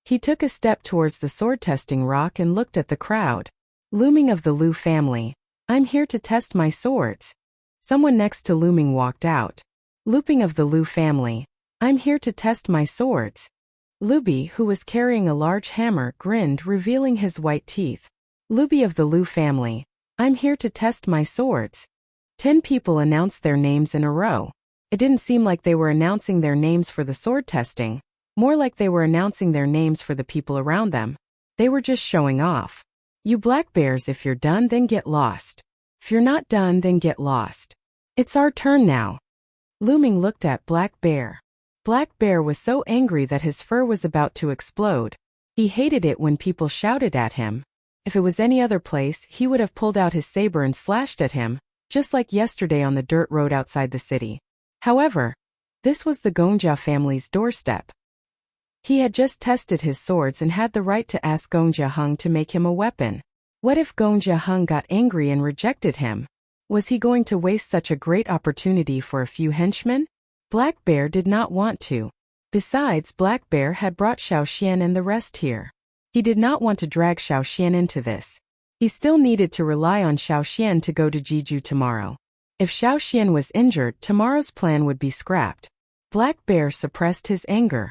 S1: He took a step towards the sword-testing rock and looked at the crowd. Looming of the Lu family. I'm here to test my swords. Someone next to Looming walked out. Looping of the Lu family. I'm here to test my swords. Luby, who was carrying a large hammer, grinned, revealing his white teeth. Luby of the Lu family. I'm here to test my swords. 10 people announced their names in a row. It didn't seem like they were announcing their names for the sword testing, more like they were announcing their names for the people around them. They were just showing off. You Black Bears, if you're done, then get lost. If you're not done, then get lost. It's our turn now. Looming looked at Black Bear. Black Bear was so angry that his fur was about to explode. He hated it when people shouted at him. If it was any other place, he would have pulled out his saber and slashed at him, just like yesterday on the dirt road outside the city. However, this was the Gongjia family's doorstep. He had just tested his swords and had the right to ask Gongjia Hung to make him a weapon. What if Gongjia Hung got angry and rejected him? Was he going to waste such a great opportunity for a few henchmen? Black Bear did not want to. Besides, Black Bear had brought Xiaoxian and the rest here. He did not want to drag Xiaoxian into this. He still needed to rely on Xiaoxian to go to Jeju tomorrow. If Xiaoxian was injured, tomorrow's plan would be scrapped. Black Bear suppressed his anger.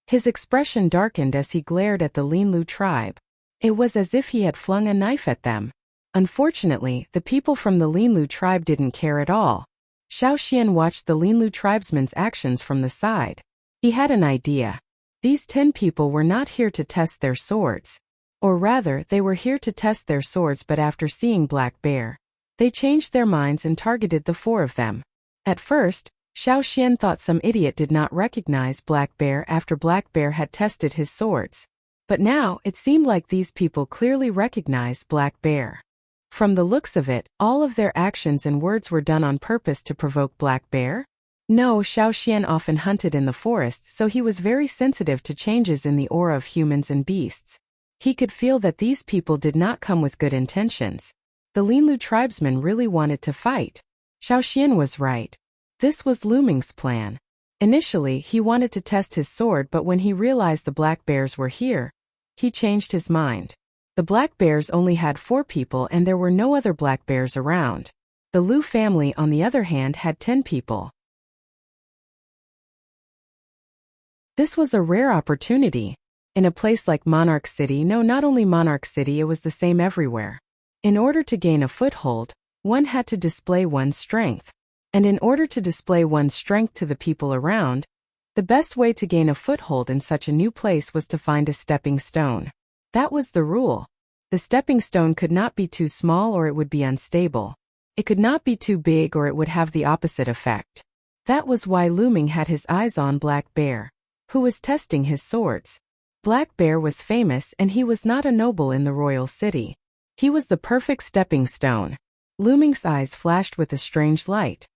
S1: His expression darkened as he glared at the Linlu tribe. It was as if he had flung a knife at them. Unfortunately, the people from the Linlu tribe didn't care at all. Xiaoxian watched the Linlu tribesmen's actions from the side. He had an idea. These 10 people were not here to test their swords. Or rather, they were here to test their swords, but after seeing Black Bear, They changed their minds and targeted the 4 of them. At first, Xiao Xian thought some idiot did not recognize Black Bear after Black Bear had tested his swords. But now, it seemed like these people clearly recognized Black Bear. From the looks of it, all of their actions and words were done on purpose to provoke Black Bear? No, Xiao Xian often hunted in the forest, so he was very sensitive to changes in the aura of humans and beasts. He could feel that these people did not come with good intentions. The Linlu tribesmen really wanted to fight. Xiao Xian was right. This was Lu Ming's plan. Initially, he wanted to test his sword, but when he realized the Black Bears were here, he changed his mind. The Black Bears only had 4 people and there were no other Black Bears around. The Lu family, on the other hand, had 10 people. This was a rare opportunity. In a place like Monarch City, no, not only Monarch City, it was the same everywhere. In order to gain a foothold, one had to display one's strength. And in order to display one's strength to the people around, the best way to gain a foothold in such a new place was to find a stepping stone. That was the rule. The stepping stone could not be too small or it would be unstable. It could not be too big or it would have the opposite effect. That was why Lu Ming had his eyes on Black Bear, who was testing his swords. Black Bear was famous and he was not a noble in the royal city. He was the perfect stepping stone. Lu Ming's eyes flashed with a strange light.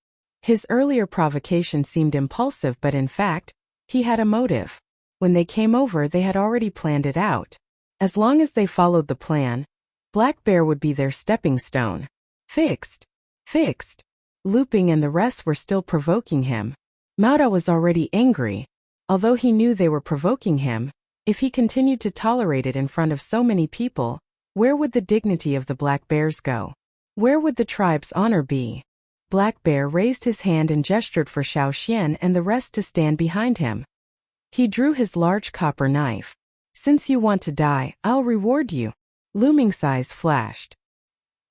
S1: His earlier provocation seemed impulsive, but in fact, he had a motive. When they came over, they had already planned it out. As long as they followed the plan, Black Bear would be their stepping stone. Fixed. Fixed. Lu Ming and the rest were still provoking him. Mao Da was already angry. Although he knew they were provoking him, if he continued to tolerate it in front of so many people, where would the dignity of the Black Bears go? Where would the tribe's honor be? Black Bear raised his hand and gestured for Xiao Xian and the rest to stand behind him. He drew his large copper knife. Since you want to die, I'll reward you. Lu Ming's eyes flashed.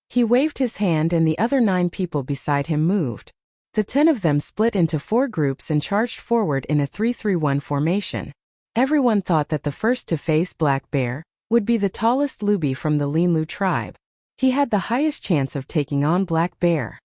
S1: He waved his hand and the other 9 people beside him moved. The 10 of them split into 4 groups and charged forward in a 3-3-1 formation. Everyone thought that the first to face Black Bear would be the tallest Lubi from the Linlu tribe. He had the highest chance of taking on Black Bear.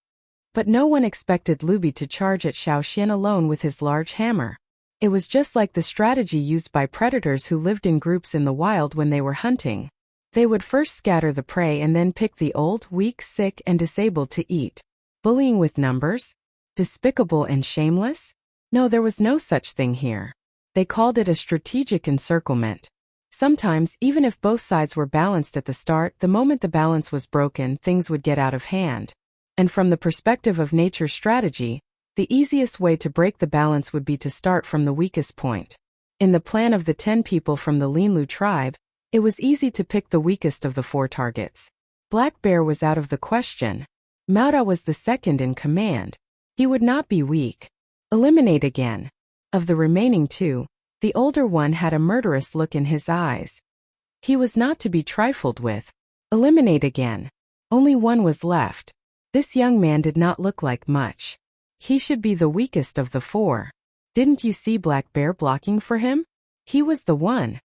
S1: But no one expected Lubi to charge at Xiao Xian alone with his large hammer. It was just like the strategy used by predators who lived in groups in the wild when they were hunting. They would first scatter the prey and then pick the old, weak, sick, and disabled to eat. Bullying with numbers? Despicable and shameless? No, there was no such thing here. They called it a strategic encirclement. Sometimes, even if both sides were balanced at the start, the moment the balance was broken, things would get out of hand. And from the perspective of nature's strategy, the easiest way to break the balance would be to start from the weakest point. In the plan of the 10 people from the Linlu tribe, it was easy to pick the weakest of the 4 targets. Black Bear was out of the question. Mao Da was the second in command. He would not be weak. Eliminate again. Of the remaining 2, the older one had a murderous look in his eyes. He was not to be trifled with. Eliminate again. Only 1 was left. This young man did not look like much. He should be the weakest of the 4. Didn't you see Black Bear blocking for him? He was the one.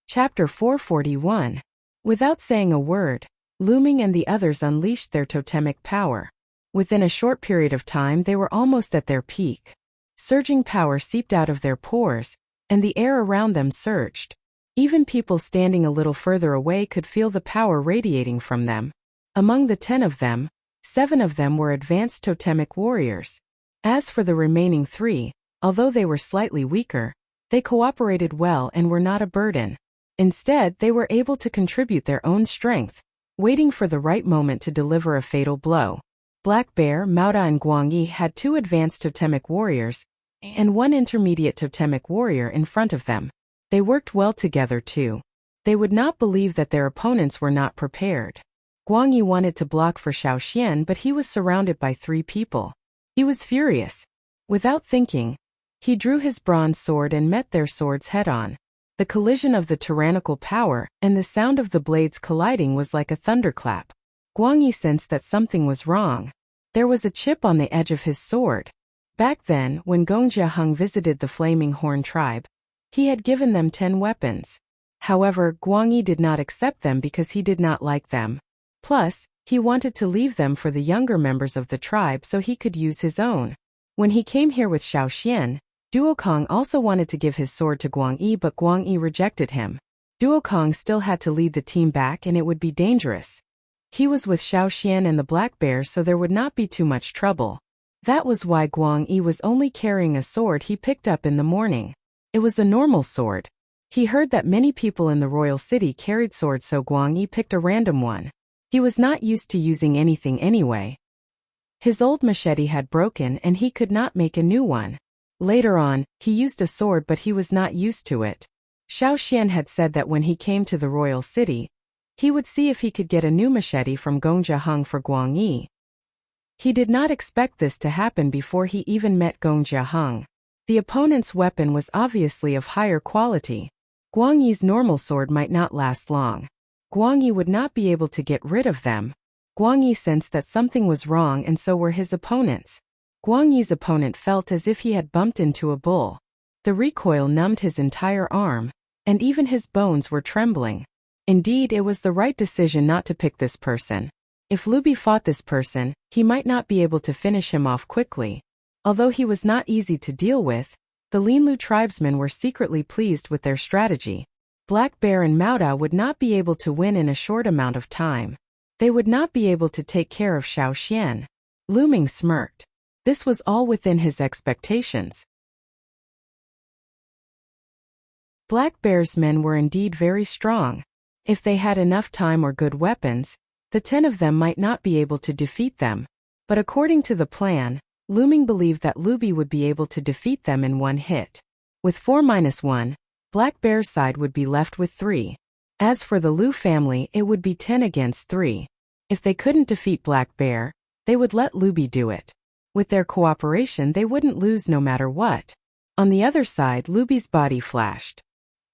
S1: Chapter 441. Without saying a word, Lu Ming and the others unleashed their totemic power. Within a short period of time, they were almost at their peak. Surging power seeped out of their pores, and the air around them surged. Even people standing a little further away could feel the power radiating from them. Among the 10 of them, 7 of them were advanced totemic warriors. As for the remaining 3, although they were slightly weaker, they cooperated well and were not a burden. Instead, they were able to contribute their own strength, waiting for the right moment to deliver a fatal blow. Black Bear, Mao Da and Guang Yi had 2 advanced totemic warriors, and 1 intermediate totemic warrior in front of them. They worked well together too. They would not believe that their opponents were not prepared. Guang Yi wanted to block for Xiao Xian, but he was surrounded by 3 people. He was furious. Without thinking, he drew his bronze sword and met their swords head-on. The collision of the tyrannical power and the sound of the blades colliding was like a thunderclap. Guang Yi sensed that something was wrong. There was a chip on the edge of his sword. Back then, when Gongjia Hung visited the Flaming Horn tribe, he had given them 10 weapons. However, Guang Yi did not accept them because he did not like them. Plus, he wanted to leave them for the younger members of the tribe so he could use his own. When he came here with Xiao Xian, Duokong also wanted to give his sword to Guang Yi, but Guang Yi rejected him. Duokong still had to lead the team back and it would be dangerous. He was with Xiao Xian and the black bear, so there would not be too much trouble. That was why Guang Yi was only carrying a sword he picked up in the morning. It was a normal sword. He heard that many people in the royal city carried swords, so Guang Yi picked a random one. He was not used to using anything anyway. His old machete had broken and he could not make a new one. Later on, he used a sword, but he was not used to it. Xiao Xian had said that when he came to the royal city, he would see if he could get a new machete from Gongjia Heng for Guang Yi. He did not expect this to happen before he even met Gongjia Heng. The opponent's weapon was obviously of higher quality. Guang Yi's normal sword might not last long. Guang Yi would not be able to get rid of them. Guang Yi sensed that something was wrong, and so were his opponents. Guang Yi's opponent felt as if he had bumped into a bull. The recoil numbed his entire arm, and even his bones were trembling. Indeed, it was the right decision not to pick this person. If Lu Bi fought this person, he might not be able to finish him off quickly. Although he was not easy to deal with, the Linlu tribesmen were secretly pleased with their strategy. Black Bear and Maota would not be able to win in a short amount of time. They would not be able to take care of Xiao Xian. Lu Ming smirked. This was all within his expectations. Black Bear's men were indeed very strong. If they had enough time or good weapons, the 10 of them might not be able to defeat them. But according to the plan, Lu Ming believed that Lu Bi would be able to defeat them in one hit. With 4-1, Black Bear's side would be left with 3. As for the Lu family, it would be 10 against 3. If they couldn't defeat Black Bear, they would let Lu Bi do it. With their cooperation, they wouldn't lose no matter what. On the other side, Lu Bi's body flashed.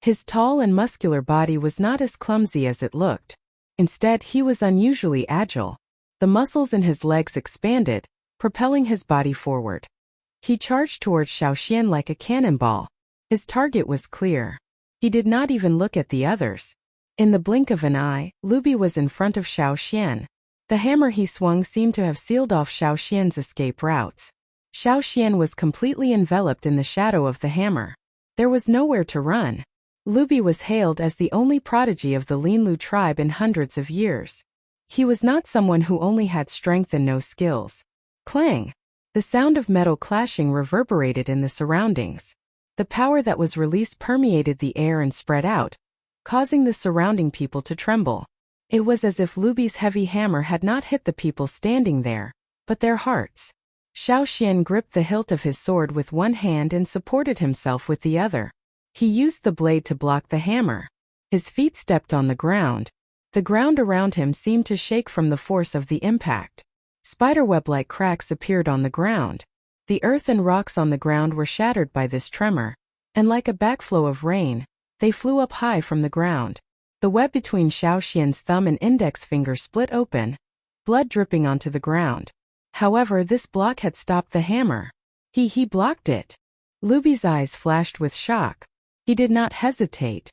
S1: His tall and muscular body was not as clumsy as it looked. Instead, he was unusually agile. The muscles in his legs expanded, propelling his body forward. He charged towards Xiao Xian like a cannonball. His target was clear. He did not even look at the others. In the blink of an eye, Lu Bi was in front of Xiao Xian. The hammer he swung seemed to have sealed off Xiao Xian's escape routes. Xiao Xian was completely enveloped in the shadow of the hammer. There was nowhere to run. Lu Bi was hailed as the only prodigy of the Linlu tribe in hundreds of years. He was not someone who only had strength and no skills. Clang! The sound of metal clashing reverberated in the surroundings. The power that was released permeated the air and spread out, causing the surrounding people to tremble. It was as if Lu Bi's heavy hammer had not hit the people standing there, but their hearts. Xiao Xian gripped the hilt of his sword with one hand and supported himself with the other. He used the blade to block the hammer. His feet stepped on the ground. The ground around him seemed to shake from the force of the impact. Spiderweb-like cracks appeared on the ground. The earth and rocks on the ground were shattered by this tremor, and like a backflow of rain, they flew up high from the ground. The web between Xiao Xian's thumb and index finger split open, blood dripping onto the ground. However, this block had stopped the hammer. He blocked it. Lu Bi's eyes flashed with shock. He did not hesitate.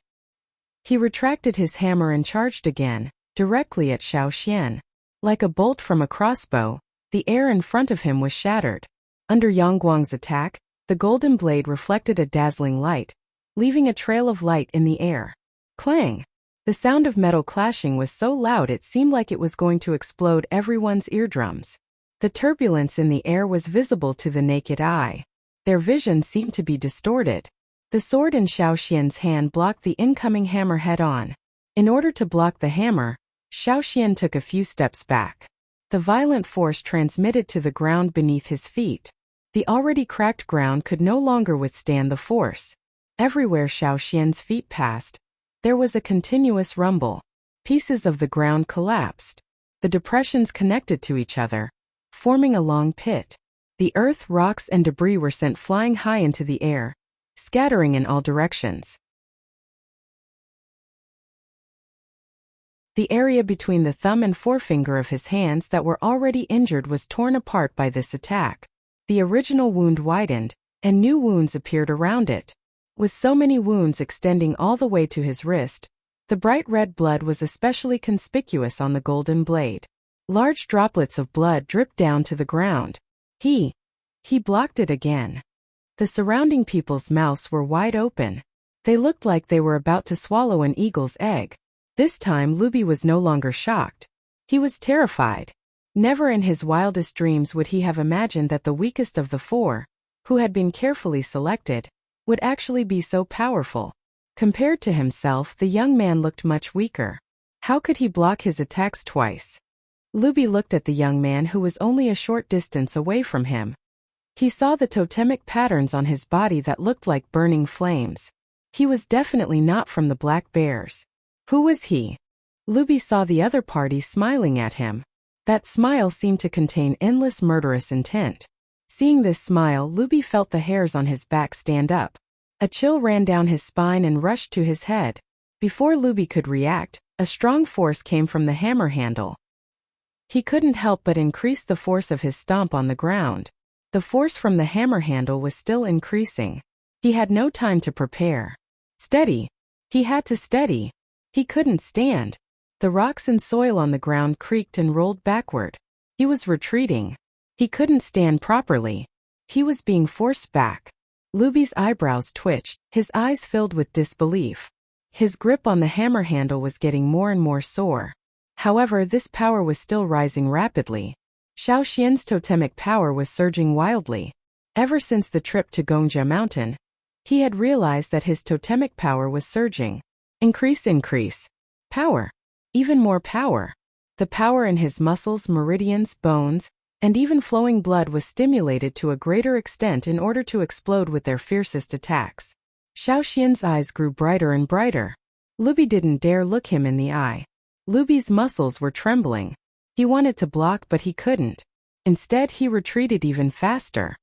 S1: He retracted his hammer and charged again, directly at Xiao Xian. Like a bolt from a crossbow, the air in front of him was shattered. Under Yang Guang's attack, the golden blade reflected a dazzling light, leaving a trail of light in the air. Clang! The sound of metal clashing was so loud it seemed like it was going to explode everyone's eardrums. The turbulence in the air was visible to the naked eye. Their vision seemed to be distorted. The sword in Xiao Xian's hand blocked the incoming hammer head-on. In order to block the hammer, Xiao Xian took a few steps back. The violent force transmitted to the ground beneath his feet. The already cracked ground could no longer withstand the force. Everywhere Xiao Xian's feet passed, there was a continuous rumble. Pieces of the ground collapsed. The depressions connected to each other, forming a long pit. The earth, rocks, and debris were sent flying high into the air, scattering in all directions. The area between the thumb and forefinger of his hands that were already injured was torn apart by this attack. The original wound widened, and new wounds appeared around it. With so many wounds extending all the way to his wrist, the bright red blood was especially conspicuous on the golden blade. Large droplets of blood dripped down to the ground. He blocked it again. The surrounding people's mouths were wide open. They looked like they were about to swallow an eagle's egg. This time Luby was no longer shocked. He was terrified. Never in his wildest dreams would he have imagined that the weakest of the four, who had been carefully selected, would actually be so powerful. Compared to himself, the young man looked much weaker. How could he block his attacks twice? Luby looked at the young man who was only a short distance away from him. He saw the totemic patterns on his body that looked like burning flames. He was definitely not from the Black Bears. Who was he? Luby saw the other party smiling at him. That smile seemed to contain endless murderous intent. Seeing this smile, Luby felt the hairs on his back stand up. A chill ran down his spine and rushed to his head. Before Luby could react, a strong force came from the hammer handle. He couldn't help but increase the force of his stomp on the ground. The force from the hammer handle was still increasing. He had no time to prepare. Steady. He had to steady. He couldn't stand. The rocks and soil on the ground creaked and rolled backward. He was retreating. He couldn't stand properly. He was being forced back. Luby's eyebrows twitched, his eyes filled with disbelief. His grip on the hammer handle was getting more and more sore. However, this power was still rising rapidly. Xiao Xian's totemic power was surging wildly. Ever since the trip to Gongja Mountain, he had realized that his totemic power was surging. Increase. Power. Even more power. The power in his muscles, meridians, bones, and even flowing blood was stimulated to a greater extent in order to explode with their fiercest attacks. Xiao Xian's eyes grew brighter and brighter. Luby didn't dare look him in the eye. Luby's muscles were trembling. He wanted to block but he couldn't. Instead, he retreated even faster.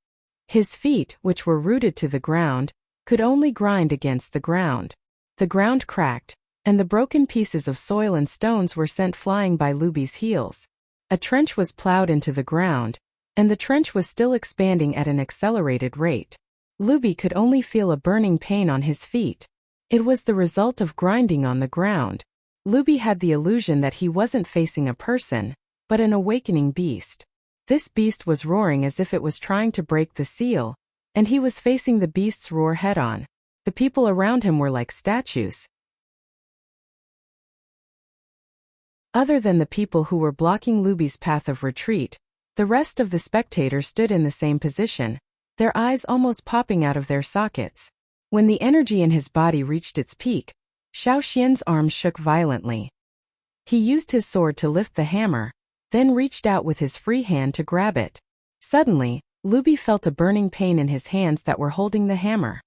S1: His feet, which were rooted to the ground, could only grind against the ground. The ground cracked, and the broken pieces of soil and stones were sent flying by Luby's heels. A trench was plowed into the ground, and the trench was still expanding at an accelerated rate. Luby could only feel a burning pain on his feet. It was the result of grinding on the ground. Luby had the illusion that he wasn't facing a person, but an awakening beast. This beast was roaring as if it was trying to break the seal, and he was facing the beast's roar head-on. The people around him were like statues. Other than the people who were blocking Luby's path of retreat, the rest of the spectators stood in the same position, their eyes almost popping out of their sockets. When the energy in his body reached its peak, Xiao Xian's arms shook violently. He used his sword to lift the hammer, then reached out with his free hand to grab it. Suddenly, Luby felt a burning pain in his hands that were holding the hammer.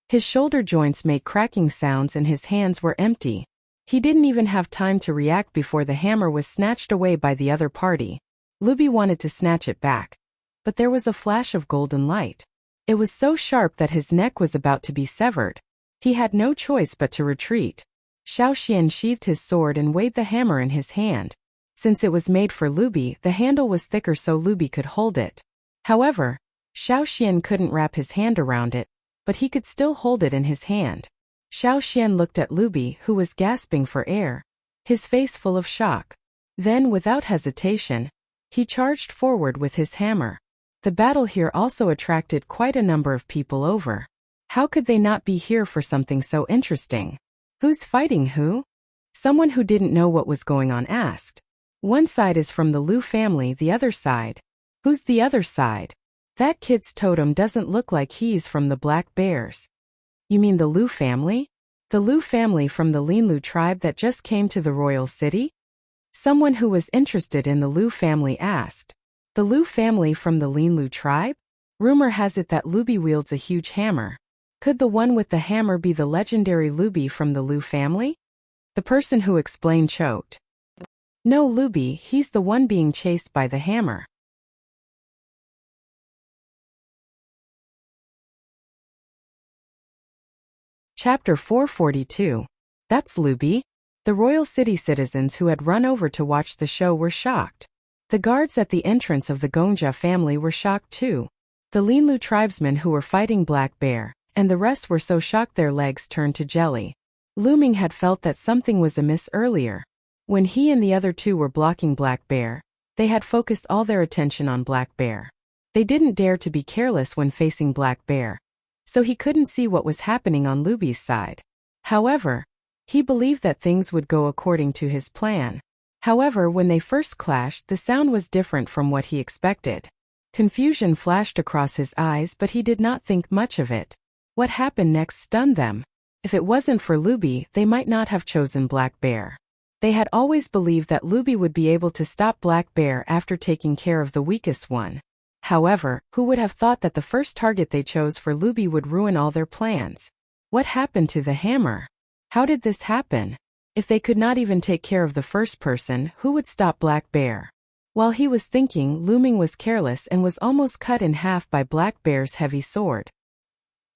S1: His shoulder joints made cracking sounds and his hands were empty. He didn't even have time to react before the hammer was snatched away by the other party. Luby wanted to snatch it back, but there was a flash of golden light. It was so sharp that his neck was about to be severed. He had no choice but to retreat. Xiao Xian sheathed his sword and weighed the hammer in his hand. Since it was made for Luby, the handle was thicker so Luby could hold it. However, Xiao Xian couldn't wrap his hand around it, but he could still hold it in his hand. Xiao Xian looked at Luby, who was gasping for air, his face full of shock. Then, without hesitation, he charged forward with his hammer. The battle here also attracted quite a number of people over. How could they not be here for something so interesting? Who's fighting who? Someone who didn't know what was going on asked. One side is from the Lu family, the other side. Who's the other side? That kid's totem doesn't look like he's from the Black Bears. You mean the Lu family? The Lu family from the Linlu tribe that just came to the royal city? Someone who was interested in the Lu family asked. The Lu family from the Linlu tribe? Rumor has it that Luby wields a huge hammer. Could the one with the hammer be the legendary Luby from the Lu family? The person who explained choked. No, Luby, he's the one being chased by the hammer. Chapter 442. That's Luby. The royal city citizens who had run over to watch the show were shocked. The guards at the entrance of the Gongja family were shocked too. The Linlu tribesmen who were fighting Black Bear, and the rest were so shocked their legs turned to jelly. Looming had felt that something was amiss earlier. When he and the other two were blocking Black Bear, they had focused all their attention on Black Bear. They didn't dare to be careless when facing Black Bear, so he couldn't see what was happening on Luby's side. However, he believed that things would go according to his plan. However, when they first clashed, the sound was different from what he expected. Confusion flashed across his eyes, but he did not think much of it. What happened next stunned them. If it wasn't for Luby, they might not have chosen Black Bear. They had always believed that Luby would be able to stop Black Bear after taking care of the weakest one. However, who would have thought that the first target they chose for Luby would ruin all their plans? What happened to the hammer? How did this happen? If they could not even take care of the first person, who would stop Black Bear? While he was thinking, Looming was careless and was almost cut in half by Black Bear's heavy sword.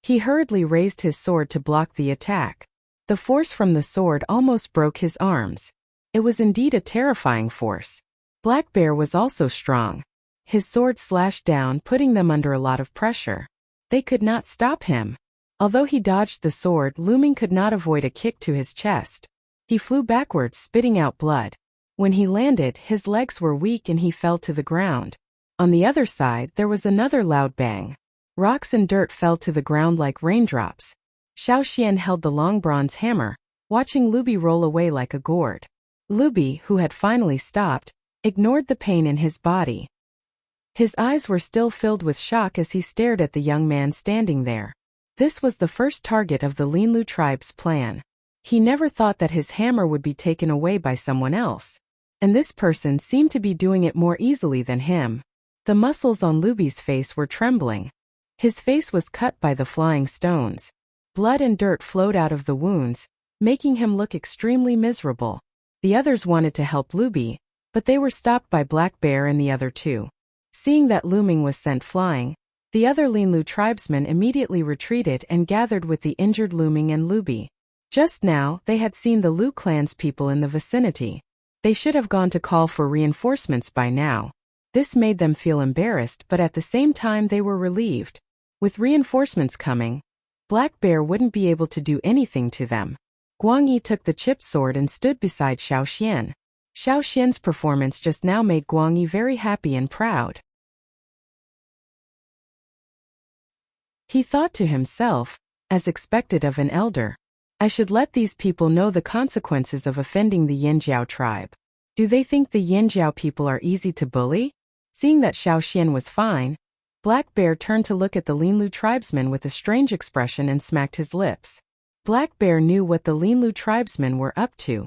S1: He hurriedly raised his sword to block the attack. The force from the sword almost broke his arms. It was indeed a terrifying force. Black Bear was also strong. His sword slashed down, putting them under a lot of pressure. They could not stop him. Although he dodged the sword, Looming could not avoid a kick to his chest. He flew backwards, spitting out blood. When he landed, his legs were weak and he fell to the ground. On the other side, there was another loud bang. Rocks and dirt fell to the ground like raindrops. Xiaoxian held the long bronze hammer, watching Luby roll away like a gourd. Luby, who had finally stopped, ignored the pain in his body. His eyes were still filled with shock as he stared at the young man standing there. This was the first target of the Linlu tribe's plan. He never thought that his hammer would be taken away by someone else. And this person seemed to be doing it more easily than him. The muscles on Luby's face were trembling. His face was cut by the flying stones. Blood and dirt flowed out of the wounds, making him look extremely miserable. The others wanted to help Luby, but they were stopped by Black Bear and the other two. Seeing that Looming was sent flying, the other Linlu tribesmen immediately retreated and gathered with the injured Looming and Luby. Just now, they had seen the Lu clan's people in the vicinity. They should have gone to call for reinforcements by now. This made them feel embarrassed, but at the same time they were relieved. With reinforcements coming, Black Bear wouldn't be able to do anything to them. Guangyi took the chipped sword and stood beside Xiaoxian. Xiaoxian's performance just now made Guangyi very happy and proud. He thought to himself, as expected of an elder, I should let these people know the consequences of offending the Yinjiao tribe. Do they think the Yinjiao people are easy to bully? Seeing that Xiaoxian was fine, Black Bear turned to look at the Linlu tribesman with a strange expression and smacked his lips. Black Bear knew what the Linlu tribesmen were up to.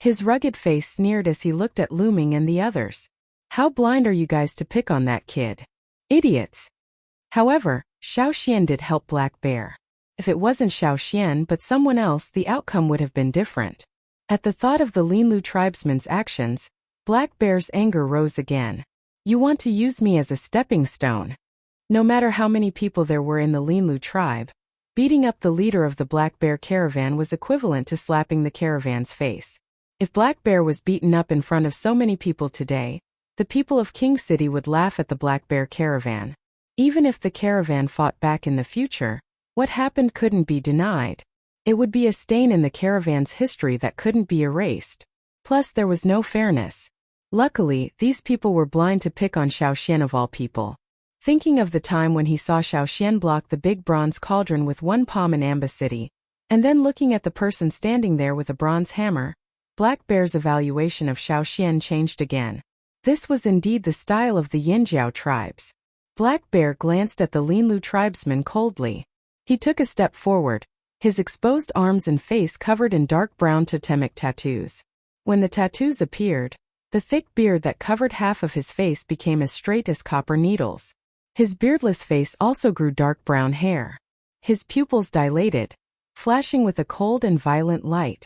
S1: His rugged face sneered as he looked at Looming and the others. How blind are you guys to pick on that kid? Idiots! However, Xiaoxian did help Black Bear. If it wasn't Xiaoxian but someone else, the outcome would have been different. At the thought of the Linlu tribesmen's actions, Black Bear's anger rose again. You want to use me as a stepping stone? No matter how many people there were in the Linlu tribe, beating up the leader of the Black Bear caravan was equivalent to slapping the caravan's face. If Black Bear was beaten up in front of so many people today, the people of King City would laugh at the Black Bear caravan. Even if the caravan fought back in the future, what happened couldn't be denied. It would be a stain in the caravan's history that couldn't be erased. Plus, there was no fairness. Luckily, these people were blind to pick on Xiaoxian of all people. Thinking of the time when he saw Xiaoxian block the big bronze cauldron with one palm in Amba City, and then looking at the person standing there with a bronze hammer, Black Bear's evaluation of Xiaoxian changed again. This was indeed the style of the Yinjiao tribes. Black Bear glanced at the Linlu tribesman coldly. He took a step forward, his exposed arms and face covered in dark brown totemic tattoos. When the tattoos appeared, the thick beard that covered half of his face became as straight as copper needles. His beardless face also grew dark brown hair. His pupils dilated, flashing with a cold and violent light.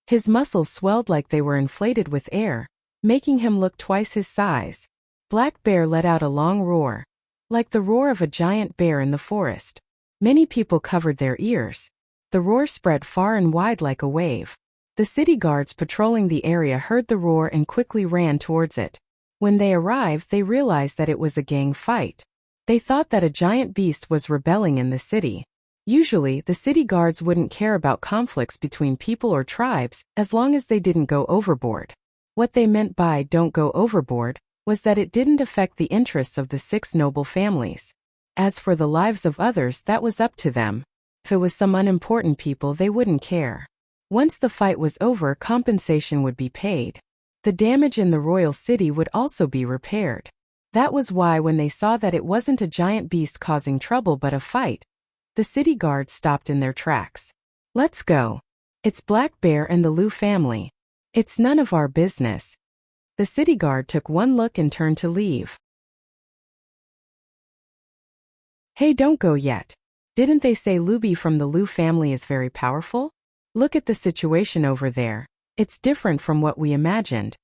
S1: His muscles swelled like they were inflated with air, making him look twice his size. Black Bear let out a long roar, like the roar of a giant bear in the forest. Many people covered their ears. The roar spread far and wide like a wave. The city guards patrolling the area heard the roar and quickly ran towards it. When they arrived, they realized that it was a gang fight. They thought that a giant beast was rebelling in the city. Usually, the city guards wouldn't care about conflicts between people or tribes as long as they didn't go overboard. What they meant by "don't go overboard" was that it didn't affect the interests of the 6 noble families. As for the lives of others, that was up to them. If it was some unimportant people, they wouldn't care. Once the fight was over, compensation would be paid. The damage in the royal city would also be repaired. That was why when they saw that it wasn't a giant beast causing trouble but a fight, the city guards stopped in their tracks. "Let's go. It's Black Bear and the Lu family. It's none of our business." The city guard took one look and turned to leave. "Hey, don't go yet. Didn't they say Luby from the Lu family is very powerful? Look at the situation over there. It's different from what we imagined.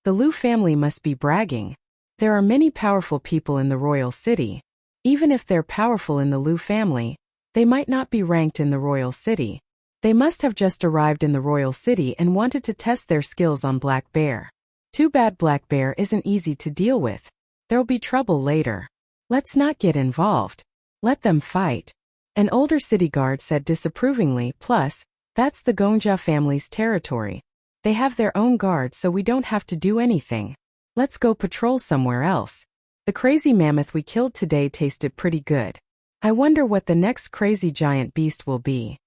S1: The Lu family must be bragging. There are many powerful people in the royal city. Even if they're powerful in the Lu family, they might not be ranked in the royal city. They must have just arrived in the royal city and wanted to test their skills on Black Bear. Too bad Black Bear isn't easy to deal with. There'll be trouble later. Let's not get involved. Let them fight." An older city guard said disapprovingly, "Plus, that's the Gonja family's territory. They have their own guard, so we don't have to do anything. Let's go patrol somewhere else. The crazy mammoth we killed today tasted pretty good. I wonder what the next crazy giant beast will be."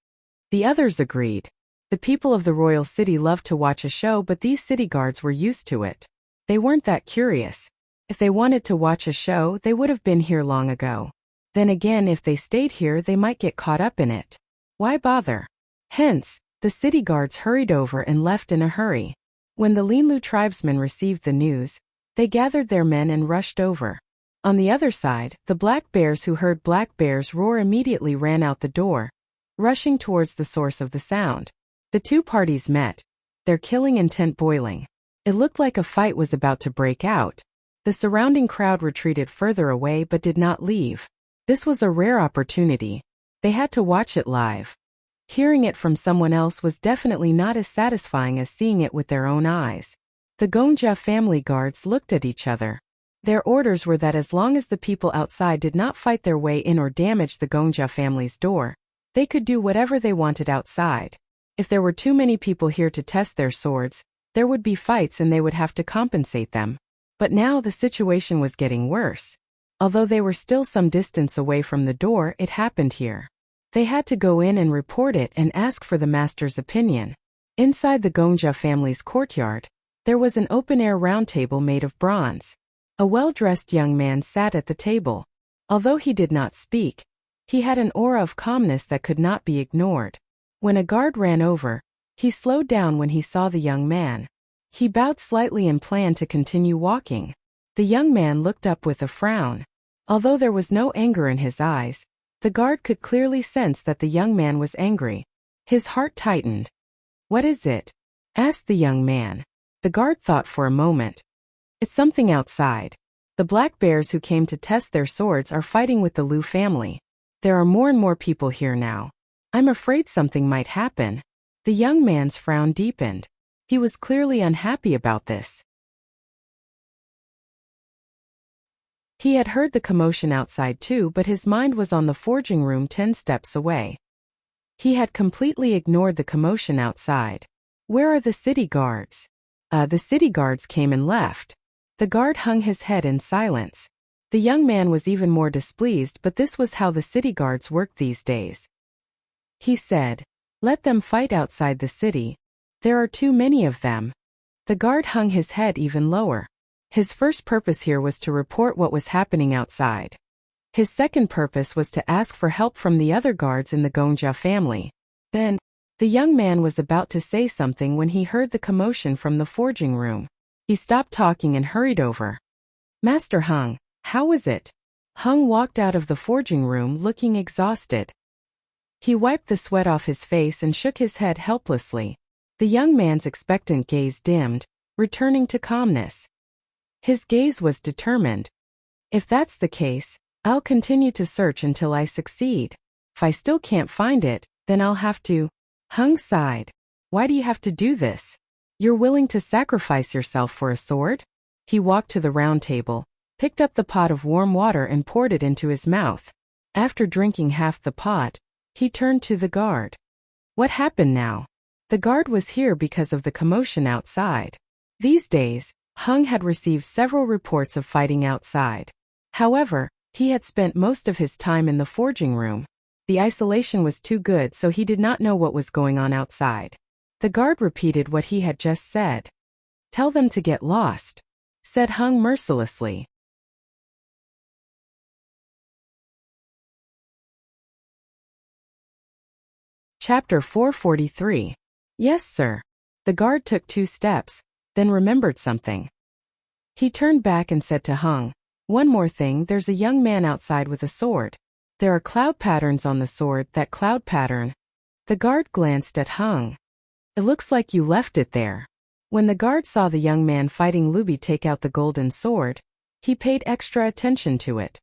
S1: The others agreed. The people of the royal city love to watch a show, but these city guards were used to it. They weren't that curious. If they wanted to watch a show, they would have been here long ago. Then again, if they stayed here, they might get caught up in it. Why bother? Hence, the city guards hurried over and left in a hurry. When the Linlu tribesmen received the news, they gathered their men and rushed over. On the other side, the Black Bears who heard Black Bear's roar immediately ran out the door, rushing towards the source of the sound. The two parties met, their killing intent boiling. It looked like a fight was about to break out. The surrounding crowd retreated further away but did not leave. This was a rare opportunity. They had to watch it live. Hearing it from someone else was definitely not as satisfying as seeing it with their own eyes. The Gonja family guards looked at each other. Their orders were that as long as the people outside did not fight their way in or damage the Gonja family's door, they could do whatever they wanted outside. If there were too many people here to test their swords, there would be fights and they would have to compensate them. But now the situation was getting worse. Although they were still some distance away from the door, it happened here. They had to go in and report it and ask for the master's opinion. Inside the Gonja family's courtyard, there was an open-air round table made of bronze. A well-dressed young man sat at the table. Although he did not speak, he had an aura of calmness that could not be ignored. When a guard ran over, he slowed down when he saw the young man. He bowed slightly and planned to continue walking. The young man looked up with a frown. Although there was no anger in his eyes, the guard could clearly sense that the young man was angry. His heart tightened. "What is it?" asked the young man. The guard thought for a moment. "It's something outside. The Black Bears who came to test their swords are fighting with the Lu family. There are more and more people here now. I'm afraid something might happen." The young man's frown deepened. He was clearly unhappy about this. He had heard the commotion outside too, but his mind was on the forging room 10 steps away. He had completely ignored the commotion outside. "Where are the city guards?" The city guards came and left. The guard hung his head in silence. The young man was even more displeased, but this was how the city guards worked these days. He said, "Let them fight outside the city. There are too many of them." The guard hung his head even lower. His first purpose here was to report what was happening outside. His second purpose was to ask for help from the other guards in the Gonja family. Then, the young man was about to say something when he heard the commotion from the forging room. He stopped talking and hurried over. "Master Hung, how is it?" Hung walked out of the forging room looking exhausted. He wiped the sweat off his face and shook his head helplessly. The young man's expectant gaze dimmed, returning to calmness. His gaze was determined. "If that's the case, I'll continue to search until I succeed. If I still can't find it, then I'll have to." Hung sighed. "Why do you have to do this? You're willing to sacrifice yourself for a sword?" He walked to the round table, picked up the pot of warm water and poured it into his mouth. After drinking half the pot, He turned to the guard. What happened now? The guard was here because of the commotion outside. These days, Hung had received several reports of fighting outside. However, he had spent most of his time in the forging room. The isolation was too good, so he did not know what was going on outside. The guard repeated what he had just said. Tell them to get lost, said Hung mercilessly. Chapter 443. Yes, sir. The guard took 2 steps, then remembered something. He turned back and said to Hung, one more thing, there's a young man outside with a sword. There are cloud patterns on the sword, that cloud pattern. The guard glanced at Hung. It looks like you left it there. When the guard saw the young man fighting Luby take out the golden sword, he paid extra attention to it.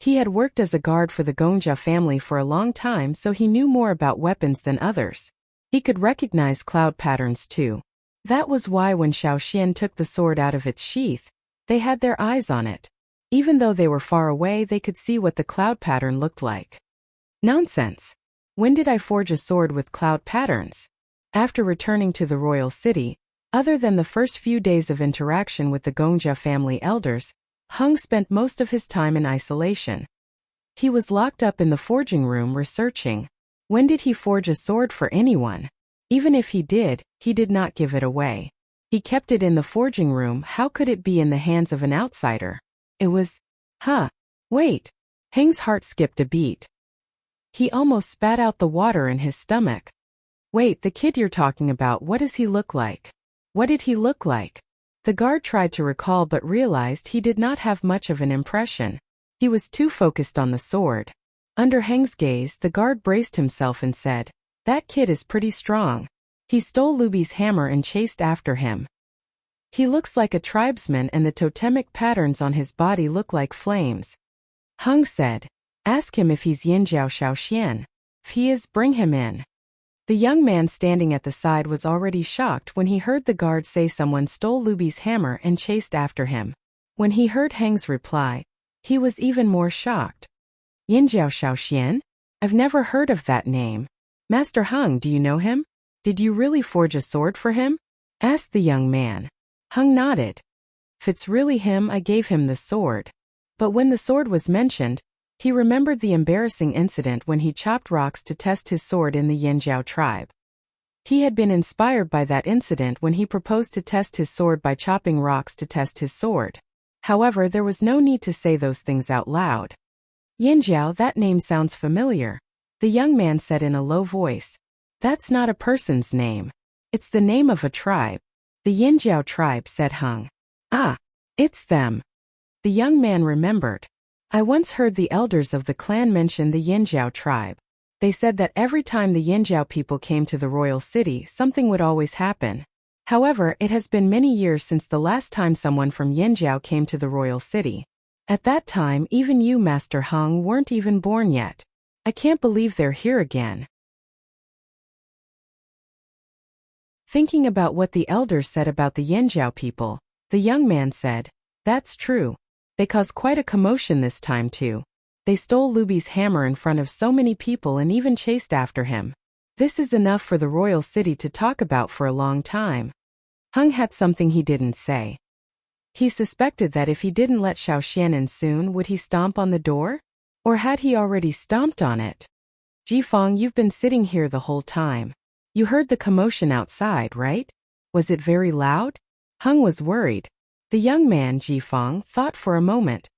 S1: He had worked as a guard for the Gongjia family for a long time, so he knew more about weapons than others. He could recognize cloud patterns too. That was why when Xiaoxian took the sword out of its sheath, they had their eyes on it. Even though they were far away, they could see what the cloud pattern looked like. Nonsense. When did I forge a sword with cloud patterns? After returning to the royal city, other than the first few days of interaction with the Gongjia family elders, Hung spent most of his time in isolation. He was locked up in the forging room researching. When did he forge a sword for anyone? Even if he did not give it away. He kept it in the forging room. How could it be in the hands of an outsider? It was, wait. Heng's heart skipped a beat. He almost spat out the water in his stomach. Wait, the kid you're talking about, what does he look like? What did he look like? The guard tried to recall but realized he did not have much of an impression. He was too focused on the sword. Under Heng's gaze, the guard braced himself and said, that kid is pretty strong. He stole Luby's hammer and chased after him. He looks like a tribesman and the totemic patterns on his body look like flames. Hung said, ask him if he's Yinjiao Xiaoxian. If he is, bring him in. The young man standing at the side was already shocked when he heard the guard say someone stole Luby's hammer and chased after him. When he heard Heng's reply, he was even more shocked. Yinjiao Xiaoxian? I've never heard of that name. Master Hung, do you know him? Did you really forge a sword for him? Asked the young man. Hung nodded. If it's really him, I gave him the sword. But when the sword was mentioned, he remembered the embarrassing incident when he chopped rocks to test his sword in the Yinjiao tribe. He had been inspired by that incident when he proposed to test his sword by chopping rocks to test his sword. However, there was no need to say those things out loud. Yinjiao, that name sounds familiar. The young man said in a low voice. That's not a person's name. It's the name of a tribe. The Yinjiao tribe, said Hung. Ah, it's them. The young man remembered. I once heard the elders of the clan mention the Yinjiao tribe. They said that every time the Yinjiao people came to the royal city, something would always happen. However, it has been many years since the last time someone from Yinjiao came to the royal city. At that time, even you, Master Hung, weren't even born yet. I can't believe they're here again. Thinking about what the elders said about the Yinjiao people, the young man said, that's true. They caused quite a commotion this time too. They stole Luby's hammer in front of so many people and even chased after him. This is enough for the royal city to talk about for a long time. Hung had something he didn't say. He suspected that if he didn't let Xiaoxian in soon, would he stomp on the door? Or had he already stomped on it? Jifeng, you've been sitting here the whole time. You heard the commotion outside, right? Was it very loud? Hung was worried. The young man, Jifeng, thought for a moment.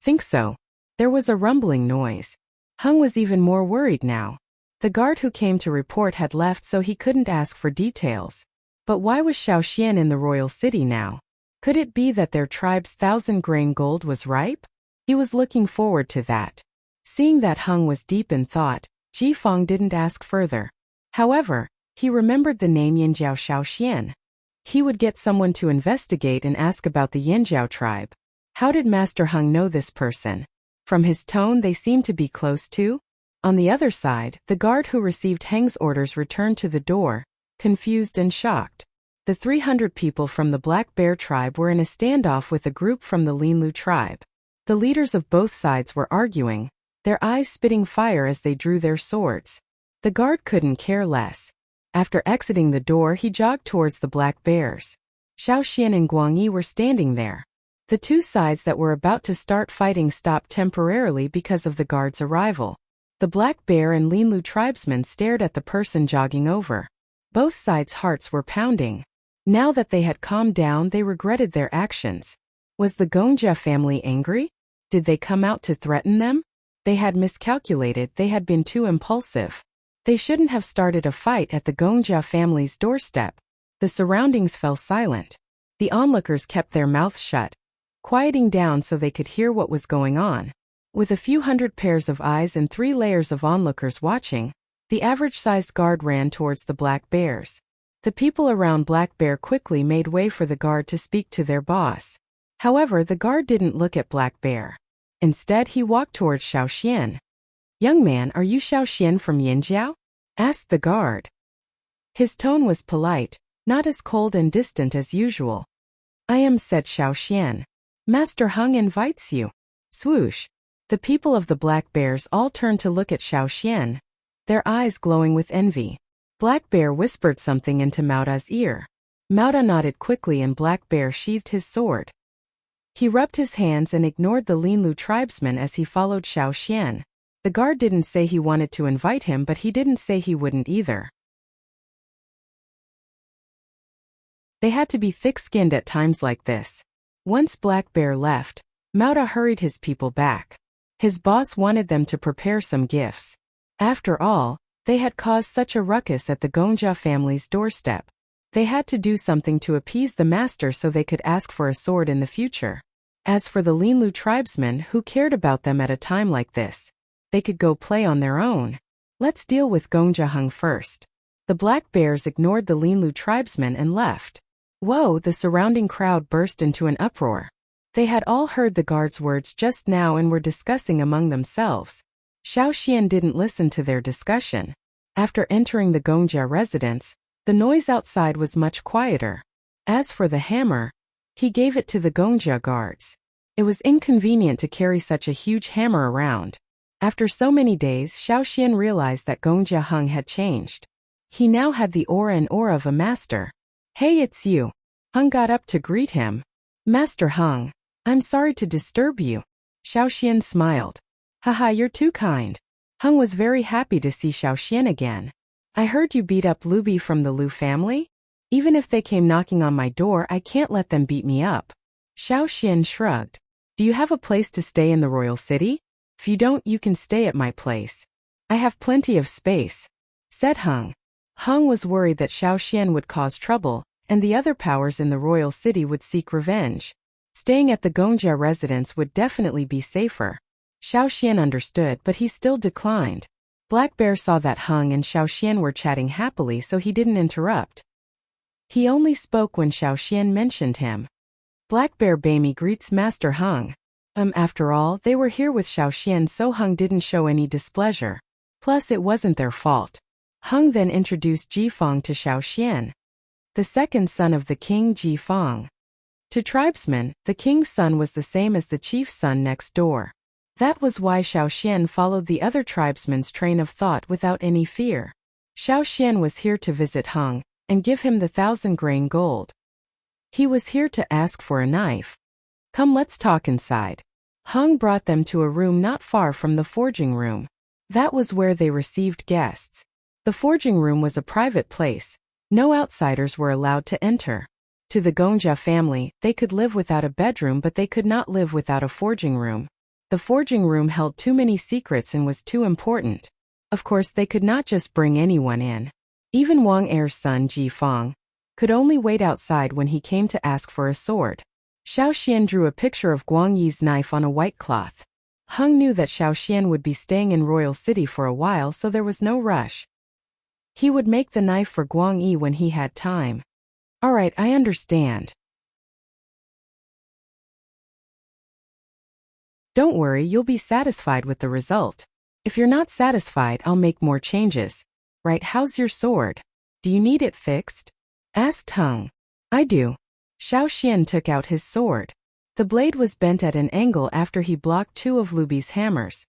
S1: Think so. There was a rumbling noise. Hung was even more worried now. The guard who came to report had left, so he couldn't ask for details. But why was Xiaoxian in the royal city now? Could it be that their tribe's 1,000-grain gold was ripe? He was looking forward to that. Seeing that Hung was deep in thought, Jifeng didn't ask further. However, he remembered the name Yinjiao Xiaoxian. He would get someone to investigate and ask about the Yinjiao tribe. How did Master Hung know this person? From his tone, they seemed to be close to. On the other side, the guard who received Heng's orders returned to the door, confused and shocked. The 300 people from the Black Bear tribe were in a standoff with a group from the Linlu tribe. The leaders of both sides were arguing. their eyes spitting fire as they drew their swords. The guard couldn't care less. After exiting the door, he jogged towards the black bears. Xiaoxian and Guang Yi were standing there. The two sides that were about to start fighting stopped temporarily because of the guard's arrival. The black bear and Linlu tribesmen stared at the person jogging over. Both sides' hearts were pounding. Now that they had calmed down, they regretted their actions. Was the Gongjia family angry? Did they come out to threaten them? They had miscalculated, they had been too impulsive. They shouldn't have started a fight at the Gongjia family's doorstep. The surroundings fell silent. The onlookers kept their mouths shut, quieting down so they could hear what was going on. With a few hundred pairs of eyes and 3 layers of onlookers watching, the average-sized guard ran towards the black bears. The people around Black Bear quickly made way for the guard to speak to their boss. However, the guard didn't look at Black Bear. Instead, he walked towards Xiaoxian. "Young man, are you Xiaoxian from Yinjiao?" asked the guard. His tone was polite, not as cold and distant as usual. "I am," said Xiaoxian. "Master Hung invites you." Swoosh. The people of the Black Bears all turned to look at Xiaoxian, their eyes glowing with envy. Black Bear whispered something into Maoda's ear. Maoda nodded quickly and Black Bear sheathed his sword. He rubbed his hands and ignored the Linlu tribesman as he followed Xiaoxian. The guard didn't say he wanted to invite him, but he didn't say he wouldn't either. They had to be thick-skinned at times like this. Once Black Bear left, Maoda hurried his people back. His boss wanted them to prepare some gifts. After all, they had caused such a ruckus at the Gongjia family's doorstep. They had to do something to appease the master so they could ask for a sword in the future. As for the Linlu tribesmen, who cared about them at a time like this? They could go play on their own. Let's deal with Gongjia Hung first. The Black Bears ignored the Linlu tribesmen and left. Whoa, the surrounding crowd burst into an uproar. They had all heard the guard's words just now and were discussing among themselves. Xiaoxian didn't listen to their discussion. After entering the Gongjia residence, the noise outside was much quieter. As for the hammer, he gave it to the Gongjia guards. It was inconvenient to carry such a huge hammer around. After so many days, Xiaoxian realized that Gongjia Hung had changed. He now had the aura and aura of a master. "Hey, it's you." Hung got up to greet him. "Master Hung, I'm sorry to disturb you." Xiaoxian smiled. "Haha, you're too kind." Hung was very happy to see Xiaoxian again. "I heard you beat up Lubi from the Lu family? Even if they came knocking on my door, I can't let them beat me up." Xiaoxian shrugged. "Do you have a place to stay in the royal city? If you don't, you can stay at my place. I have plenty of space," said Hung. Hung was worried that Xiaoxian would cause trouble, and the other powers in the royal city would seek revenge. Staying at the Gongjia residence would definitely be safer. Xiaoxian understood, but he still declined. Black Bear saw that Hung and Xiaoxian were chatting happily, so he didn't interrupt. He only spoke when Xiaoxian mentioned him. Black Bear Bami greets Master Hung. After all, they were here with Xiaoxian, so Hung didn't show any displeasure. Plus, it wasn't their fault. Hung then introduced Jifeng to Xiaoxian, the second son of the king Jifeng. To tribesmen, the king's son was the same as the chief's son next door. That was why Xiaoxian followed the other tribesmen's train of thought without any fear. Xiaoxian was here to visit Hung and give him the 1,000-grain gold. He was here to ask for a knife. "Come, let's talk inside." Hung brought them to a room not far from the forging room. That was where they received guests. The forging room was a private place. No outsiders were allowed to enter. To the Gongjia family, they could live without a bedroom, but they could not live without a forging room. The forging room held too many secrets and was too important. Of course, they could not just bring anyone in. Even Wang Er's son Jifeng could only wait outside when he came to ask for a sword. Xiaoxian drew a picture of Guang Yi's knife on a white cloth. Hung knew that Xiaoxian would be staying in Royal City for a while, so there was no rush. He would make the knife for Guang Yi when he had time. "All right, I understand. Don't worry, you'll be satisfied with the result. If you're not satisfied, I'll make more changes. Right, how's your sword? Do you need it fixed?" asked Hung. "I do." Xiaoxian took out his sword. The blade was bent at an angle after he blocked 2 of Lubi's hammers.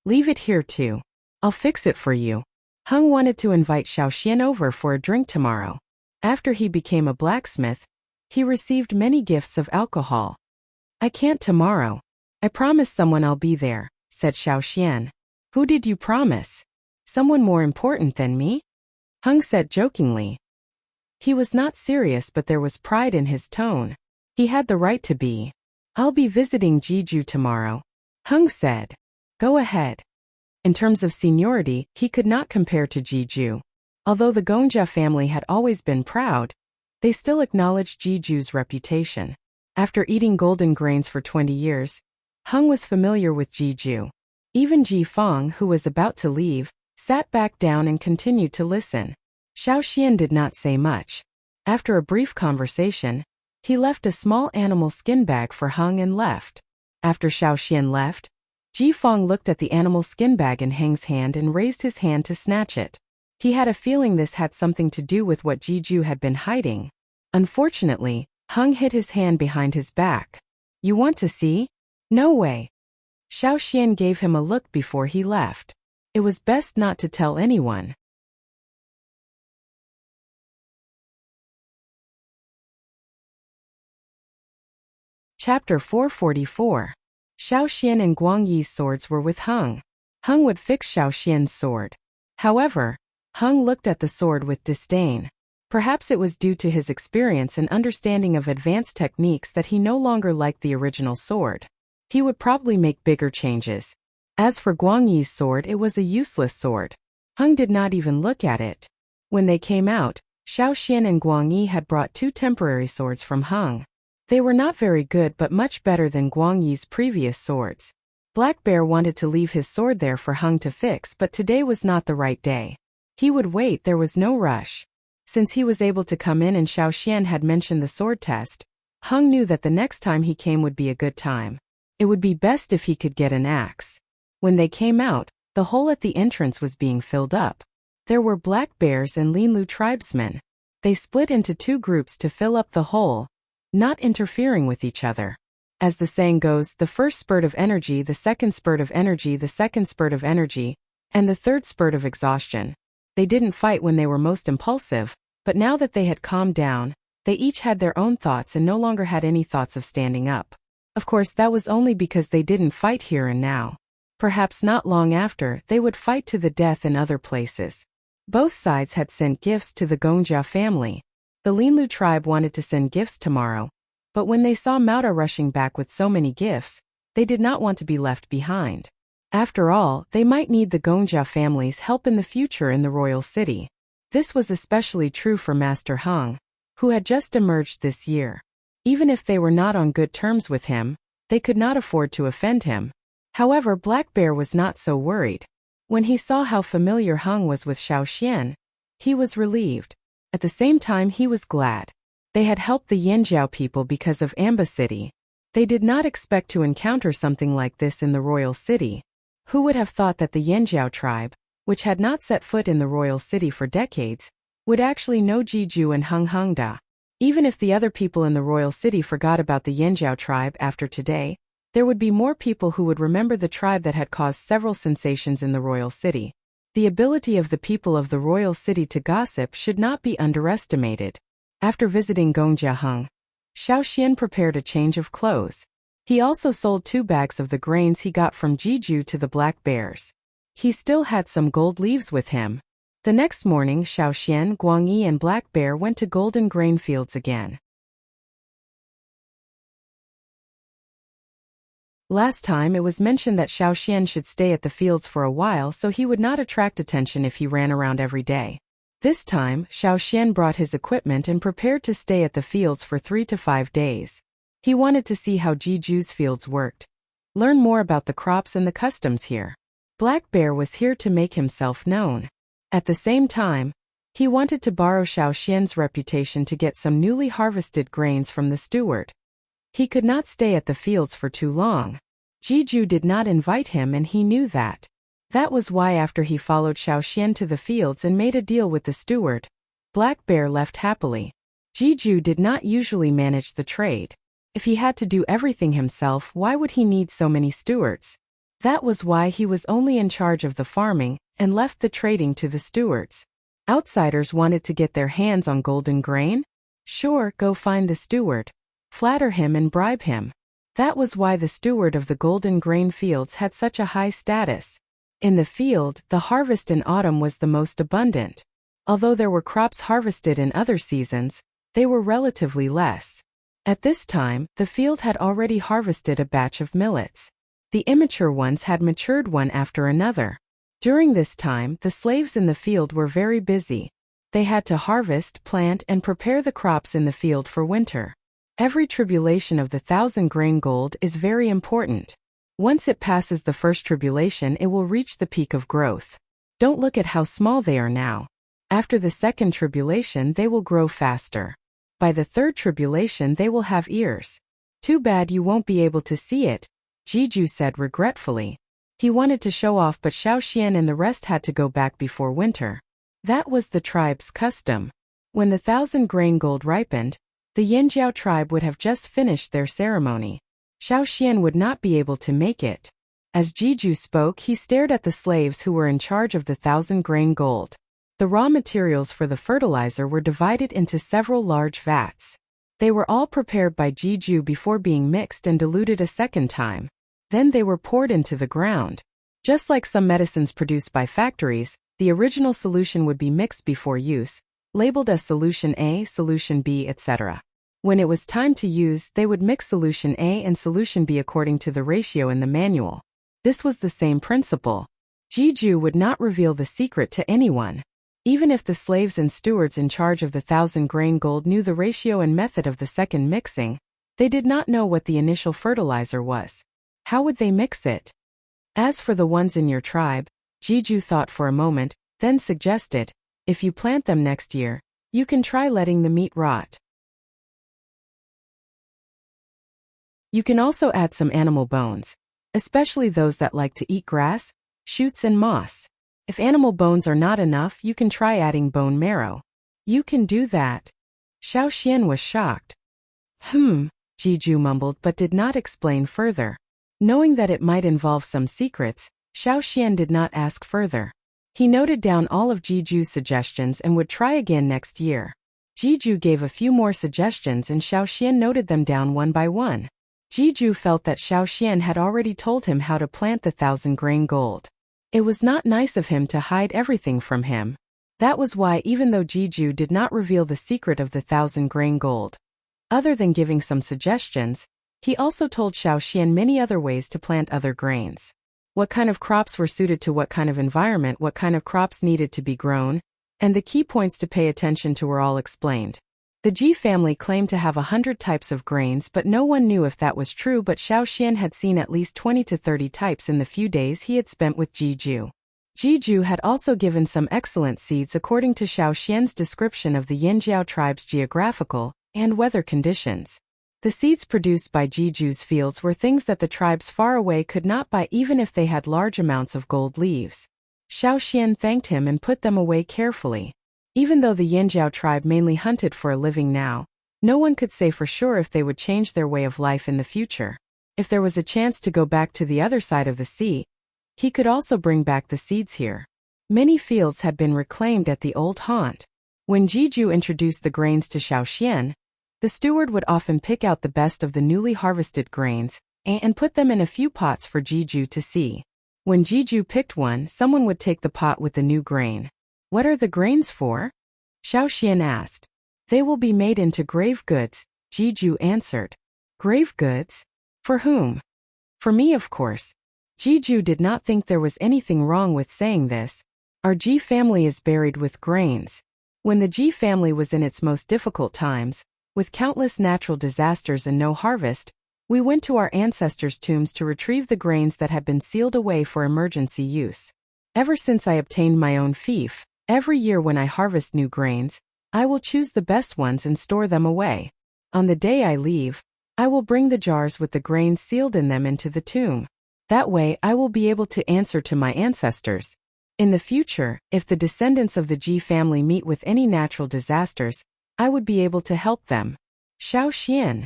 S1: Leave it here too. I'll fix it for you. Hung wanted to invite Xiaoxian over for a drink tomorrow. After he became a blacksmith, he received many gifts of alcohol. I can't tomorrow. I promised someone I'll be there, said Xiaoxian. Who did you promise? Someone more important than me? Hung said jokingly. He was not serious, but there was pride in his tone. He had the right to be. I'll be visiting Jeju tomorrow, Hung said. Go ahead. In terms of seniority, he could not compare to Jeju. Although the Gongjia family had always been proud, they still acknowledged Jeju's reputation. After eating golden grains for 20 years, Hung was familiar with Jeju. Even Ji Feng, who was about to leave, sat back down and continued to listen. Xiaoxian did not say much. After a brief conversation, he left a small animal skin bag for Hung and left. After Xiaoxian left, Ji Feng looked at the animal skin bag in Heng's hand and raised his hand to snatch it. He had a feeling this had something to do with what Jeju had been hiding. Unfortunately, Hung hid his hand behind his back. You want to see? No way. Xiaoxian gave him a look before he left. It was best not to tell anyone. Chapter 444. Xiaoxian and Guangyi's swords were with Hung. Hung would fix Xiaoxian's sword. However, Hung looked at the sword with disdain. Perhaps it was due to his experience and understanding of advanced techniques that he no longer liked the original sword. He would probably make bigger changes. As for Guangyi's sword, it was a useless sword. Hung did not even look at it. When they came out, Xiaoxian and Guangyi had brought 2 temporary swords from Hung. They were not very good but much better than Guangyi's previous swords. Black Bear wanted to leave his sword there for Hung to fix, but today was not the right day. He would wait, there was no rush. Since he was able to come in and Xiaoxian had mentioned the sword test, Hung knew that the next time he came would be a good time. It would be best if he could get an axe. When they came out, the hole at the entrance was being filled up. There were Black Bears and Linlu tribesmen. They split into 2 groups to fill up the hole, not interfering with each other. As the saying goes, the first spurt of energy, the second spurt of energy, the second spurt of energy, and the third spurt of exhaustion. They didn't fight when they were most impulsive, but now that they had calmed down, they each had their own thoughts and no longer had any thoughts of standing up. Of course, that was only because they didn't fight here and now. Perhaps not long after, they would fight to the death in other places. Both sides had sent gifts to the Gongjia family. The Linlu tribe wanted to send gifts tomorrow, but when they saw Mauda rushing back with so many gifts, they did not want to be left behind. After all, they might need the Gongjia family's help in the future in the royal city. This was especially true for Master Hung, who had just emerged this year. Even if they were not on good terms with him, they could not afford to offend him. However, Black Bear was not so worried. When he saw how familiar Hung was with Xiaoxian, he was relieved. At the same time, he was glad. They had helped the Yanjiao people because of Amba City. They did not expect to encounter something like this in the royal city. Who would have thought that the Yanjiao tribe, which had not set foot in the royal city for decades, would actually know Jeju and Hungda? Even if the other people in the royal city forgot about the Yanjiao tribe after today, there would be more people who would remember the tribe that had caused several sensations in the royal city. The ability of the people of the royal city to gossip should not be underestimated. After visiting Gongjia Hung, Xiaoxian prepared a change of clothes. He also sold 2 bags of the grains he got from Jeju to the Black Bears. He still had some gold leaves with him. The next morning, Xiaoxian, Guangyi and Black Bear went to golden grain fields again. Last time it was mentioned that Xiaoxian should stay at the fields for a while so he would not attract attention if he ran around every day. This time, Xiaoxian brought his equipment and prepared to stay at the fields for 3 to 5 days. He wanted to see how Jeju's fields worked, learn more about the crops and the customs here. Black Bear was here to make himself known. At the same time, he wanted to borrow Xiaoxian's reputation to get some newly harvested grains from the steward. He could not stay at the fields for too long. Jeju did not invite him and he knew that. That was why after he followed Xiaoxian to the fields and made a deal with the steward, Black Bear left happily. Jeju did not usually manage the trade. If he had to do everything himself, why would he need so many stewards? That was why he was only in charge of the farming and left the trading to the stewards. Outsiders wanted to get their hands on golden grain? Sure, go find the steward. Flatter him and bribe him. That was why the steward of the golden grain fields had such a high status. In the field, the harvest in autumn was the most abundant. Although there were crops harvested in other seasons, they were relatively less. At this time, the field had already harvested a batch of millets. The immature ones had matured one after another. During this time, the slaves in the field were very busy. They had to harvest, plant, and prepare the crops in the field for winter. Every tribulation of the 1,000-grain gold is very important. Once it passes the first tribulation, it will reach the peak of growth. Don't look at how small they are now. After the second tribulation, they will grow faster. By the third tribulation, they will have ears. Too bad you won't be able to see it, Jiju said regretfully. He wanted to show off, but Xiaoxian and the rest had to go back before winter. That was the tribe's custom. When the 1,000-grain gold ripened, the Yanjiao tribe would have just finished their ceremony. Xiaoxian would not be able to make it. As Jiju spoke, he stared at the slaves who were in charge of the 1,000-grain gold. The raw materials for the fertilizer were divided into several large vats. They were all prepared by Jiju before being mixed and diluted a second time. Then they were poured into the ground. Just like some medicines produced by factories, the original solution would be mixed before use, labeled as solution A, solution B, etc. When it was time to use, they would mix solution A and solution B according to the ratio in the manual. This was the same principle. Jiju would not reveal the secret to anyone. Even if the slaves and stewards in charge of the 1,000-grain gold knew the ratio and method of the second mixing, they did not know what the initial fertilizer was. How would they mix it? As for the ones in your tribe, Jiju thought for a moment, then suggested, if you plant them next year, you can try letting the meat rot. You can also add some animal bones, especially those that like to eat grass, shoots and moss. If animal bones are not enough, you can try adding bone marrow. You can do that. Xiaoxian was shocked. Jiju mumbled but did not explain further. Knowing that it might involve some secrets, Xiaoxian did not ask further. He noted down all of Jiju's suggestions and would try again next year. Jiju gave a few more suggestions and Xiaoxian noted them down one by one. Jiju felt that Xiaoxian had already told him how to plant the 1,000-grain gold. It was not nice of him to hide everything from him. That was why, even though Jiju did not reveal the secret of the 1,000-grain gold, other than giving some suggestions, he also told Xiaoxian many other ways to plant other grains. What kind of crops were suited to what kind of environment, what kind of crops needed to be grown, and the key points to pay attention to were all explained. The Ji family claimed to have 100 types of grains, but no one knew if that was true, but Xiaoxian had seen at least 20 to 30 types in the few days he had spent with Jiju. Jiju had also given some excellent seeds according to Xiaoxian's description of the Yanjiao tribe's geographical and weather conditions. The seeds produced by Jiju's fields were things that the tribes far away could not buy even if they had large amounts of gold leaves. Xiaoxian thanked him and put them away carefully. Even though the Yanjiao tribe mainly hunted for a living now, no one could say for sure if they would change their way of life in the future. If there was a chance to go back to the other side of the sea, he could also bring back the seeds here. Many fields had been reclaimed at the old haunt. When Jiju introduced the grains to Xiaoxian, the steward would often pick out the best of the newly harvested grains and put them in a few pots for Jiju to see. When Jiju picked one, someone would take the pot with the new grain. What are the grains for? Xiaoxian asked. They will be made into grave goods, Jiju answered. Grave goods? For whom? For me, of course. Jiju did not think there was anything wrong with saying this. Our Ji family is buried with grains. When the Ji family was in its most difficult times, with countless natural disasters and no harvest, we went to our ancestors' tombs to retrieve the grains that had been sealed away for emergency use. Ever since I obtained my own fief, every year when I harvest new grains, I will choose the best ones and store them away. On the day I leave, I will bring the jars with the grains sealed in them into the tomb. That way I will be able to answer to my ancestors. In the future, if the descendants of the Ji family meet with any natural disasters, I would be able to help them. Xiaoxian,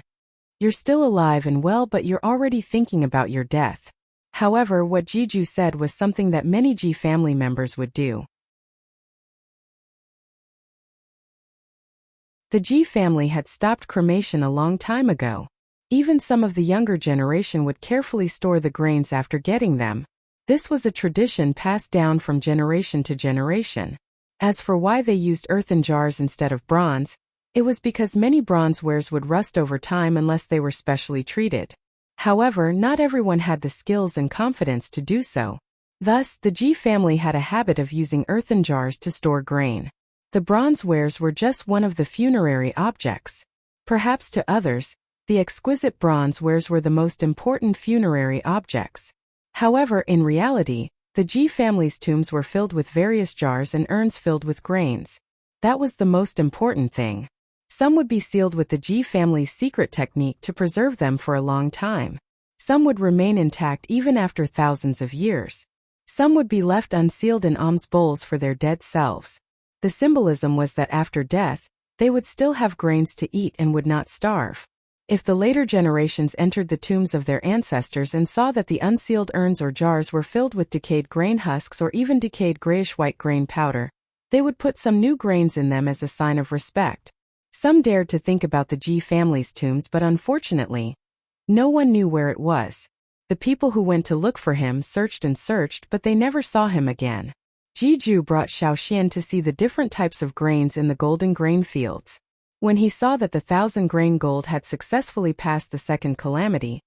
S1: you're still alive and well, but you're already thinking about your death. However, what Jiju said was something that many Ji family members would do. The Ji family had stopped cremation a long time ago. Even some of the younger generation would carefully store the grains after getting them. This was a tradition passed down from generation to generation. As for why they used earthen jars instead of bronze, it was because many bronze wares would rust over time unless they were specially treated. However, not everyone had the skills and confidence to do so. Thus, the Ji family had a habit of using earthen jars to store grain. The bronze wares were just one of the funerary objects. Perhaps to others, the exquisite bronze wares were the most important funerary objects. However, in reality, the Ji family's tombs were filled with various jars and urns filled with grains. That was the most important thing. Some would be sealed with the Ji family's secret technique to preserve them for a long time. Some would remain intact even after thousands of years. Some would be left unsealed in alms bowls for their dead selves. The symbolism was that after death, they would still have grains to eat and would not starve. If the later generations entered the tombs of their ancestors and saw that the unsealed urns or jars were filled with decayed grain husks or even decayed grayish-white grain powder, they would put some new grains in them as a sign of respect. Some dared to think about the Ji family's tombs, but unfortunately, no one knew where it was. The people who went to look for him searched and searched, but they never saw him again. Jiju brought Xiaoxian to see the different types of grains in the golden grain fields. When he saw that the 1,000-grain gold had successfully passed the second calamity,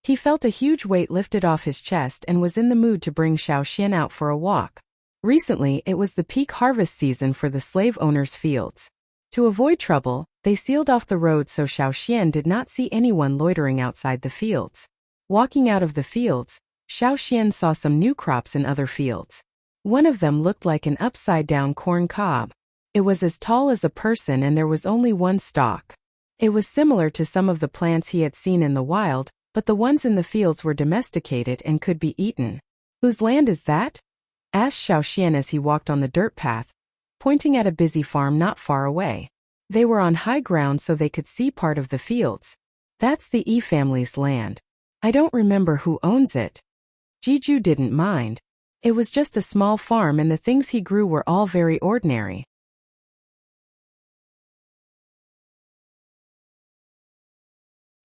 S1: he felt a huge weight lifted off his chest and was in the mood to bring Xiaoxian out for a walk. Recently, it was the peak harvest season for the slave owners' fields. To avoid trouble, they sealed off the road so Xiaoxian did not see anyone loitering outside the fields. Walking out of the fields, Xiaoxian saw some new crops in other fields. One of them looked like an upside-down corn cob. It was as tall as a person and there was only one stalk. It was similar to some of the plants he had seen in the wild, but the ones in the fields were domesticated and could be eaten. "Whose land is that?" asked Xiaoxian as he walked on the dirt path, pointing at a busy farm not far away. They were on high ground so they could see part of the fields. "That's the Yi family's land. I don't remember who owns it." Jiju didn't mind. It was just a small farm and the things he grew were all very ordinary.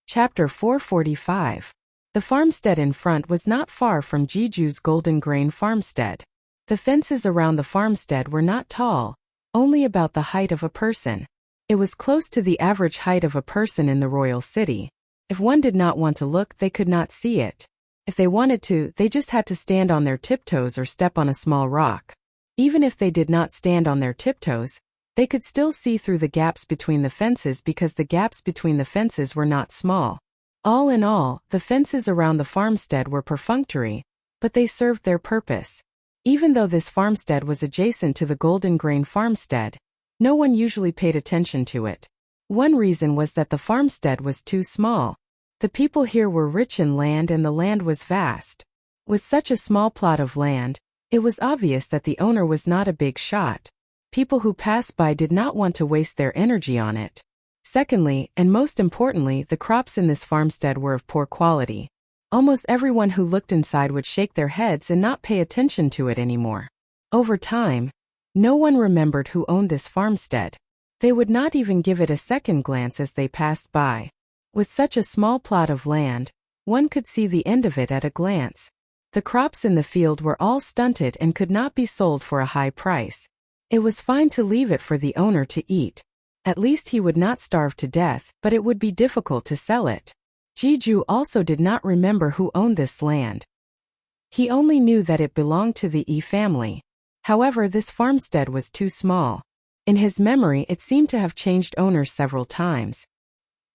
S1: Chapter 445. The farmstead in front was not far from Jiju's golden grain farmstead. The fences around the farmstead were not tall, only about the height of a person. It was close to the average height of a person in the royal city. If one did not want to look, they could not see it. If they wanted to, they just had to stand on their tiptoes or step on a small rock. Even if they did not stand on their tiptoes, they could still see through the gaps between the fences because the gaps between the fences were not small. All in all, the fences around the farmstead were perfunctory, but they served their purpose. Even though this farmstead was adjacent to the golden grain farmstead, no one usually paid attention to it. One reason was that the farmstead was too small. The people here were rich in land and the land was vast. With such a small plot of land, it was obvious that the owner was not a big shot. People who passed by did not want to waste their energy on it. Secondly, and most importantly, the crops in this farmstead were of poor quality. Almost everyone who looked inside would shake their heads and not pay attention to it anymore. Over time, no one remembered who owned this farmstead. They would not even give it a second glance as they passed by. With such a small plot of land, one could see the end of it at a glance. The crops in the field were all stunted and could not be sold for a high price. It was fine to leave it for the owner to eat. At least he would not starve to death, but it would be difficult to sell it. Jiju also did not remember who owned this land. He only knew that it belonged to the Yi family. However, this farmstead was too small. In his memory, it seemed to have changed owners several times.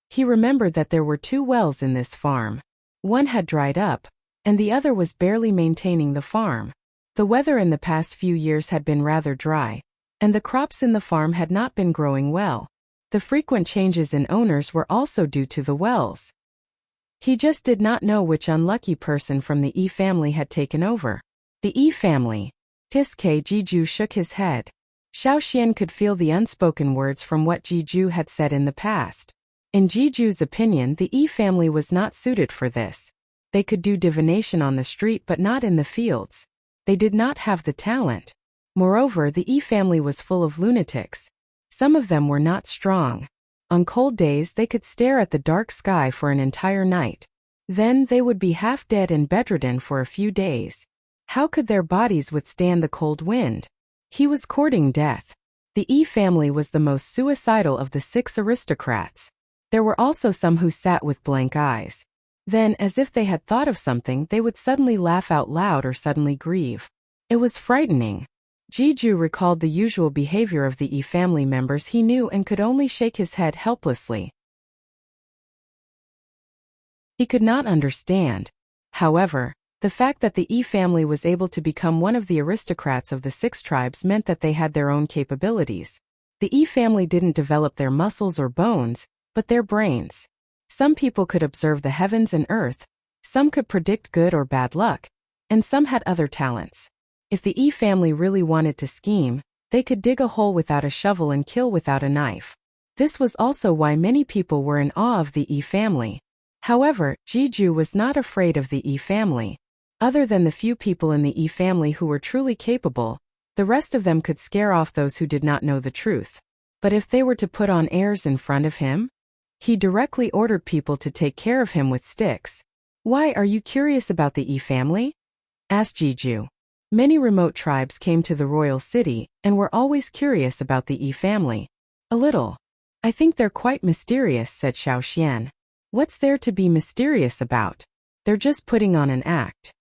S1: He remembered that there were 2 wells in this farm. One had dried up, and the other was barely maintaining the farm. The weather in the past few years had been rather dry, and the crops in the farm had not been growing well. The frequent changes in owners were also due to the wells. He just did not know which unlucky person from the Yi family had taken over. The Yi family. Tiske Jiju shook his head. Xiaoxian could feel the unspoken words from what Jiju had said in the past. In Jiju's opinion, the Yi family was not suited for this. They could do divination on the street but not in the fields. They did not have the talent. Moreover, the E family was full of lunatics. Some of them were not strong. On cold days they could stare at the dark sky for an entire night. Then they would be half dead and bedridden for a few days. How could their bodies withstand the cold wind? He was courting death. The E family was the most suicidal of the 6 aristocrats. There were also some who sat with blank eyes. Then, as if they had thought of something, they would suddenly laugh out loud or suddenly grieve. It was frightening. Jeju recalled the usual behavior of the E family members he knew and could only shake his head helplessly. He could not understand. However, the fact that the E family was able to become one of the aristocrats of the 6 tribes meant that they had their own capabilities. The E family didn't develop their muscles or bones, but their brains. Some people could observe the heavens and earth, some could predict good or bad luck, and some had other talents. If the E family really wanted to scheme, they could dig a hole without a shovel and kill without a knife. This was also why many people were in awe of the E family. However, Jeju was not afraid of the E family. Other than the few people in the E family who were truly capable, the rest of them could scare off those who did not know the truth. But if they were to put on airs in front of him? He directly ordered people to take care of him with sticks. "Why are you curious about the E family?" asked Jeju. Many remote tribes came to the royal city and were always curious about the E family. "A little. I think they're quite mysterious," said Xiaoxian. "What's there to be mysterious about? They're just putting on an act."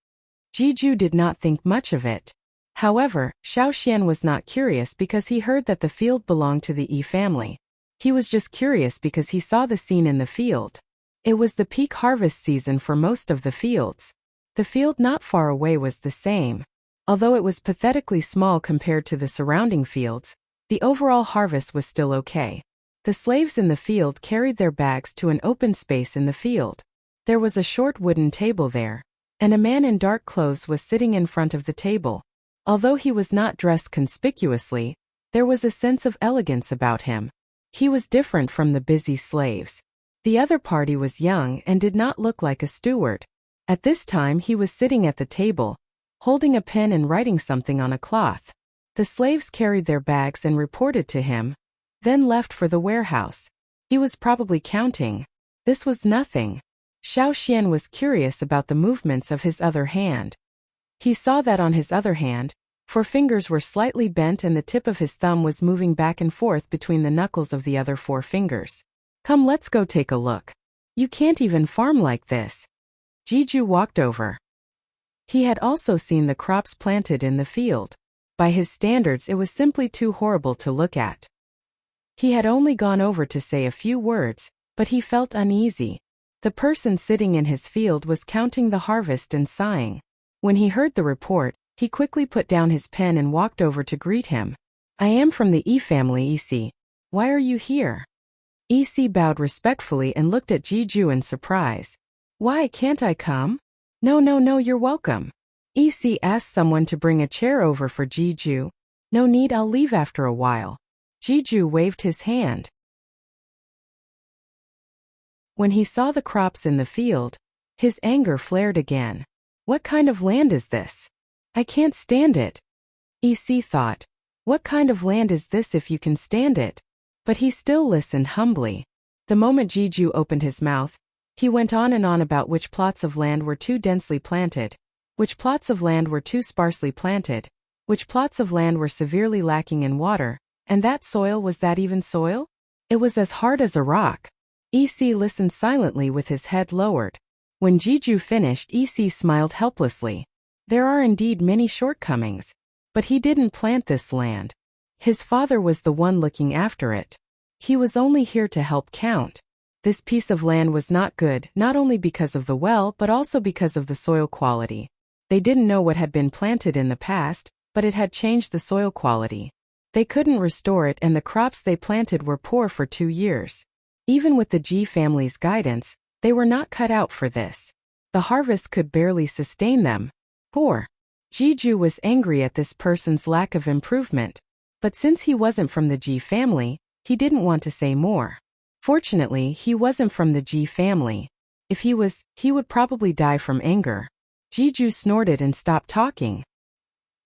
S1: Jeju did not think much of it. However, Xiaoxian was not curious because he heard that the field belonged to the E family. He was just curious because he saw the scene in the field. It was the peak harvest season for most of the fields. The field not far away was the same. Although it was pathetically small compared to the surrounding fields, the overall harvest was still okay. The slaves in the field carried their bags to an open space in the field. There was a short wooden table there, and a man in dark clothes was sitting in front of the table. Although he was not dressed conspicuously, there was a sense of elegance about him. He was different from the busy slaves. The other party was young and did not look like a steward. At this time he was sitting at the table, holding a pen and writing something on a cloth. The slaves carried their bags and reported to him, then left for the warehouse. He was probably counting. This was nothing. Xiaoxian was curious about the movements of his other hand. He saw that on his other hand, 4 fingers were slightly bent and the tip of his thumb was moving back and forth between the knuckles of the other 4 fingers. "Come, let's go take a look. You can't even farm like this." Jeju walked over. He had also seen the crops planted in the field. By his standards, it was simply too horrible to look at. He had only gone over to say a few words, but he felt uneasy. The person sitting in his field was counting the harvest and sighing. When he heard the report, he quickly put down his pen and walked over to greet him. "I am from the E family, Isi. Why are you here?" Isi bowed respectfully and looked at Jeju in surprise. "Why can't I come?" No, you're welcome." Isi asked someone to bring a chair over for Jeju. "No need, I'll leave after a while." Jeju waved his hand. When he saw the crops in the field, his anger flared again. "What kind of land is this? I can't stand it." Isi thought, "What kind of land is this if you can stand it?" But he still listened humbly. The moment Jeju opened his mouth, he went on and on about which plots of land were too densely planted, which plots of land were too sparsely planted, which plots of land were severely lacking in water, and that soil was that even soil? It was as hard as a rock. Isi listened silently with his head lowered. When Jeju finished, Isi smiled helplessly. There are indeed many shortcomings. But he didn't plant this land. His father was the one looking after it. He was only here to help count. This piece of land was not good, not only because of the well but also because of the soil quality. They didn't know what had been planted in the past, but it had changed the soil quality. They couldn't restore it and the crops they planted were poor for 2 years. Even with the Ji family's guidance, they were not cut out for this. The harvest could barely sustain them. Poor. Jeju was angry at this person's lack of improvement. But since he wasn't from the Ji family, he didn't want to say more. Fortunately, he wasn't from the Ji family. If he would probably die from anger. Jiju snorted and stopped talking.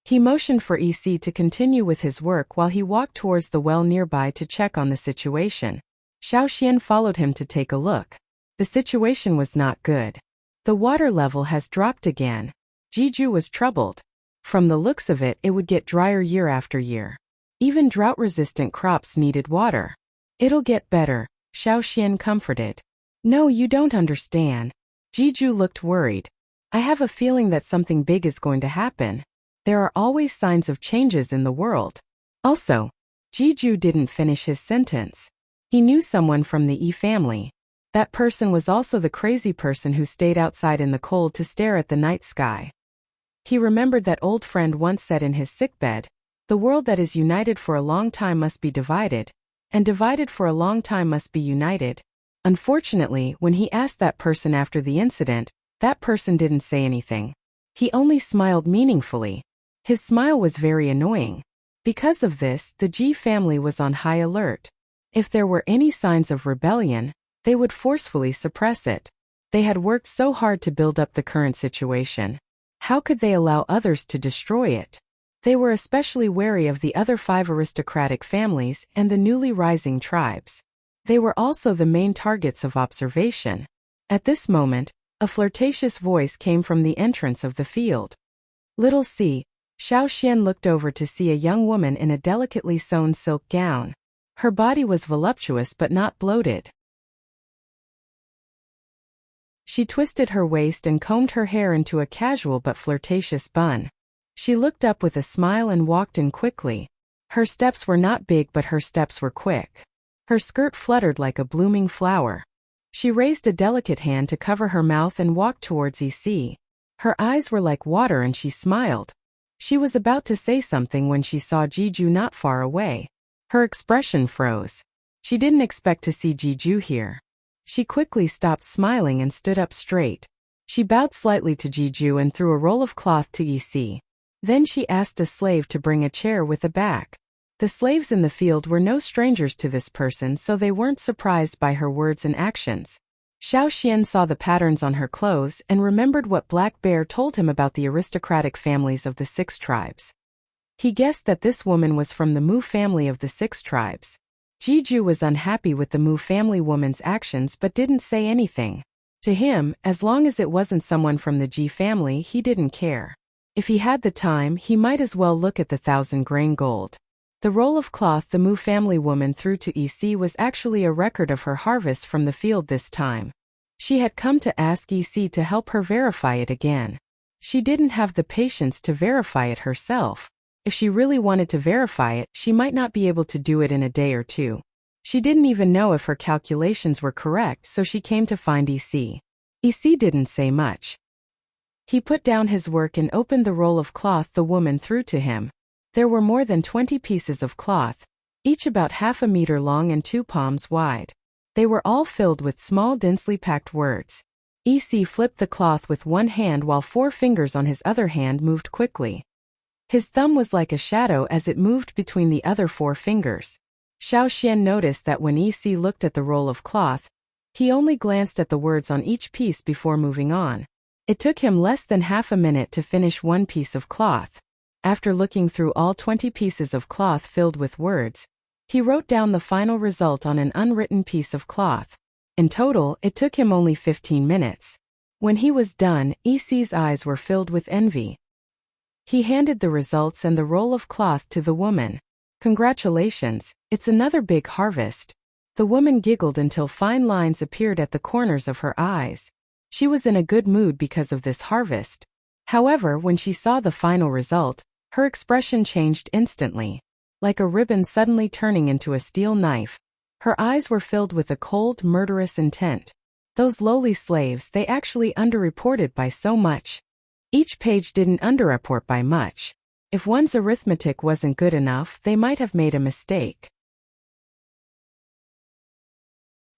S1: He motioned for EC to continue with his work while he walked towards the well nearby to check on the situation. Xiaoxian followed him to take a look. The situation was not good. The water level has dropped again. Jiju was troubled. From the looks of it, it would get drier year after year. Even drought-resistant crops needed water. It'll get better, Xiaoxian comforted. No, you don't understand. Jiju looked worried. I have a feeling that something big is going to happen. There are always signs of changes in the world. Also, Jiju didn't finish his sentence. He knew someone from the family. That person was also the crazy person who stayed outside in the cold to stare at the night sky. He remembered that old friend once said in his sickbed, the world that is united for a long time must be divided, and divided for a long time must be united. Unfortunately, when he asked that person after the incident, that person didn't say anything. He only smiled meaningfully. His smile was very annoying. Because of this, the Ji family was on high alert. If there were any signs of rebellion, they would forcefully suppress it. They had worked so hard to build up the current situation. How could they allow others to destroy it? They were especially wary of the other 5 aristocratic families and the newly rising tribes. They were also the main targets of observation. At this moment, a flirtatious voice came from the entrance of the field. Little C. Xiaoxian looked over to see a young woman in a delicately sewn silk gown. Her body was voluptuous but not bloated. She twisted her waist and combed her hair into a casual but flirtatious bun. She looked up with a smile and walked in quickly. Her steps were not big, but her steps were quick. Her skirt fluttered like a blooming flower. She raised a delicate hand to cover her mouth and walked towards EC. Her eyes were like water and she smiled. She was about to say something when she saw Jiju not far away. Her expression froze. She didn't expect to see Jiju here. She quickly stopped smiling and stood up straight. She bowed slightly to Jiju and threw a roll of cloth to EC. Then she asked a slave to bring a chair with a back. The slaves in the field were no strangers to this person, so they weren't surprised by her words and actions. Xiaoxian saw the patterns on her clothes and remembered what Black Bear told him about the aristocratic families of the 6 tribes. He guessed that this woman was from the Mu family of the 6 tribes. Jiju was unhappy with the Mu family woman's actions but didn't say anything. To him, as long as it wasn't someone from the Ji family, he didn't care. If he had the time, he might as well look at the 1,000-grain gold. The roll of cloth the Mu family woman threw to EC was actually a record of her harvest from the field this time. She had come to ask EC to help her verify it again. She didn't have the patience to verify it herself. If she really wanted to verify it, she might not be able to do it in a day or two. She didn't even know if her calculations were correct, so she came to find EC. EC didn't say much. He put down his work and opened the roll of cloth the woman threw to him. There were more than 20 pieces of cloth, each about half a meter long and 2 palms wide. They were all filled with small, densely packed words. EC flipped the cloth with one hand while 4 fingers on his other hand moved quickly. His thumb was like a shadow as it moved between the other 4 fingers. Xiaoxian noticed that when EC looked at the roll of cloth, he only glanced at the words on each piece before moving on. It took him less than half a minute to finish 1 piece of cloth. After looking through all 20 pieces of cloth filled with words, he wrote down the final result on an unwritten piece of cloth. In total, it took him only 15 minutes. When he was done, EC's eyes were filled with envy. He handed the results and the roll of cloth to the woman. Congratulations, it's another big harvest. The woman giggled until fine lines appeared at the corners of her eyes. She was in a good mood because of this harvest. However, when she saw the final result, her expression changed instantly. Like a ribbon suddenly turning into a steel knife. Her eyes were filled with a cold, murderous intent. Those lowly slaves, they actually underreported by so much. Each page didn't underreport by much. If one's arithmetic wasn't good enough, they might have made a mistake.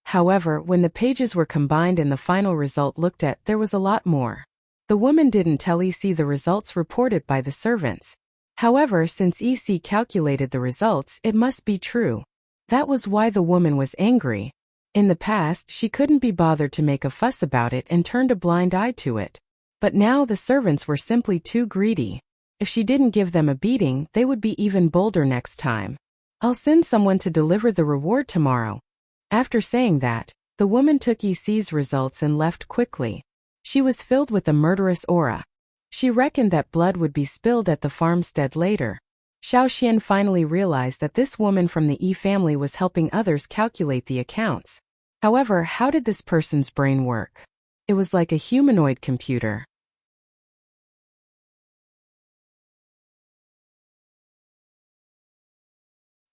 S1: However, when the pages were combined and the final result looked at, there was a lot more. The woman didn't tell EC the results reported by the servants. However, since EC calculated the results, it must be true. That was why the woman was angry. In the past, she couldn't be bothered to make a fuss about it and turned a blind eye to it. But now the servants were simply too greedy. If she didn't give them a beating, they would be even bolder next time. I'll send someone to deliver the reward tomorrow. After saying that, the woman took EC's results and left quickly. She was filled with a murderous aura. She reckoned that blood would be spilled at the farmstead later. Xiaoxian finally realized that this woman from the E family was helping others calculate the accounts. However, how did this person's brain work? It was like a humanoid computer.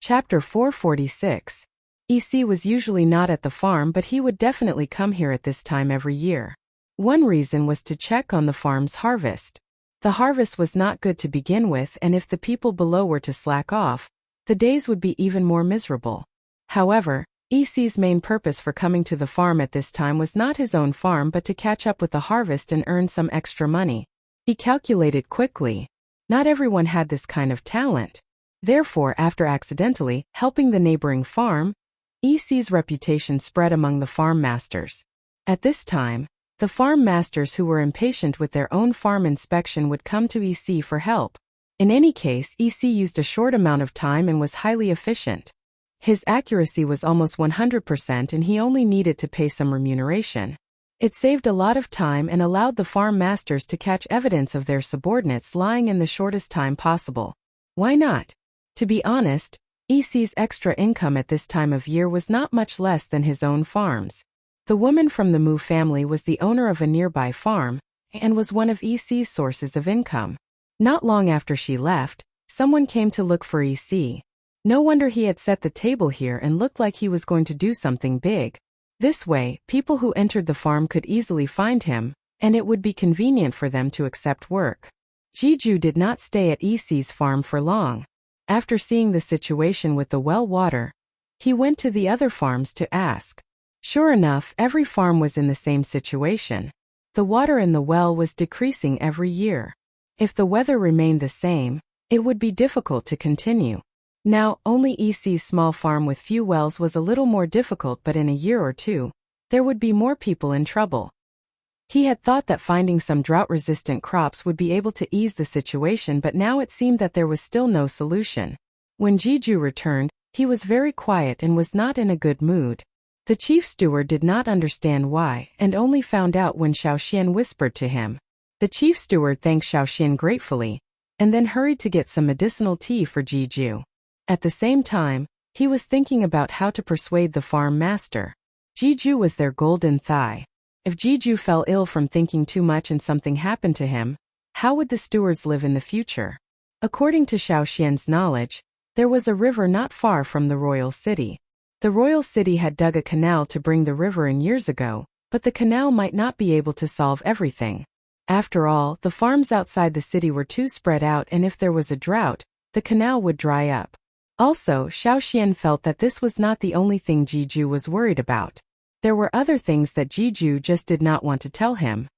S1: Chapter 446. EC was usually not at the farm, but he would definitely come here at this time every year. One reason was to check on the farm's harvest. The harvest was not good to begin with, and if the people below were to slack off, the days would be even more miserable. However, EC's main purpose for coming to the farm at this time was not his own farm but to catch up with the harvest and earn some extra money. He calculated quickly. Not everyone had this kind of talent. Therefore, after accidentally helping the neighboring farm, EC's reputation spread among the farm masters. At this time, the farm masters who were impatient with their own farm inspection would come to EC for help. In any case, EC used a short amount of time and was highly efficient. His accuracy was almost 100% and he only needed to pay some remuneration. It saved a lot of time and allowed the farm masters to catch evidence of their subordinates lying in the shortest time possible. Why not? To be honest, EC's extra income at this time of year was not much less than his own farms. The woman from the Mu family was the owner of a nearby farm and was one of EC's sources of income. Not long after she left, someone came to look for EC. No wonder he had set the table here and looked like he was going to do something big. This way, people who entered the farm could easily find him, and it would be convenient for them to accept work. Jiju did not stay at EC's farm for long. After seeing the situation with the well water, he went to the other farms to ask. Sure enough, every farm was in the same situation. The water in the well was decreasing every year. If the weather remained the same, it would be difficult to continue. Now, only EC's small farm with few wells was a little more difficult, but in a year or two, there would be more people in trouble. He had thought that finding some drought-resistant crops would be able to ease the situation, but now it seemed that there was still no solution. When Jiju returned, he was very quiet and was not in a good mood. The chief steward did not understand why and only found out when Xiaoxian whispered to him. The chief steward thanked Xiaoxian gratefully, and then hurried to get some medicinal tea for Jiju. At the same time, he was thinking about how to persuade the farm master. Jiju was their golden thigh. If Jiju fell ill from thinking too much and something happened to him, how would the stewards live in the future? According to Xiaoxian's knowledge, there was a river not far from the royal city. The royal city had dug a canal to bring the river in years ago, but the canal might not be able to solve everything. After all, the farms outside the city were too spread out, and if there was a drought, the canal would dry up. Also, Xiaoxian felt that this was not the only thing Jiju was worried about. There were other things that Jiju just did not want to tell him.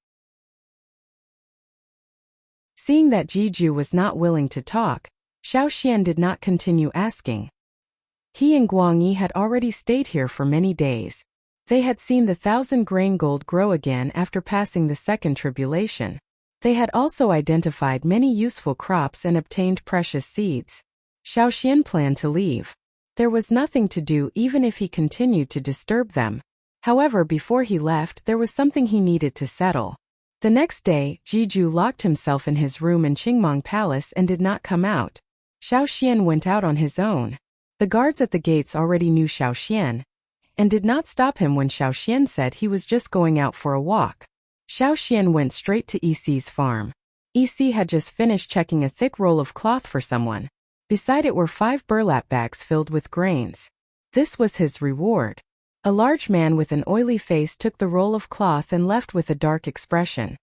S1: Seeing that Jiju was not willing to talk, Xiaoxian did not continue asking. He and Guangyi had already stayed here for many days. They had seen the 1,000-grain gold grow again after passing the second tribulation. They had also identified many useful crops and obtained precious seeds. Xiaoxian planned to leave. There was nothing to do even if he continued to disturb them. However, before he left, there was something he needed to settle. The next day, Jiju locked himself in his room in Qingmong Palace and did not come out. Xiaoxian went out on his own. The guards at the gates already knew Xiaoxian and did not stop him when Xiaoxian said he was just going out for a walk. Xiaoxian went straight to EC's farm. EC had just finished checking a thick roll of cloth for someone. Beside it were 5 burlap bags filled with grains. This was his reward. A large man with an oily face took the roll of cloth and left with a dark expression.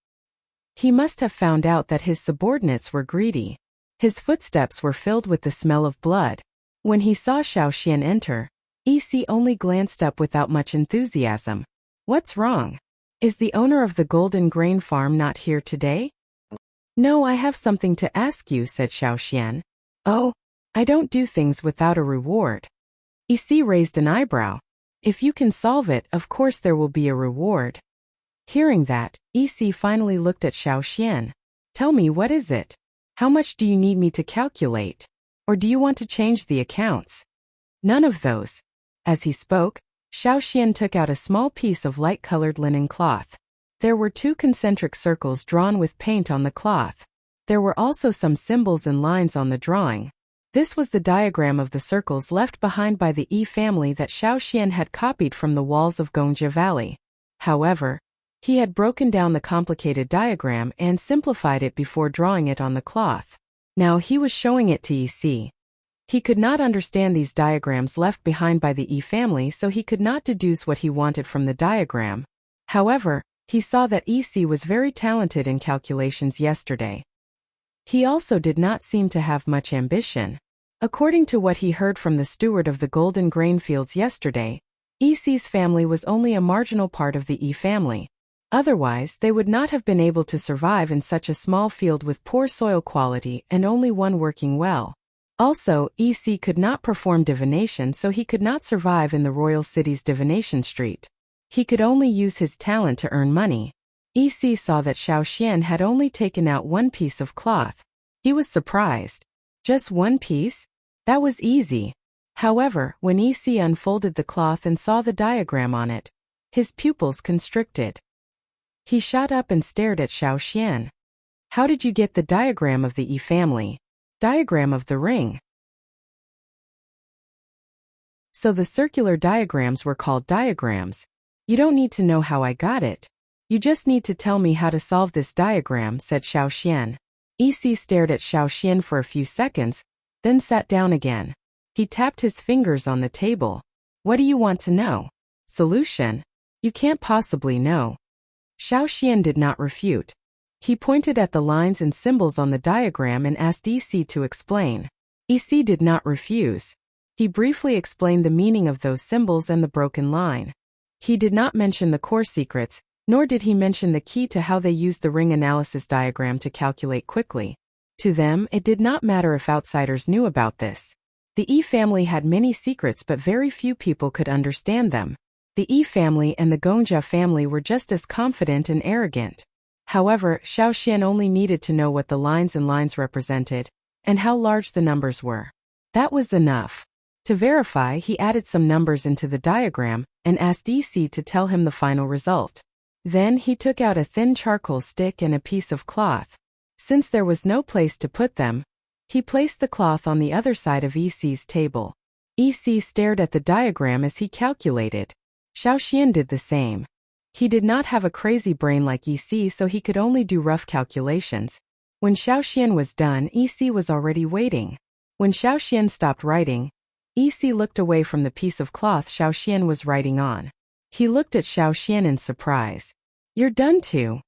S1: He must have found out that his subordinates were greedy. His footsteps were filled with the smell of blood. When he saw Xiaoxian enter, EC only glanced up without much enthusiasm. What's wrong? Is the owner of the Golden Grain Farm not here today? No, I have something to ask you, said Xiaoxian. Oh, I don't do things without a reward. EC raised an eyebrow. If you can solve it, of course there will be a reward. Hearing that, EC finally looked at Xiaoxian. Tell me, what is it? How much do you need me to calculate? Or do you want to change the accounts? None of those. As he spoke, Xiaoxian took out a small piece of light-colored linen cloth. There were 2 concentric circles drawn with paint on the cloth. There were also some symbols and lines on the drawing. This was the diagram of the circles left behind by the Yi family that Xiaoxian had copied from the walls of Gongjia Valley. However, he had broken down the complicated diagram and simplified it before drawing it on the cloth. Now he was showing it to EC. He could not understand these diagrams left behind by the Yi family, so he could not deduce what he wanted from the diagram. However, he saw that EC was very talented in calculations yesterday. He also did not seem to have much ambition. According to what he heard from the steward of the golden grain fields yesterday, EC's family was only a marginal part of the Yi family. Otherwise, they would not have been able to survive in such a small field with poor soil quality and only one working well. Also, EC could not perform divination, so he could not survive in the royal city's divination street. He could only use his talent to earn money. EC saw that Xiaoxian had only taken out 1 piece of cloth. He was surprised. Just 1 piece? That was easy. However, when EC unfolded the cloth and saw the diagram on it, his pupils constricted. He shot up and stared at Xiaoxian. How did you get the diagram of the Yi family? Diagram of the ring. So the circular diagrams were called diagrams. You don't need to know how I got it. You just need to tell me how to solve this diagram, said Xiaoxian. EC stared at Xiaoxian for a few seconds, then sat down again. He tapped his fingers on the table. What do you want to know? Solution? You can't possibly know. Xiaoxian did not refute. He pointed at the lines and symbols on the diagram and asked EC to explain. EC did not refuse. He briefly explained the meaning of those symbols and the broken line. He did not mention the core secrets, nor did he mention the key to how they used the ring analysis diagram to calculate quickly. To them, it did not matter if outsiders knew about this. The Yi family had many secrets, but very few people could understand them. The Yi family and the Gongjia family were just as confident and arrogant. However, Xiaoxian only needed to know what the lines and lines represented, and how large the numbers were. That was enough. To verify, he added some numbers into the diagram, and asked EC to tell him the final result. Then he took out a thin charcoal stick and a piece of cloth. Since there was no place to put them, he placed the cloth on the other side of EC's table. EC stared at the diagram as he calculated. Xiaoxian did the same. He did not have a crazy brain like EC, so he could only do rough calculations. When Xiaoxian was done, EC was already waiting. When Xiaoxian stopped writing, EC looked away from the piece of cloth Xiaoxian was writing on. He looked at Xiaoxian in surprise. You're done too?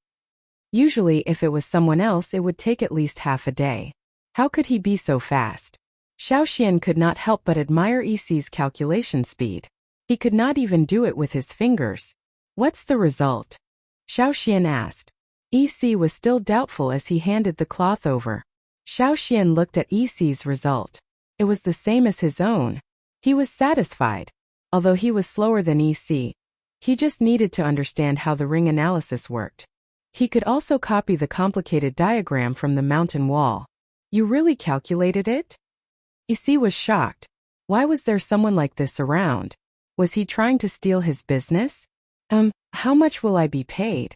S1: Usually, if it was someone else, it would take at least half a day. How could he be so fast? Xiaoxian could not help but admire EC's calculation speed. He could not even do it with his fingers. What's the result? Xiaoxian asked. EC was still doubtful as he handed the cloth over. Xiaoxian looked at EC's result. It was the same as his own. He was satisfied. Although he was slower than EC, he just needed to understand how the ring analysis worked. He could also copy the complicated diagram from the mountain wall. You really calculated it? EC was shocked. Why was there someone like this around? Was he trying to steal his business? How much will I be paid?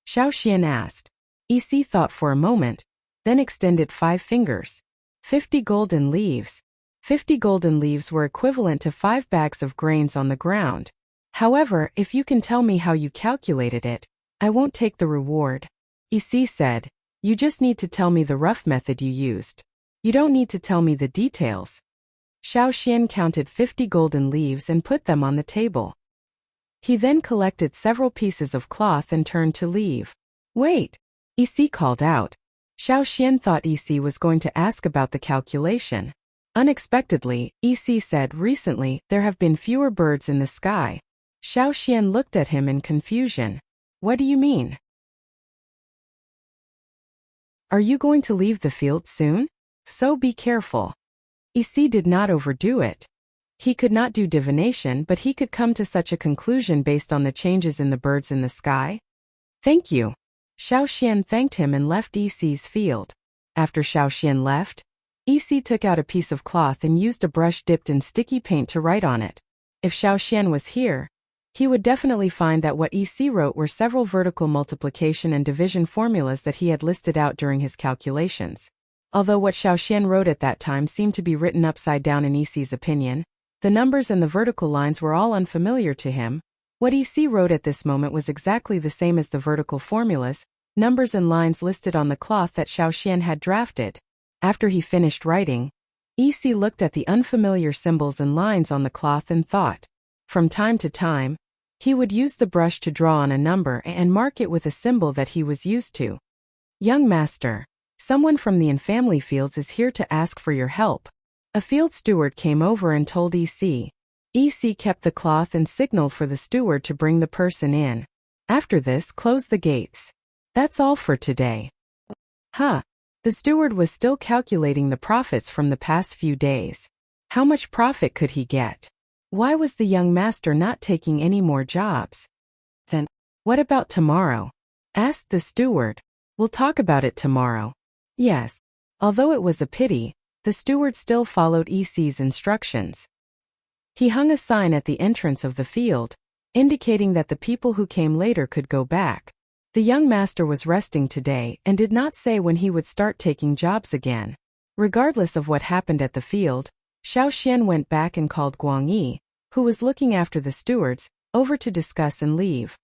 S1: Xiaoxian asked. EC thought for a moment, then extended 5 fingers. 50 golden leaves. 50 golden leaves were equivalent to 5 bags of grains on the ground. However, if you can tell me how you calculated it, I won't take the reward. EC said, you just need to tell me the rough method you used. You don't need to tell me the details. Xiaoxian counted 50 golden leaves and put them on the table. He then collected several pieces of cloth and turned to leave. Wait! EC called out. Xiaoxian thought EC was going to ask about the calculation. Unexpectedly, EC said, recently, there have been fewer birds in the sky. Xiaoxian looked at him in confusion. What do you mean? Are you going to leave the field soon? So be careful. EC did not overdo it. He could not do divination, but he could come to such a conclusion based on the changes in the birds in the sky. Thank you. Xiao Xian thanked him and left Yixi's field. After Xiao Xian left, Yixi took out a piece of cloth and used a brush dipped in sticky paint to write on it. If Xiao Xian was here, he would definitely find that what Yixi wrote were several vertical multiplication and division formulas that he had listed out during his calculations. Although what Xiao Xian wrote at that time seemed to be written upside down in Yixi's opinion, the numbers and the vertical lines were all unfamiliar to him. What Yixi wrote at this moment was exactly the same as the vertical formulas, numbers and lines listed on the cloth that Xiao Xian had drafted. After he finished writing, Yixi looked at the unfamiliar symbols and lines on the cloth and thought. From time to time, he would use the brush to draw on a number and mark it with a symbol that he was used to. Young master, someone from the family fields is here to ask for your help. A field steward came over and told Yixi. Yixi kept the cloth and signaled for the steward to bring the person in. After this, close the gates. That's all for today. Huh. The steward was still calculating the profits from the past few days. How much profit could he get? Why was the young master not taking any more jobs? Then, what about tomorrow? Asked the steward. We'll talk about it tomorrow. Yes. Although it was a pity, the steward still followed Yixi's instructions. He hung a sign at the entrance of the field, indicating that the people who came later could go back. The young master was resting today and did not say when he would start taking jobs again. Regardless of what happened at the field, Xiao Xian went back and called Guang Yi, who was looking after the stewards, over to discuss and leave.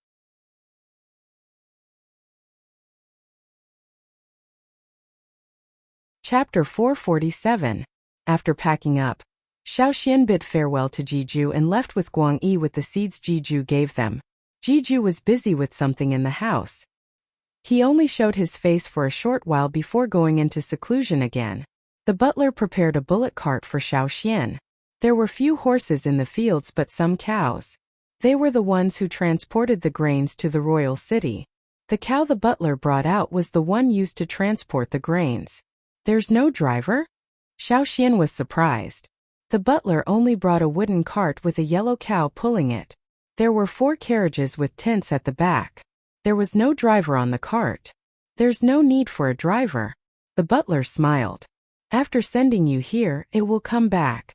S1: Chapter 447. After packing up, Xiao Xian bid farewell to Jiju and left with Guang Yi with the seeds Jiju gave them. Jiju was busy with something in the house. He only showed his face for a short while before going into seclusion again. The butler prepared a bullock cart for Xiao Xian. There were few horses in the fields but some cows. They were the ones who transported the grains to the royal city. The cow the butler brought out was the one used to transport the grains. There's no driver? Xiao Xian was surprised. The butler only brought a wooden cart with a yellow cow pulling it. There were 4 carriages with tents at the back. There was no driver on the cart. There's no need for a driver. The butler smiled. After sending you here, it will come back.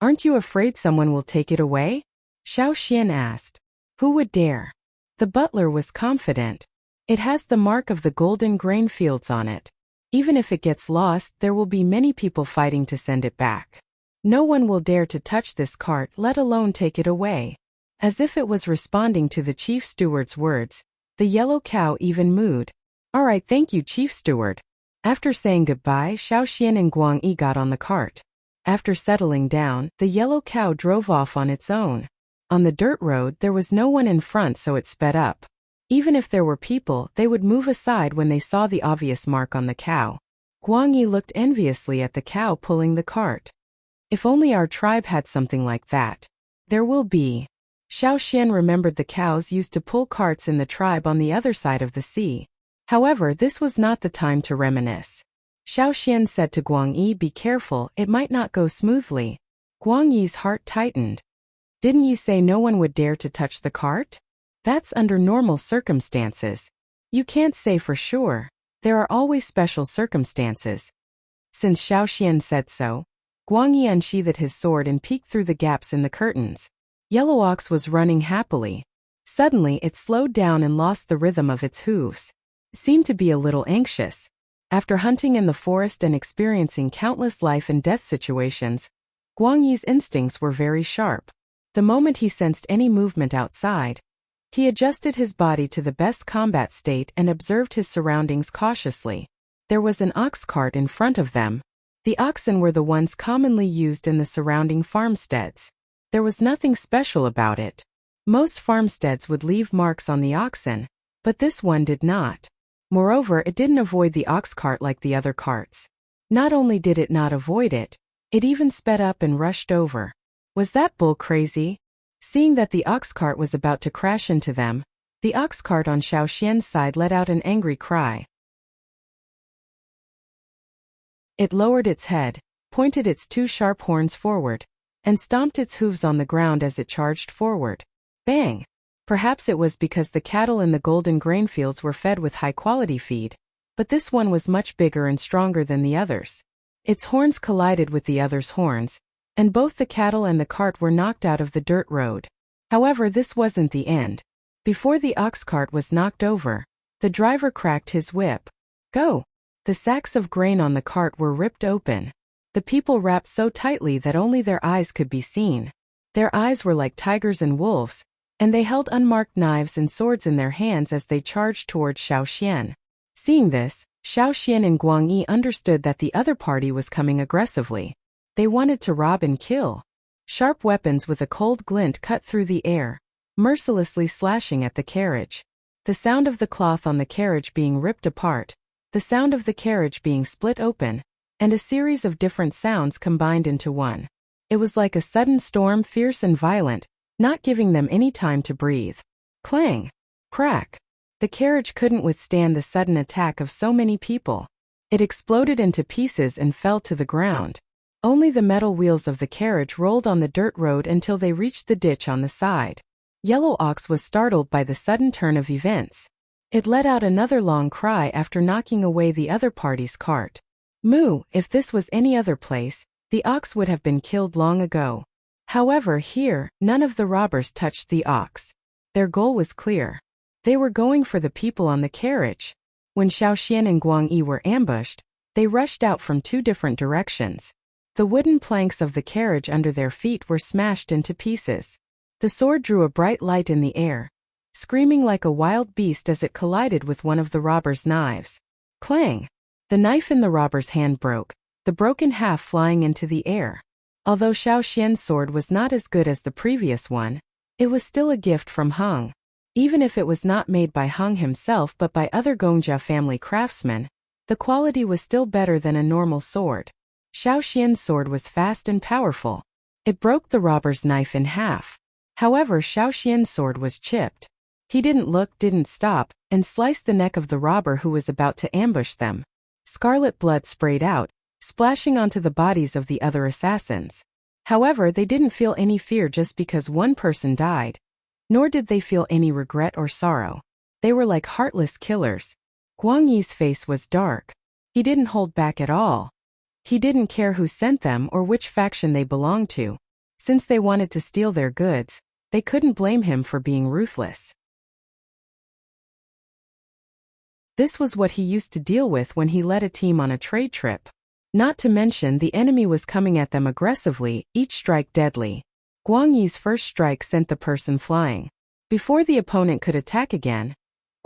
S1: Aren't you afraid someone will take it away? Xiao Xian asked. Who would dare? The butler was confident. It has the mark of the golden grain fields on it. Even if it gets lost, there will be many people fighting to send it back. No one will dare to touch this cart, let alone take it away. As if it was responding to the chief steward's words, the yellow cow even mooed. All right, thank you, chief steward. After saying goodbye, Xiao Xian and Guang Yi got on the cart. After settling down, the yellow cow drove off on its own. On the dirt road, there was no one in front, so it sped up. Even if there were people, they would move aside when they saw the obvious mark on the cow. Guang Yi looked enviously at the cow pulling the cart. If only our tribe had something like that. There will be. Xiao Xian remembered the cows used to pull carts in the tribe on the other side of the sea. However, this was not the time to reminisce. Xiao Xian said to Guang Yi, be careful, it might not go smoothly. Guang Yi's heart tightened. Didn't you say no one would dare to touch the cart? That's under normal circumstances. You can't say for sure. There are always special circumstances. Since Xiao Xian said so, Guang Yi unsheathed his sword and peeked through the gaps in the curtains. Yellow Ox was running happily. Suddenly it slowed down and lost the rhythm of its hooves. It seemed to be a little anxious. After hunting in the forest and experiencing countless life and death situations, Guang Yi's instincts were very sharp. The moment he sensed any movement outside, he adjusted his body to the best combat state and observed his surroundings cautiously. There was an ox cart in front of them. The oxen were the ones commonly used in the surrounding farmsteads. There was nothing special about it. Most farmsteads would leave marks on the oxen, but this one did not. Moreover, it didn't avoid the ox cart like the other carts. Not only did it not avoid it, it even sped up and rushed over. Was that bull crazy? Seeing that the ox cart was about to crash into them, the ox cart on Xiao Xian's side let out an angry cry. It lowered its head, pointed its 2 sharp horns forward, and stomped its hooves on the ground as it charged forward. Bang! Perhaps it was because the cattle in the golden grain fields were fed with high-quality feed, but this one was much bigger and stronger than the others. Its horns collided with the other's horns, and both the cattle and the cart were knocked out of the dirt road. However, this wasn't the end. Before the ox cart was knocked over, the driver cracked his whip. Go! The sacks of grain on the cart were ripped open. The people wrapped so tightly that only their eyes could be seen. Their eyes were like tigers and wolves, and they held unmarked knives and swords in their hands as they charged toward Xiaoxian. Seeing this, Xiaoxian and Guang Yi understood that the other party was coming aggressively. They wanted to rob and kill. Sharp weapons with a cold glint cut through the air, mercilessly slashing at the carriage. The sound of the cloth on the carriage being ripped apart, the sound of the carriage being split open, and a series of different sounds combined into one. It was like a sudden storm, fierce and violent, not giving them any time to breathe. Clang! Crack! The carriage couldn't withstand the sudden attack of so many people. It exploded into pieces and fell to the ground. Only the metal wheels of the carriage rolled on the dirt road until they reached the ditch on the side. Yellow Ox was startled by the sudden turn of events. It let out another long cry after knocking away the other party's cart. Moo! If this was any other place, the ox would have been killed long ago. However, here, none of the robbers touched the ox. Their goal was clear. They were going for the people on the carriage. When Xiaoxian and Guang Yi were ambushed, they rushed out from two different directions. The wooden planks of the carriage under their feet were smashed into pieces. The sword drew a bright light in the air, screaming like a wild beast as it collided with one of the robber's knives. Clang! The knife in the robber's hand broke, the broken half flying into the air. Although Xiaoxian's sword was not as good as the previous one, it was still a gift from Heng. Even if it was not made by Heng himself but by other Gongjia family craftsmen, the quality was still better than a normal sword. Xiaoxian's sword was fast and powerful. It broke the robber's knife in half. However, Xiaoxian's sword was chipped. He didn't look, didn't stop, and sliced the neck of the robber who was about to ambush them. Scarlet blood sprayed out, splashing onto the bodies of the other assassins. However, they didn't feel any fear just because one person died. Nor did they feel any regret or sorrow. They were like heartless killers. Guang Yi's face was dark. He didn't hold back at all. He didn't care who sent them or which faction they belonged to. Since they wanted to steal their goods, they couldn't blame him for being ruthless. This was what he used to deal with when he led a team on a trade trip. Not to mention the enemy was coming at them aggressively, each strike deadly. Guang Yi's first strike sent the person flying. Before the opponent could attack again,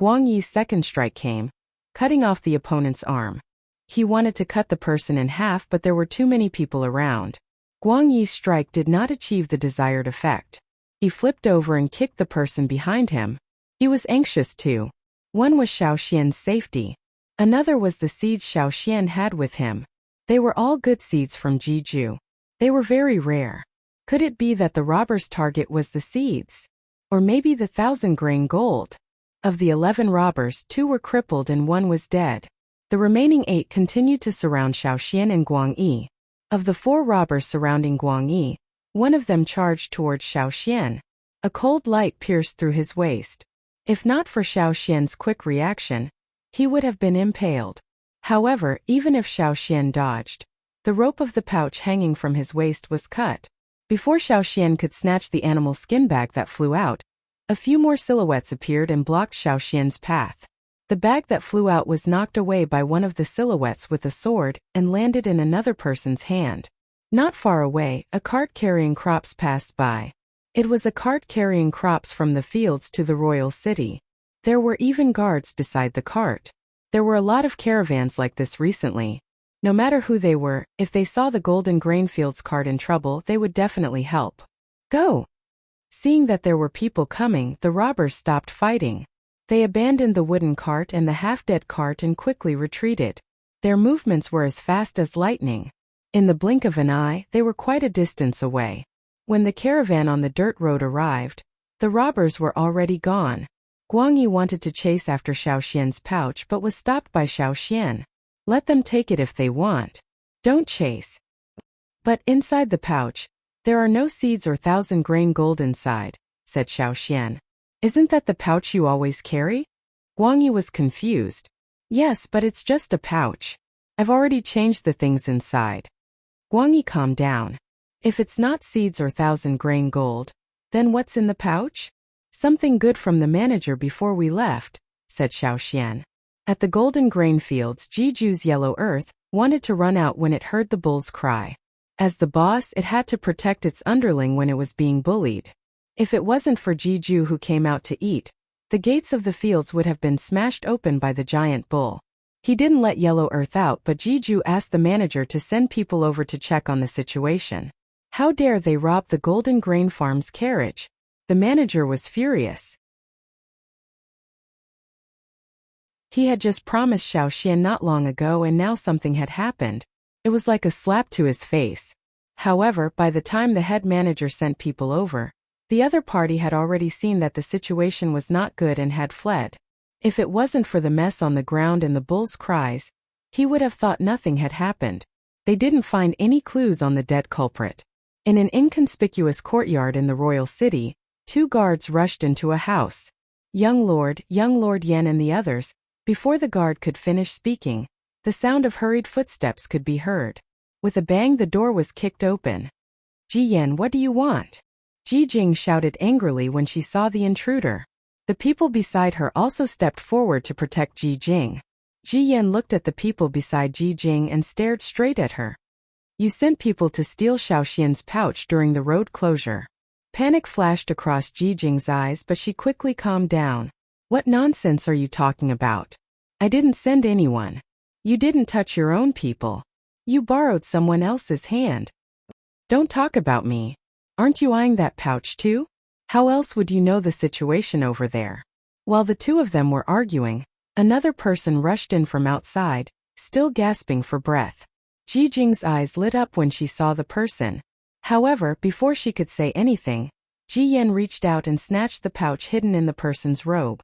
S1: Guang Yi's second strike came, cutting off the opponent's arm. He wanted to cut the person in half, but there were too many people around. Guang Yi's strike did not achieve the desired effect. He flipped over and kicked the person behind him. He was anxious too. One was Xiaoxian's safety. Another was the seeds Xiaoxian had with him. They were all good seeds from Jeju. They were very rare. Could it be that the robber's target was the seeds? Or maybe the 1,000-grain gold? Of the 11 robbers, 2 were crippled and 1 was dead. The remaining 8 continued to surround Xiaoxian and Guang Yi. Of the 4 robbers surrounding Guang Yi, 1 of them charged towards Xiaoxian. A cold light pierced through his waist. If not for Xiaoxian's quick reaction, he would have been impaled. However, even if Xiaoxian dodged, the rope of the pouch hanging from his waist was cut. Before Xiaoxian could snatch the animal skin bag that flew out, a few more silhouettes appeared and blocked Xiaoxian's path. The bag that flew out was knocked away by one of the silhouettes with a sword and landed in another person's hand. Not far away, a cart carrying crops passed by. It was a cart carrying crops from the fields to the royal city. There were even guards beside the cart. There were a lot of caravans like this recently. No matter who they were, if they saw the golden grain fields cart in trouble, they would definitely help. Go! Seeing that there were people coming, the robbers stopped fighting. They abandoned the wooden cart and the half-dead cart and quickly retreated. Their movements were as fast as lightning. In the blink of an eye, they were quite a distance away. When the caravan on the dirt road arrived, the robbers were already gone. Guang Yi wanted to chase after Xiaoxian's pouch but was stopped by Xiaoxian. Let them take it if they want. Don't chase. But inside the pouch, There are no seeds or 1,000-grain gold inside, said Xiaoxian. Isn't that the pouch you always carry? Guang Yi was confused. Yes, but it's just a pouch. I've already changed the things inside. Guang Yi calmed down. If it's not seeds or 1,000-grain gold, then what's in the pouch? Something good from the manager before we left, said Xiaoxian. At the golden grain fields, Jiju's yellow earth wanted to run out when it heard the bull's cry. As the boss, it had to protect its underling when it was being bullied. If it wasn't for Jiju who came out to eat, the gates of the fields would have been smashed open by the giant bull. He didn't let yellow earth out, but Jiju asked the manager to send people over to check on the situation. How dare they rob the Golden Grain Farm's carriage? The manager was furious. He had just promised Xiaoxian not long ago, and now something had happened. It was like a slap to his face. However, by the time the head manager sent people over, the other party had already seen that the situation was not good and had fled. If it wasn't for the mess on the ground and the bull's cries, he would have thought nothing had happened. They didn't find any clues on the dead culprit. In an inconspicuous courtyard in the royal city, 2 guards rushed into a house. Young Lord Yan and the others. Before the guard could finish speaking, the sound of hurried footsteps could be heard. With a bang, the door was kicked open. Ji Yan, what do you want? Ji Jing shouted angrily when she saw the intruder. The people beside her also stepped forward to protect Ji Jing. Ji Yan looked at the people beside Ji Jing and stared straight at her. You sent people to steal Xiaoxian's pouch during the road closure. Panic flashed across Ji Jing's eyes, but she quickly calmed down. What nonsense are you talking about? I didn't send anyone. You didn't touch your own people. You borrowed someone else's hand. Don't talk about me. Aren't you eyeing that pouch too? How else would you know the situation over there? While the two of them were arguing, another person rushed in from outside, still gasping for breath. Ji Jing's eyes lit up when she saw the person. However, before she could say anything, Ji Yan reached out and snatched the pouch hidden in the person's robe.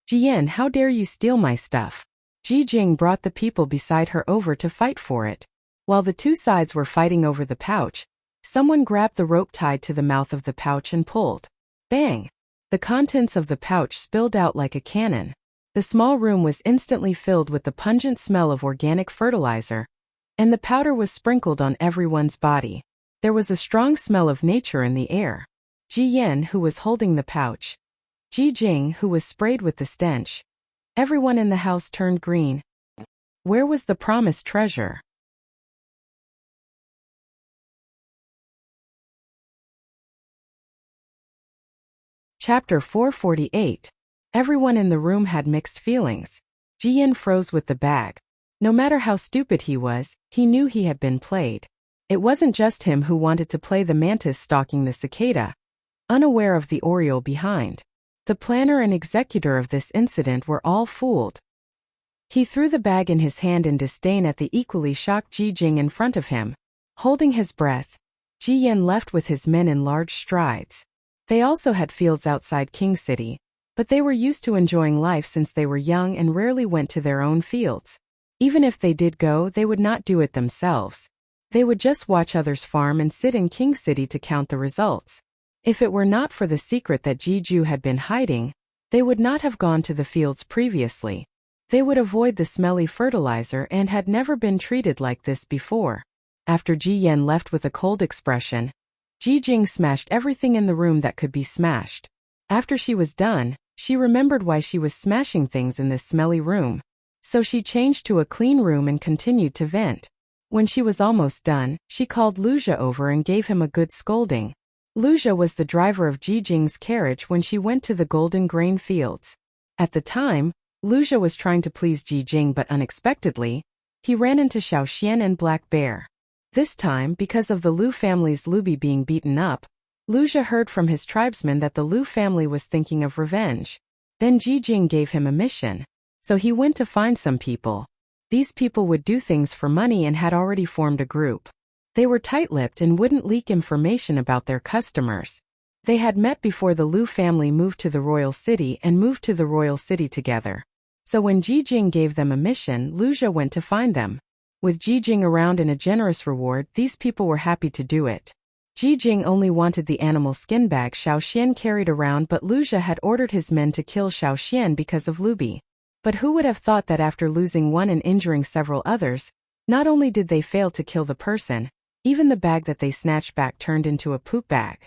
S1: Ji Yan, how dare you steal my stuff? Ji Jing brought the people beside her over to fight for it. While the two sides were fighting over the pouch, someone grabbed the rope tied to the mouth of the pouch and pulled. Bang! The contents of the pouch spilled out like a cannon. The small room was instantly filled with the pungent smell of organic fertilizer, and the powder was sprinkled on everyone's body. There was a strong smell of nature in the air. Ji Yan, who was holding the pouch. Ji Jing, who was sprayed with the stench. Everyone in the house turned green. Where was the promised treasure? Chapter 448. Everyone in the room had mixed feelings. Ji Yan froze with the bag. No matter how stupid he was, he knew he had been played. It wasn't just him who wanted to play the mantis stalking the cicada, unaware of the oriole behind. The planner and executor of this incident were all fooled. He threw the bag in his hand in disdain at the equally shocked Ji Jing in front of him. Holding his breath, Ji Yan left with his men in large strides. They also had fields outside King City, but they were used to enjoying life since they were young and rarely went to their own fields. Even if they did go, they would not do it themselves. They would just watch others farm and sit in King City to count the results. If it were not for the secret that Jiju had been hiding, they would not have gone to the fields previously. They would avoid the smelly fertilizer and had never been treated like this before. After Ji Yan left with a cold expression, Ji Jing smashed everything in the room that could be smashed. After she was done, she remembered why she was smashing things in this smelly room. So she changed to a clean room and continued to vent. When she was almost done, she called Luxia over and gave him a good scolding. Luxia was the driver of Ji Jing's carriage when she went to the golden grain fields. At the time, Luxia was trying to please Ji Jing, but unexpectedly, he ran into Xiaoxian and Black Bear. This time, because of the Lu family's Luby being beaten up, Luxia heard from his tribesmen that the Lu family was thinking of revenge. Then Ji Jing gave him a mission. So he went to find some people. These people would do things for money and had already formed a group. They were tight-lipped and wouldn't leak information about their customers. They had met before the Lu family moved to the royal city and moved to the royal city together. So when Ji Jing gave them a mission, Luxia went to find them. With Ji Jing around and a generous reward, these people were happy to do it. Ji Jing only wanted the animal skin bag Xiao Xian carried around, but Lu Jia had ordered his men to kill Xiao Xian because of Lubi. But who would have thought that after losing one and injuring several others, not only did they fail to kill the person, even the bag that they snatched back turned into a poop bag.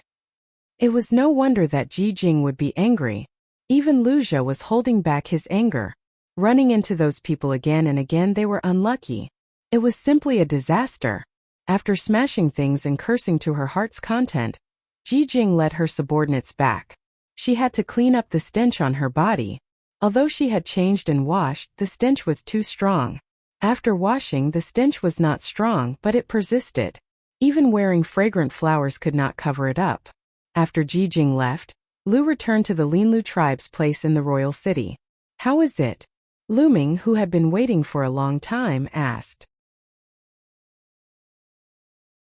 S1: It was no wonder that Ji Jing would be angry. Even Lu Jia was holding back his anger. Running into those people again and again, they were unlucky. It was simply a disaster. After smashing things and cursing to her heart's content, Ji Jing led her subordinates back. She had to clean up the stench on her body. Although she had changed and washed, the stench was too strong. After washing, the stench was not strong, but it persisted. Even wearing fragrant flowers could not cover it up. After Ji Jing left, Lu returned to the Linlu tribe's place in the royal city. "How is it?" Lu Ming, who had been waiting for a long time, asked.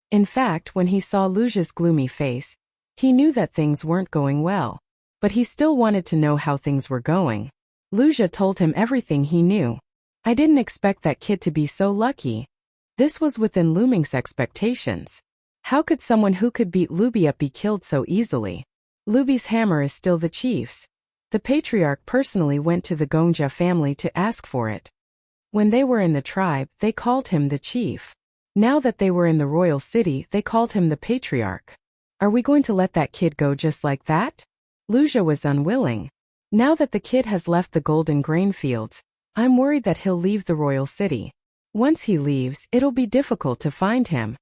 S1: In fact, when he saw Lu Jia's gloomy face, he knew that things weren't going well. But he still wanted to know how things were going. Lu Jia told him everything he knew. "I didn't expect that kid to be so lucky." This was within Lu Ming's expectations. How could someone who could beat Lubi up be killed so easily? Lubi's hammer is still the chief's. The patriarch personally went to the Gongjia family to ask for it. When they were in the tribe, they called him the chief. Now that they were in the royal city, they called him the patriarch. Are we going to let that kid go just like that? Lu Jia was unwilling. Now that the kid has left the golden grain fields, I'm worried that he'll leave the royal city. Once he leaves, it'll be difficult to find him.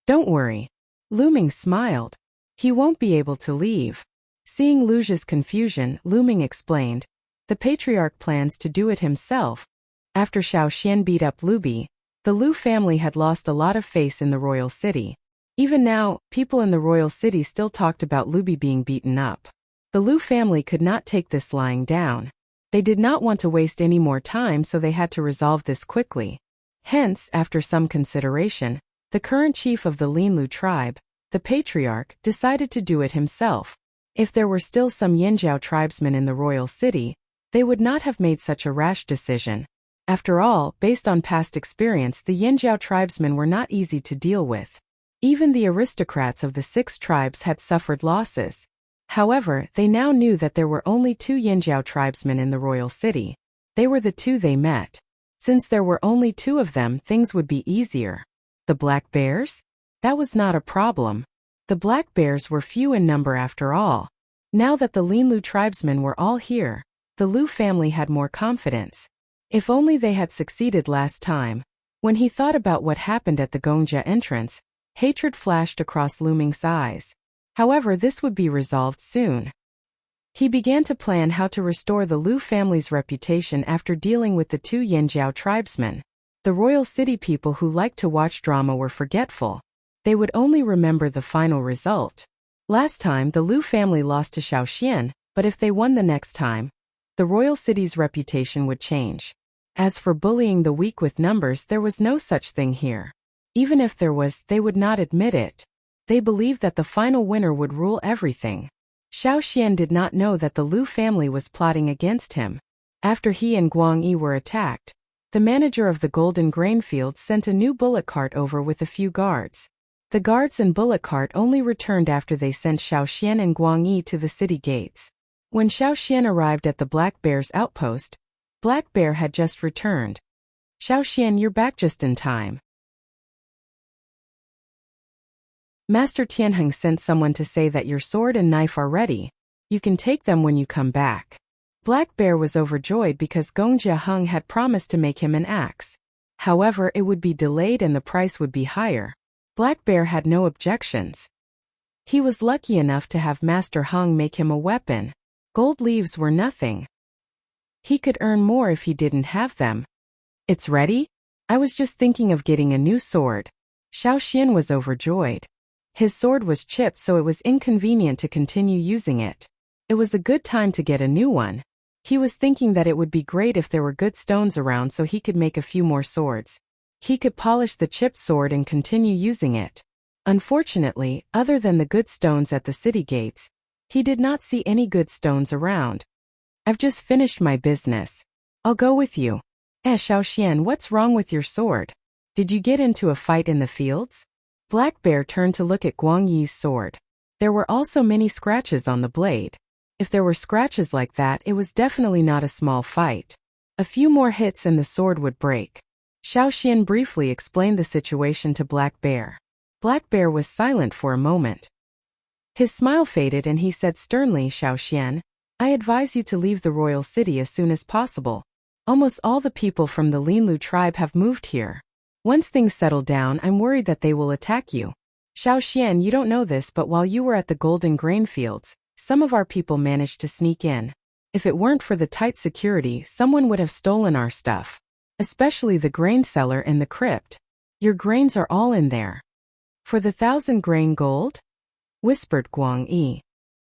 S1: Don't worry. Lu Ming smiled. He won't be able to leave. Seeing Lu Jia's confusion, Lu Ming explained. The patriarch plans to do it himself. After Xiao Xian beat up Lubi, the Lu family had lost a lot of face in the royal city. Even now, people in the royal city still talked about Lubi being beaten up. The Lu family could not take this lying down. They did not want to waste any more time, so they had to resolve this quickly. Hence, after some consideration, the current chief of the Linlu tribe, the patriarch, decided to do it himself. If there were still some Yanjiao tribesmen in the royal city, they would not have made such a rash decision. After all, based on past experience, the Yanjiao tribesmen were not easy to deal with. Even the aristocrats of the 6 tribes had suffered losses. However, they now knew that there were only 2 Yanjiao tribesmen in the royal city. They were the 2 they met. Since there were only 2 of them, things would be easier. The black bears? That was not a problem. The black bears were few in number after all. Now that the Linlu tribesmen were all here, the Lu family had more confidence. If only they had succeeded last time. When he thought about what happened at the Gongjia entrance, hatred flashed across Lu Ming's eyes. However, this would be resolved soon. He began to plan how to restore the Lu family's reputation after dealing with the 2 Yanjiao tribesmen. The royal city people who liked to watch drama were forgetful. They would only remember the final result. Last time, the Lu family lost to Xiao Xian, but if they won the next time, the royal city's reputation would change. As for bullying the weak with numbers, there was no such thing here. Even if there was, they would not admit it. They believed that the final winner would rule everything. Xiao Xian did not know that the Lu family was plotting against him. After he and Guang Yi were attacked, the manager of the golden grain field sent a new bullock cart over with a few guards. The guards and bullock cart only returned after they sent Xiao Xian and Guang Yi to the city gates. When Xiao Xian arrived at the Black Bear's outpost, Black Bear had just returned. "Xiao Xian, you're back just in time." Master Tianheng sent someone to say that your sword and knife are ready. You can take them when you come back. Black Bear was overjoyed because Gongjia Heng had promised to make him an axe. However, it would be delayed and the price would be higher. Black Bear had no objections. He was lucky enough to have Master Heng make him a weapon. Gold leaves were nothing. He could earn more if he didn't have them. "It's ready? I was just thinking of getting a new sword." Xiao Xian was overjoyed. His sword was chipped, so it was inconvenient to continue using it. It was a good time to get a new one. He was thinking that it would be great if there were good stones around so he could make a few more swords. He could polish the chipped sword and continue using it. Unfortunately, other than the good stones at the city gates, he did not see any good stones around. "I've just finished my business. I'll go with you." Xiao Xian, what's wrong with your sword? Did you get into a fight in the fields?" Black Bear turned to look at Guang Yi's sword. There were also many scratches on the blade. If there were scratches like that, it was definitely not a small fight. A few more hits and the sword would break. Xiao Xian briefly explained the situation to Black Bear. Black Bear was silent for a moment. His smile faded and he said sternly, Xiao Xian, I advise you to leave the royal city as soon as possible. Almost all the people from the Linlu tribe have moved here. Once things settle down, I'm worried that they will attack you. Xiao Xian, you don't know this, but while you were at the golden grain fields, some of our people managed to sneak in. If it weren't for the tight security, someone would have stolen our stuff. Especially the grain cellar and the crypt. Your grains are all in there. For the 1,000 grain gold? Whispered Guang Yi.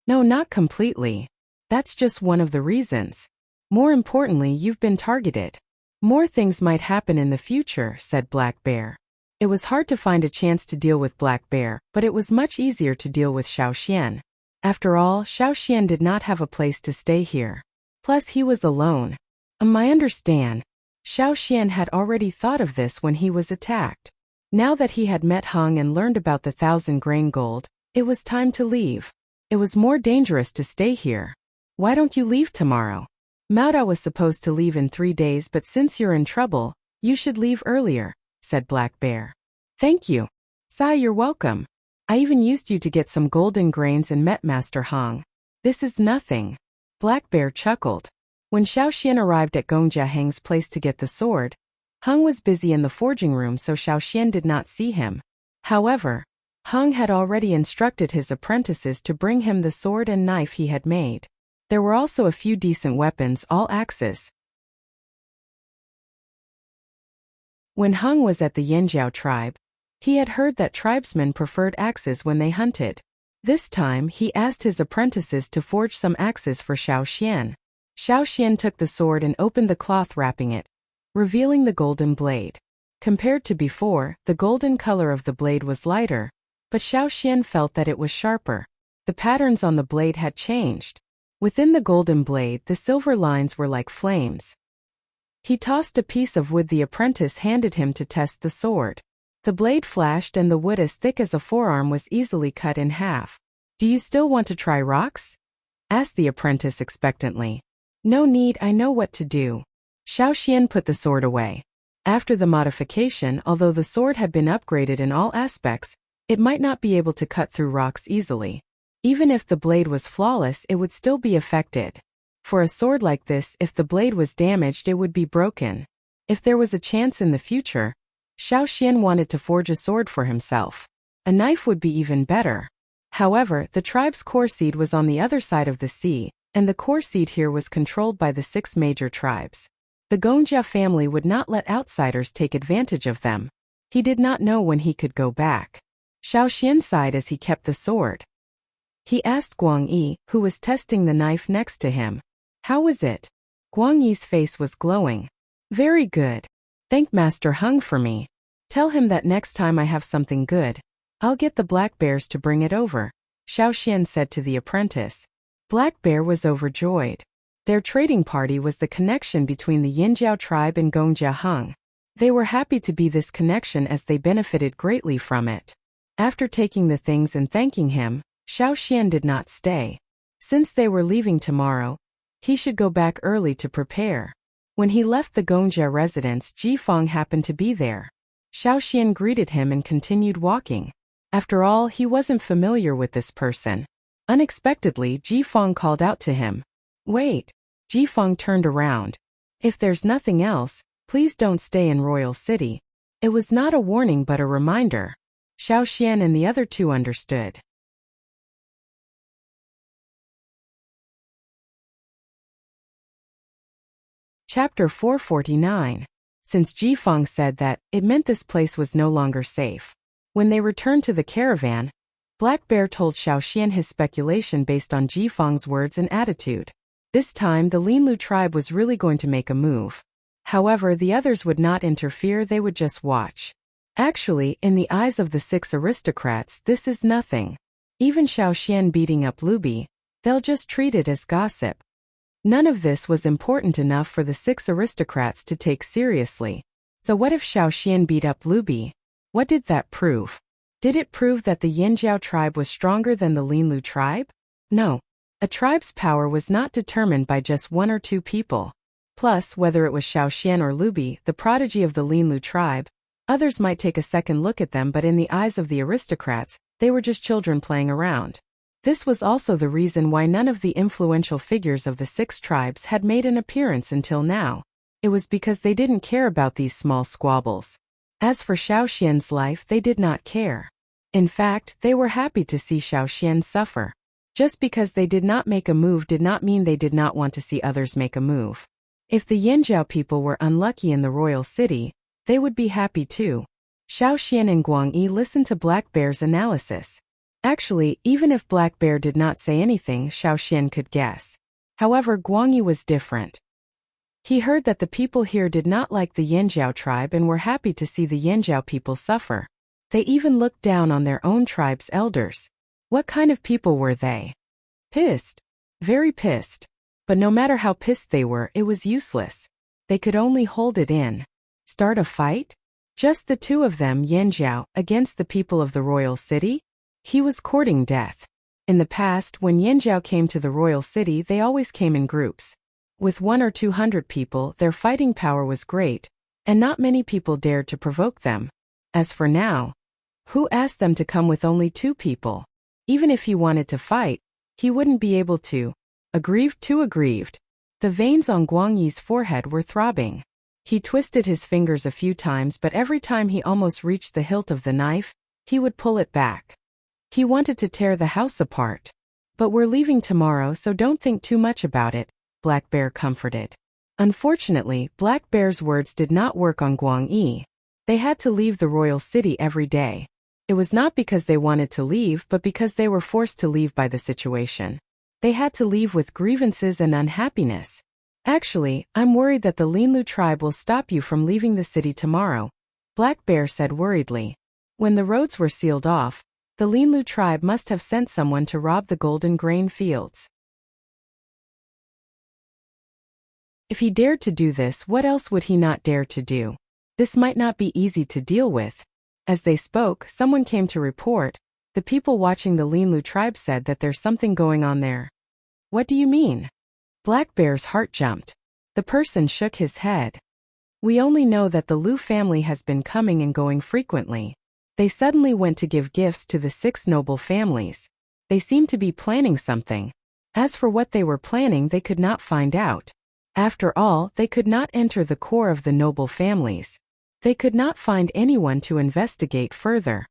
S1: No, not completely. That's just one of the reasons. More importantly, you've been targeted. More things might happen in the future, said Black Bear. It was hard to find a chance to deal with Black Bear, but it was much easier to deal with Xiao Xian. After all, Xiao Xian did not have a place to stay here. Plus he was alone. I understand. Xiao Xian had already thought of this when he was attacked. Now that he had met Hung and learned about the 1,000 grain gold, it was time to leave. It was more dangerous to stay here. Why don't you leave tomorrow? Maoda was supposed to leave in 3 days, but since you're in trouble, you should leave earlier, said Black Bear. Thank you. Sai, you're welcome. I even used you to get some golden grains and met Master Hung. This is nothing. Black Bear chuckled. When Xiao Xian arrived at Gongjia Heng's place to get the sword, Hung was busy in the forging room, so Xiao Xian did not see him. However, Hung had already instructed his apprentices to bring him the sword and knife he had made. There were also a few decent weapons, all axes. When Hung was at the Yanjiao tribe, he had heard that tribesmen preferred axes when they hunted. This time, he asked his apprentices to forge some axes for Xiao Xian. Xiao Xian took the sword and opened the cloth wrapping it, revealing the golden blade. Compared to before, the golden color of the blade was lighter, but Xiao Xian felt that it was sharper. The patterns on the blade had changed. Within the golden blade, the silver lines were like flames. He tossed a piece of wood the apprentice handed him to test the sword. The blade flashed and the wood as thick as a forearm was easily cut in half. Do you still want to try rocks? Asked the apprentice expectantly. No need, I know what to do. Xiao Xian put the sword away. After the modification, although the sword had been upgraded in all aspects, it might not be able to cut through rocks easily. Even if the blade was flawless, it would still be affected. For a sword like this, if the blade was damaged, it would be broken. If there was a chance in the future, Xiao Xian wanted to forge a sword for himself. A knife would be even better. However, the tribe's core seed was on the other side of the sea, and the core seed here was controlled by the 6 major tribes. The Gongjia family would not let outsiders take advantage of them. He did not know when he could go back. Xiao Xian sighed as he kept the sword. He asked Guang Yi, who was testing the knife next to him. How was it? Guang Yi's face was glowing. Very good. Thank Master Hung for me. Tell him that next time I have something good, I'll get the Black Bears to bring it over, Xiao Xian said to the apprentice. Black Bear was overjoyed. Their trading party was the connection between the Yinjiao tribe and Gongjia Hung. They were happy to be this connection as they benefited greatly from it. After taking the things and thanking him, Xiao Xian did not stay. Since they were leaving tomorrow, he should go back early to prepare. When he left the Gongjia residence, Ji Feng happened to be there. Xiao Xian greeted him and continued walking. After all, he wasn't familiar with this person. Unexpectedly, Ji Feng called out to him. Wait. Ji Feng turned around. If there's nothing else, please don't stay in Royal City. It was not a warning but a reminder. Xiao Xian and the other two understood. Chapter 449. Since Ji Feng said that, it meant this place was no longer safe. When they returned to the caravan, Black Bear told Xiao Xian his speculation based on Ji Feng's words and attitude. This time the Linlu tribe was really going to make a move. However, the others would not interfere, they would just watch. Actually, in the eyes of the 6 aristocrats, this is nothing. Even Xiao Xian beating up Lubi, they'll just treat it as gossip. None of this was important enough for the 6 aristocrats to take seriously. So what if Xiao Xian beat up Lubi? What did that prove? Did it prove that the Yinjiao tribe was stronger than the Linlu tribe? No. A tribe's power was not determined by just one or two people. Plus, whether it was Xiaoxian or Lubi, the prodigy of the Linlu tribe, others might take a second look at them, but in the eyes of the aristocrats, they were just children playing around. This was also the reason why none of the influential figures of the 6 tribes had made an appearance until now. It was because they didn't care about these small squabbles. As for Xiaoxian's life, they did not care. In fact, they were happy to see Xiaoxian suffer. Just because they did not make a move did not mean they did not want to see others make a move. If the Yinjiao people were unlucky in the royal city, they would be happy too. Xiaoxian and Guang Yi listened to Black Bear's analysis. Actually, even if Black Bear did not say anything, Xiaoxian could guess. However, Guang Yi was different. He heard that the people here did not like the Yinjiao tribe and were happy to see the Yinjiao people suffer. They even looked down on their own tribe's elders. What kind of people were they? Pissed. Very pissed. But no matter how pissed they were, it was useless. They could only hold it in. Start a fight? Just the two of them, Yinjiao, against the people of the royal city? He was courting death. In the past, when Yinjiao came to the royal city, they always came in groups. With 100 or 200 people, their fighting power was great, and not many people dared to provoke them. As for now, who asked them to come with only 2 people? Even if he wanted to fight, he wouldn't be able to. Aggrieved, too aggrieved. The veins on Guang Yi's forehead were throbbing. He twisted his fingers a few times, but every time he almost reached the hilt of the knife, he would pull it back. He wanted to tear the house apart. But we're leaving tomorrow, so don't think too much about it, Black Bear comforted. Unfortunately, Black Bear's words did not work on Guang Yi. They had to leave the royal city every day. It was not because they wanted to leave, but because they were forced to leave by the situation. They had to leave with grievances and unhappiness. Actually, I'm worried that the Linlu tribe will stop you from leaving the city tomorrow, Black Bear said worriedly. When the roads were sealed off, the Linlu tribe must have sent someone to rob the golden grain fields. If he dared to do this, what else would he not dare to do? This might not be easy to deal with. As they spoke, someone came to report. The people watching the Linlu tribe said that there's something going on there. What do you mean? Black Bear's heart jumped. The person shook his head. We only know that the Lu family has been coming and going frequently. They suddenly went to give gifts to the 6 noble families. They seemed to be planning something. As for what they were planning, they could not find out. After all, they could not enter the core of the noble families. They could not find anyone to investigate further.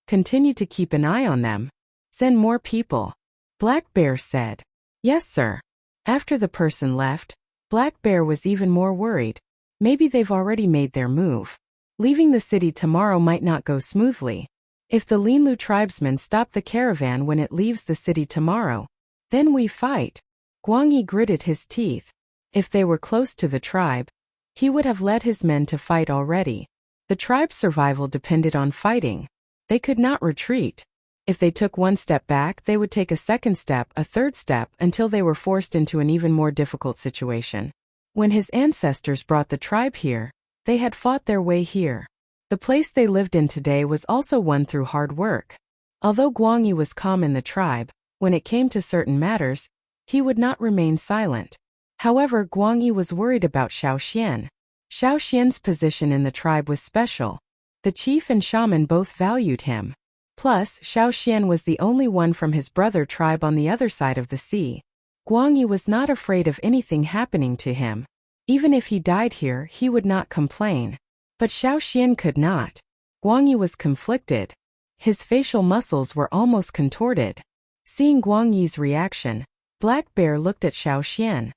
S1: Continue to keep an eye on them. Send more people. Black Bear said. Yes, sir. After the person left, Black Bear was even more worried. Maybe they've already made their move. Leaving the city tomorrow might not go smoothly. If the Linlu tribesmen stop the caravan when it leaves the city tomorrow, then we fight. Guang Yi gritted his teeth. If they were close to the tribe, he would have led his men to fight already. The tribe's survival depended on fighting. They could not retreat. If they took one step back, they would take a second step, a third step, until they were forced into an even more difficult situation. When his ancestors brought the tribe here, they had fought their way here. The place they lived in today was also won through hard work. Although Guang Yi was calm in the tribe, when it came to certain matters, he would not remain silent. However, Guang Yi was worried about Xiaoxian. Xiaoxian's position in the tribe was special. The chief and shaman both valued him. Plus, Xiaoxian was the only one from his brother tribe on the other side of the sea. Guang Yi was not afraid of anything happening to him. Even if he died here, he would not complain. But Xiaoxian could not. Guang Yi was conflicted. His facial muscles were almost contorted. Seeing Guang Yi's reaction, Black Bear looked at Xiaoxian.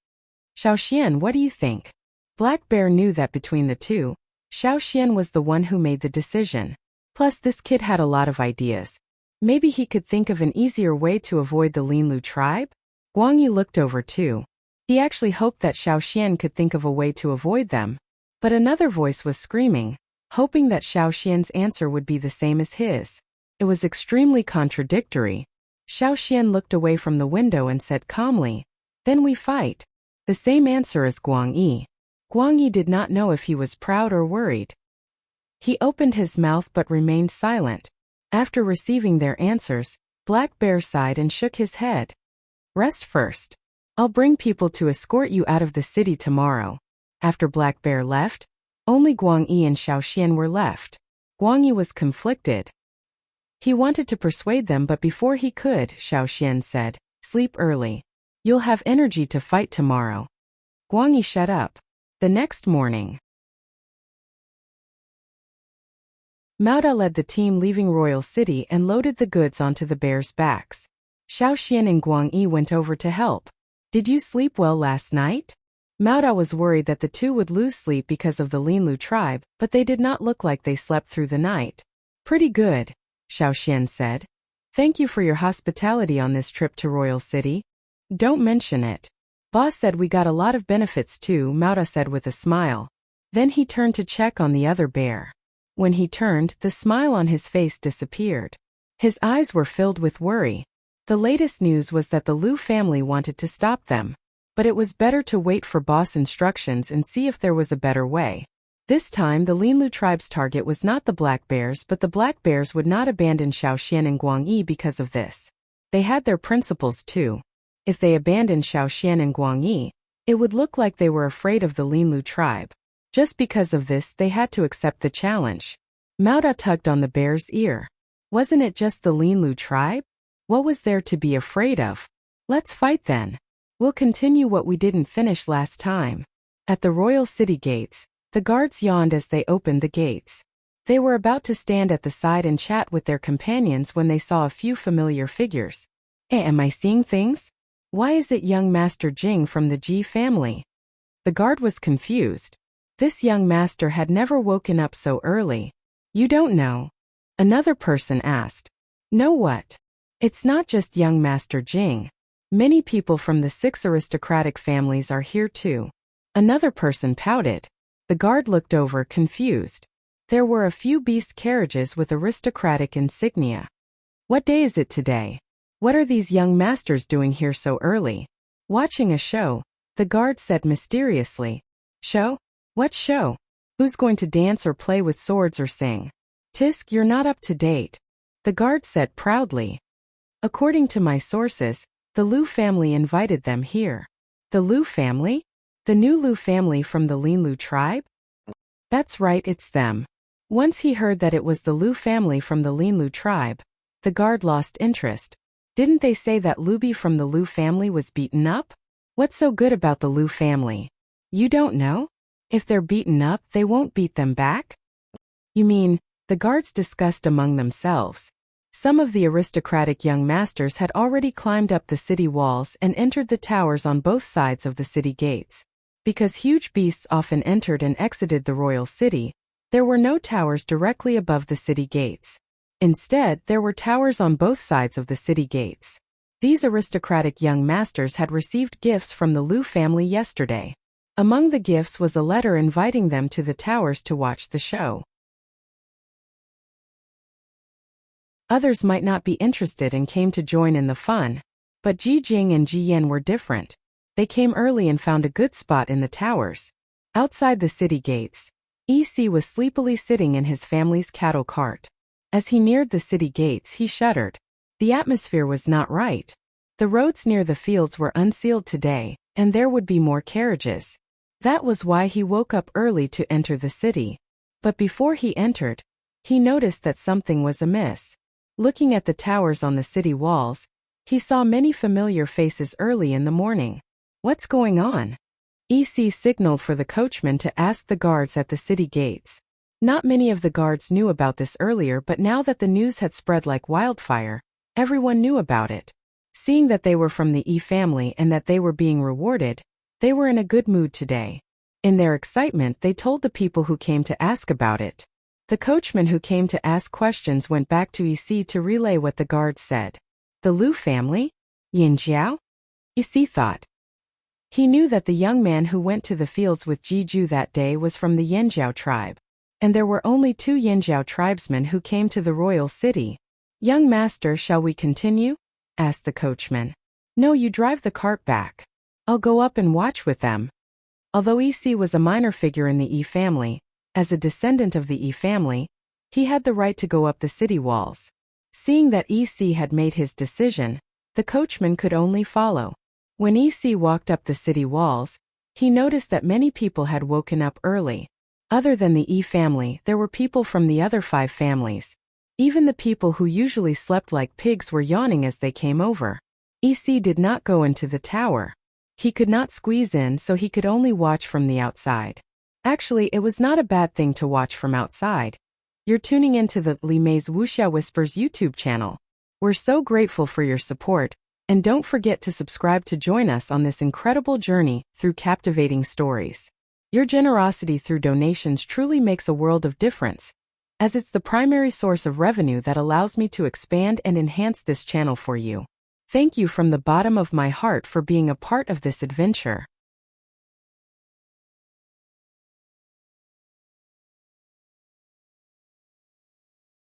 S1: Xiaoxian, what do you think? Black Bear knew that between the two, Xiaoxian was the one who made the decision. Plus, this kid had a lot of ideas. Maybe he could think of an easier way to avoid the Linlu tribe? Guang Yi looked over too. He actually hoped that Xiaoxian could think of a way to avoid them. But another voice was screaming, hoping that Xiaoxian's answer would be the same as his. It was extremely contradictory. Xiaoxian looked away from the window and said calmly, "Then we fight." The same answer as Guang Yi. Guang Yi did not know if he was proud or worried. He opened his mouth but remained silent. After receiving their answers, Black Bear sighed and shook his head. Rest first. I'll bring people to escort you out of the city tomorrow. After Black Bear left, only Guang Yi and Xiaoxian were left. Guang Yi was conflicted. He wanted to persuade them, but before he could, Xiaoxian said, "Sleep early. You'll have energy to fight tomorrow." Guang Yi shut up. The next morning, Mao Da led the team leaving Royal City and loaded the goods onto the bears' backs. Xiaoxian and Guang Yi went over to help. Did you sleep well last night? Mao Da was worried that the two would lose sleep because of the Linlu tribe, but they did not look like they slept through the night. Pretty good, Xiaoxian said. Thank you for your hospitality on this trip to Royal City. Don't mention it. Boss said we got a lot of benefits too, Mao Da said with a smile. Then he turned to check on the other bear. When he turned, the smile on his face disappeared. His eyes were filled with worry. The latest news was that the Lu family wanted to stop them. But it was better to wait for boss instructions and see if there was a better way. This time the Linlu tribe's target was not the black bears, but the black bears would not abandon Xiaoxian and Guang Yi because of this. They had their principles too. If they abandoned Xiaoxian and Guang Yi, it would look like they were afraid of the Linlu tribe. Just because of this, they had to accept the challenge. Mao Da tugged on the bear's ear. Wasn't it just the Linlu tribe? What was there to be afraid of? Let's fight then. We'll continue what we didn't finish last time. At the royal city gates, the guards yawned as they opened the gates. They were about to stand at the side and chat with their companions when they saw a few familiar figures. Am I seeing things? Why is it young Master Jing from the Ji family? The guard was confused. This young master had never woken up so early. You don't know? Another person asked. Know what? It's not just young Master Jing. Many people from the 6 aristocratic families are here too. Another person pouted. The guard looked over, confused. There were a few beast carriages with aristocratic insignia. What day is it today? What are these young masters doing here so early? Watching a show, the guard said mysteriously. Show? What show? Who's going to dance or play with swords or sing? Tisk, you're not up to date. The guard said proudly. According to my sources, the Lu family invited them here. The Lu family? The new Lu family from the Linlu tribe? That's right, it's them. Once he heard that it was the Lu family from the Linlu tribe, the guard lost interest. Didn't they say that Lubi from the Lu family was beaten up? What's so good about the Lu family? You don't know? If they're beaten up, they won't beat them back? You mean, the guards discussed among themselves. Some of the aristocratic young masters had already climbed up the city walls and entered the towers on both sides of the city gates. Because huge beasts often entered and exited the royal city, there were no towers directly above the city gates. Instead, there were towers on both sides of the city gates. These aristocratic young masters had received gifts from the Lu family yesterday. Among the gifts was a letter inviting them to the towers to watch the show. Others might not be interested and came to join in the fun. But Ji Jing and Ji Yan were different. They came early and found a good spot in the towers. Outside the city gates, EC was sleepily sitting in his family's cattle cart. As he neared the city gates, he shuddered. The atmosphere was not right. The roads near the fields were unsealed today, and there would be more carriages. That was why he woke up early to enter the city. But before he entered, he noticed that something was amiss. Looking at the towers on the city walls, he saw many familiar faces early in the morning. What's going on? EC signaled for the coachman to ask the guards at the city gates. Not many of the guards knew about this earlier, but now that the news had spread like wildfire, everyone knew about it. Seeing that they were from the E family and that they were being rewarded, they were in a good mood today. In their excitement, they told the people who came to ask about it. The coachman who came to ask questions went back to EC to relay what the guards said. The Lu family? Yin Jiao? EC thought. He knew that the young man who went to the fields with Jiju that day was from the Yanjiao tribe. And there were only 2 Yanjiao tribesmen who came to the royal city. Young master, shall we continue? Asked the coachman. No, you drive the cart back. I'll go up and watch with them. Although EC was a minor figure in the E family, as a descendant of the E family, he had the right to go up the city walls. Seeing that EC had made his decision, the coachman could only follow. When EC walked up the city walls, he noticed that many people had woken up early. Other than the E family, there were people from the other 5 families. Even the people who usually slept like pigs were yawning as they came over. EC did not go into the tower. He could not squeeze in, so he could only watch from the outside. Actually, it was not a bad thing to watch from outside. You're tuning into the Li Mei's Wuxia Whispers YouTube channel. We're so grateful for your support, and don't forget to subscribe to join us on this incredible journey through captivating stories. Your generosity through donations truly makes a world of difference, as it's the primary source of revenue that allows me to expand and enhance this channel for you. Thank you from the bottom of my heart for being a part of this adventure.